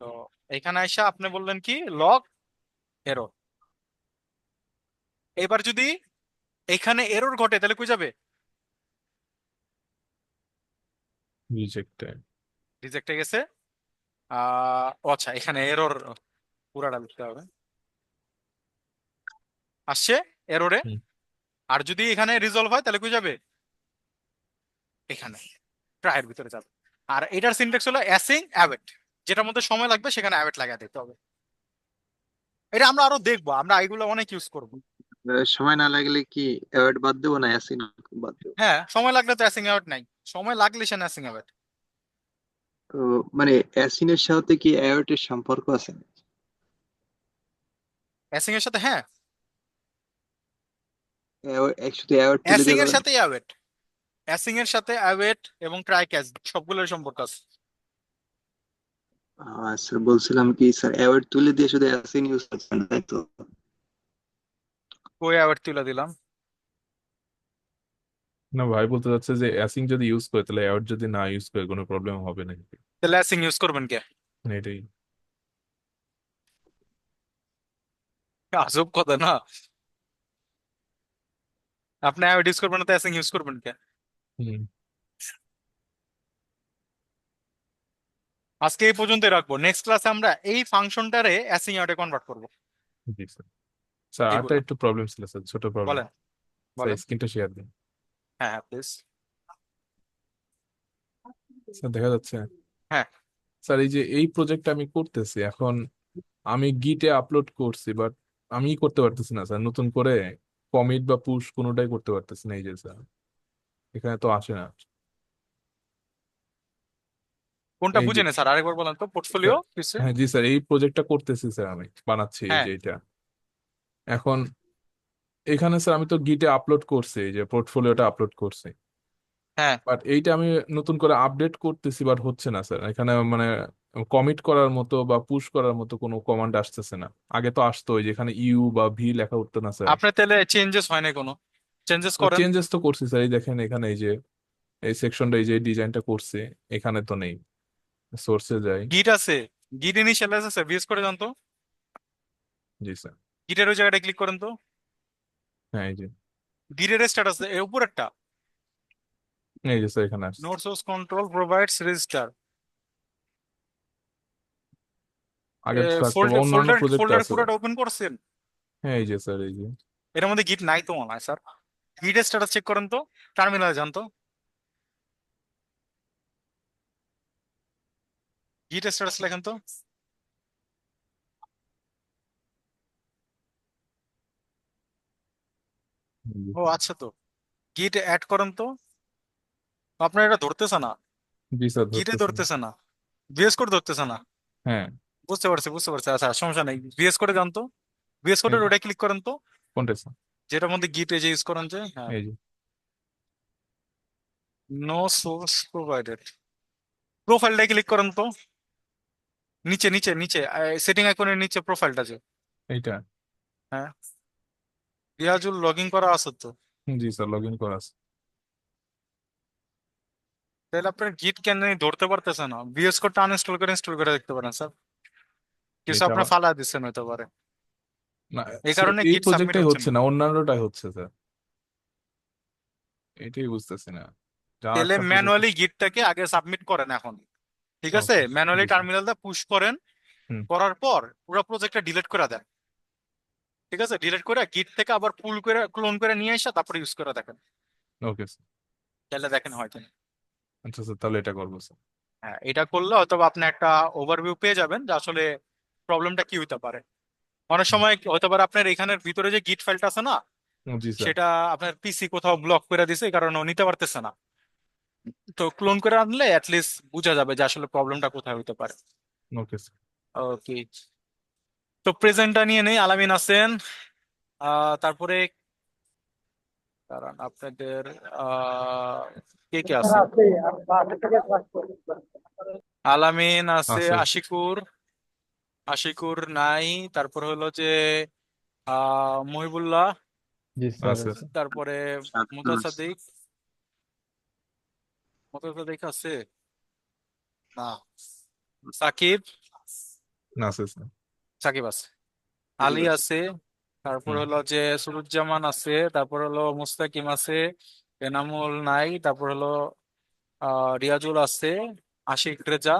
তো এখানে আইসা আপনি বললেন কি লগ এরর। এবার যদি এখানে এরর ঘটে তাহলে কই যাবে? রিজেক্ট। রিজেক্টে গেছে। ও আচ্ছা এখানে এরর পুরাটা লিখতে হবে। আসছে এররে। আর যদি এখানে রিজলভ হয় তাহলে কই যাবে? এখানে ট্রাইয়ের ভিতরে যাবে। আর এটার সিনট্যাক্স হলো অ্যাসিং অ্যাওয়েট, যেটার মধ্যে সময় লাগবে সেখানে অ্যাওয়েট লাগিয়ে দিতে হবে। এটা আমরা আরো দেখবো, আমরা এগুলো অনেক ইউজ করব। সময় না লাগলে কি অ্যাওয়েট বাদ দেবো না অ্যাসিন বাদ দেবো? হ্যাঁ সময় লাগলে তো অ্যাসিং অ্যাওয়েট নাই, সময় লাগলে সে অ্যাসিং অ্যাওয়েট। তো মানে অ্যাসিনের সাথে কি অ্যাওয়েটের সম্পর্ক আছে? অ্যাসিং এর সাথে হ্যাঁ, শুধু অ্যাওয়েট তুলে অ্যাসিং দিয়ে এর যাবে না? সাথে অ্যাওয়েট। অ্যাসিং এর সাথে অ্যাওয়েট এবং ট্রাই ক্যাচ সবগুলোর সম্পর্ক আছে। স্যার বলছিলাম কি স্যার অ্যাওয়েট তুলে দিয়ে শুধু অ্যাসিন ইউজ করছেন তাই তো? ওই অ্যাওয়েট তুলে দিলাম। না ভাই বলতে চাচ্ছে যে অ্যাসিং যদি ইউজ করে তাহলে অ্যাড যদি না ইউজ করে কোনো প্রবলেম হবে না। তাহলে অ্যাসিং ইউজ করবেন কে? এটাই। আজব কথা না। আপনি অ্যাওয়েট ইউজ করবেন না তো অ্যাসিং ইউজ করবেন কে? হুম। আজকে এই পর্যন্তই রাখবো, নেক্সট ক্লাসে আমরা এই ফাংশনটারে অ্যাসিং অ্যাওয়েটে কনভার্ট করবো। জি স্যার। স্যার আরটা এগুলো একটু প্রবলেম ছিল স্যার, ছোট প্রবলেম। বলেন। স্যার বলেন। স্ক্রিনটা শেয়ার দিন। হ্যাঁ হ্যাঁ প্লিজ। স্যার দেখা যাচ্ছে? হ্যাঁ স্যার এই যে এই প্রজেক্টটা আমি করতেছি এখন, আমি গিটে আপলোড করছি বাট আমি করতে পারতেছি না স্যার, নতুন করে কমিট বা পুশ কোনোটাই করতে পারতেছি না। এই যে স্যার এখানে তো আসে না। কোনটা এই যে বুঝে না স্যার, আরেকবার বলেন তো, পোর্টফোলিও স্যার, কিসে? হ্যাঁ জি স্যার এই প্রজেক্টটা করতেছি স্যার, আমি বানাচ্ছি এই হ্যাঁ যে এটা। এখন এখানে স্যার আমি তো গিটে আপলোড করছি, যে পোর্টফোলিওটা আপলোড করছি, হ্যাঁ, বাট এইটা আমি নতুন করে আপডেট করতেছি, বাট হচ্ছে না স্যার। এখানে মানে কমিট করার মতো বা পুশ করার মতো কোনো কমান্ড আসতেছে না। আগে তো আসতো, ওই যেখানে ইউ বা ভি লেখা উঠতো না স্যার? আপনার তাহলে চেঞ্জেস হয় না কোনো? চেঞ্জেস ও করেন। চেঞ্জেস তো করছি স্যার, এই দেখেন এখানে এই যে এই সেকশনটা, এই যে ডিজাইনটা করছে, এখানে তো নেই। সোর্সে যাই। গিট আছে, গিট ইনিশিয়ালাইজ আছে, ভিএস করে জানতো। জি স্যার। গিটের ওই জায়গাটা ক্লিক করেন তো। হ্যাঁ এই যে, গিটের স্ট্যাটাস এর উপরেরটা, এই যে স্যার এখানে আসছে। Node source control provides register. আগে তো থাকতো, ফোল্ডার অন্যান্য ফোল্ডার প্রজেক্ট ফোল্ডার আছে স্যার। পুরোটা ওপেন করছেন? হ্যাঁ এই যে স্যার, এই যে এর মধ্যে গিট নাই তো মনে হয় স্যার। গিটের স্ট্যাটাস চেক করেন তো, টার্মিনালে যান তো। গিটের স্ট্যাটাস লেখেন তো। ও আচ্ছা, তো গিট অ্যাড করেন তো। আপনার এটা ধরতেছে না, জি স্যার গিটে ধরতেছি। ধরতেছে না, ভিএস কোড ধরতেছে না। হ্যাঁ বুঝতে পারছি, বুঝতে পারছি, আচ্ছা সমস্যা নেই, ভিএস কোডে যান তো। ভিএস এই কোডের যে, ওটা ক্লিক করেন তো, কোনটা স্যার? যেটার মধ্যে গিট যে ইউজ করেন যে, হ্যাঁ। এই যে, নো সোর্স প্রোভাইডেড, প্রোফাইলটা ক্লিক করেন তো। নিচে নিচে নিচে, সেটিং আইকনের নিচে প্রোফাইলটা যে। এইটা। হ্যাঁ, রিয়াজুল লগ ইন করা আছে তো। জি স্যার, লগ ইন করা আছে। তাহলে আপনার গিট কেন জানি ধরতে পারতেছে না? ভিএস কোডটা আনইনস্টল করে ইনস্টল করে দেখতে পারেন স্যার, কিছু এটা আপনার আবার ফালা দিচ্ছেন হতে পারে, না এই স্যার, কারণে এই গিট সাবমিট প্রজেক্টটাই হচ্ছে হচ্ছে না। না, অন্যান্যটাই হচ্ছে স্যার। এটাই বুঝতেছি না, যা তাহলে একটা প্রজেক্ট। ম্যানুয়ালি গিটটাকে আগে সাবমিট করেন এখন, ঠিক আছে? ওকে। ম্যানুয়ালি জি স্যার। টার্মিনালটা পুশ করেন, হুম। করার পর পুরো প্রজেক্টটা ডিলিট করে দেন। ঠিক আছে, ডিলিট করে গিট থেকে আবার পুল করে ক্লোন করে নিয়ে এসে তারপর ইউজ করে দেখেন, ওকে স্যার। তাহলে দেখেন হয়তো। আচ্ছা স্যার, তাহলে এটা করবো স্যার। হ্যাঁ, এটা করলে হয়তো বা আপনি একটা ওভারভিউ পেয়ে যাবেন যে আসলে প্রবলেমটা কি হতে পারে। অনেক হুম। সময় হতে পারে আপনার এখানের ভিতরে যে গিট ফাইলটা আছে না, জি স্যার। সেটা আপনার পিসি কোথাও ব্লক করে দিছে, এই কারণে ও নিতে পারতেছে না। তো ক্লোন করে আনলে অ্যাটলিস্ট বোঝা যাবে যে আসলে প্রবলেমটা কোথায় হতে পারে। Okay sir. ওকে, তো প্রেজেন্টটা নিয়ে নেই। আলামিন আছেন, তারপরে কারণ আপনাদের আহ কে কে আছে? আলামিন আছে, আছে। আশিকুর, আশিকুর নাই, তারপর হলো যে মহিবুল্লাহ, জি স্যার আছে। আছে। তারপরে সাতটা মুতাসাদিক, মুতাসাদিক আছে না, সাকিব, না আছে স্যার। সাকিব আছে, আলী আছে, তারপর হুম। হলো যে সুরুজ্জামান আছে, তারপর হলো মুস্তাকিম আছে, এনামুল নাই, তারপর হলো রিয়াজুল আছে, আশিক রেজা,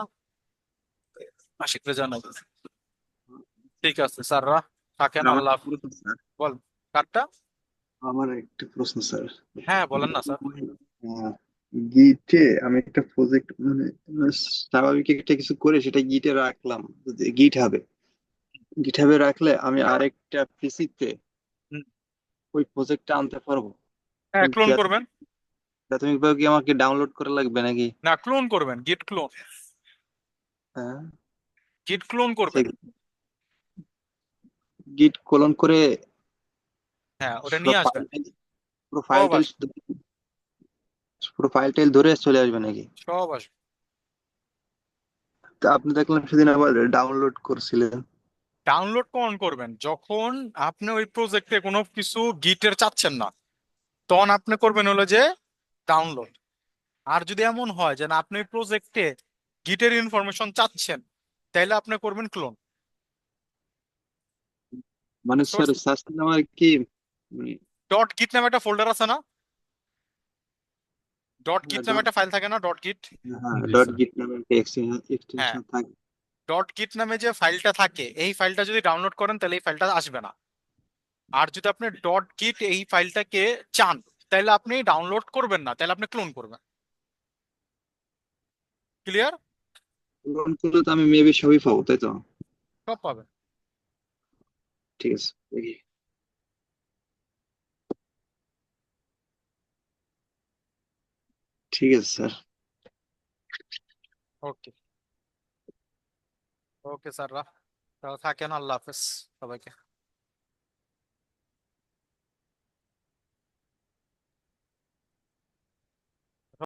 আশিক রেজা নাই। ঠিক আছে স্যাররা, থাকেন, আমার আল্লাহ একটা প্রশ্ন স্যার, বল কারটা। আমার একটা প্রশ্ন স্যার। হ্যাঁ বলেন না স্যার। গিটে আমি একটা প্রজেক্ট মানে স্বাভাবিক একটা কিছু করে সেটা গিটে রাখলাম, গিট হবে, গিট হাবে রাখলে আমি আরেকটা পিসিতে হুম, ওই প্রজেক্টটা আনতে পারবো? হ্যাঁ ক্লোন করবেন। প্রাথমিকভাবে কি আমাকে ডাউনলোড করা লাগবে নাকি? না, ক্লোন করবেন, গিট ক্লোন, হ্যাঁ, গিট ক্লোন করবেন। গিট কোলন করে হ্যাঁ, ওটা পুরো নিয়ে আসবেন, ফাইল পুরো ফাইল সব টাইল আসবে, পুরো ফাইল টাইল ধরে চলে আসবে নাকি? সব আসবে। তা আপনি দেখলাম সেদিন আবার ডাউনলোড করছিলেন। ডাউনলোড কখন করবেন? যখন আপনি ওই প্রজেক্টে কোনো কিছু গিটের চাচ্ছেন না, তখন আপনি করবেন হলো যে ডাউনলোড। আর যদি এমন হয় যে না, আপনি ওই প্রজেক্টে গিটের ইনফরমেশন চাচ্ছেন, তাহলে আপনি করবেন ক্লোন। মানে বুঝতে স্যার পারছেন? সাজেশন আমার কি মানে ডট গিট নামে একটা ফোল্ডার আছে না, ডট গিট নামে ডট, একটা ফাইল থাকে না, ডট গিট। হ্যাঁ জি ডট স্যার। গিট নামে একটা হ্যাঁ, এক্সটেনশন থাকে। ডট গিট নামে যে ফাইলটা থাকে, এই ফাইলটা যদি ডাউনলোড করেন তাহলে এই ফাইলটা আসবে না। আর যদি আপনি ডট গিট এই ফাইলটাকে চান, তাহলে আপনি ডাউনলোড করবেন না, তাহলে আপনি ক্লোন করবেন। ক্লিয়ার? পূরণ করলে তো আমি মেবি সবই পাবো, তাই তো? সব পাবেন। ঠিক আছে, দেখি। ঠিক আছে স্যার। ওকে, ওকে স্যাররা, তাহলে থাকেন, আল্লাহ হাফেজ সবাইকে।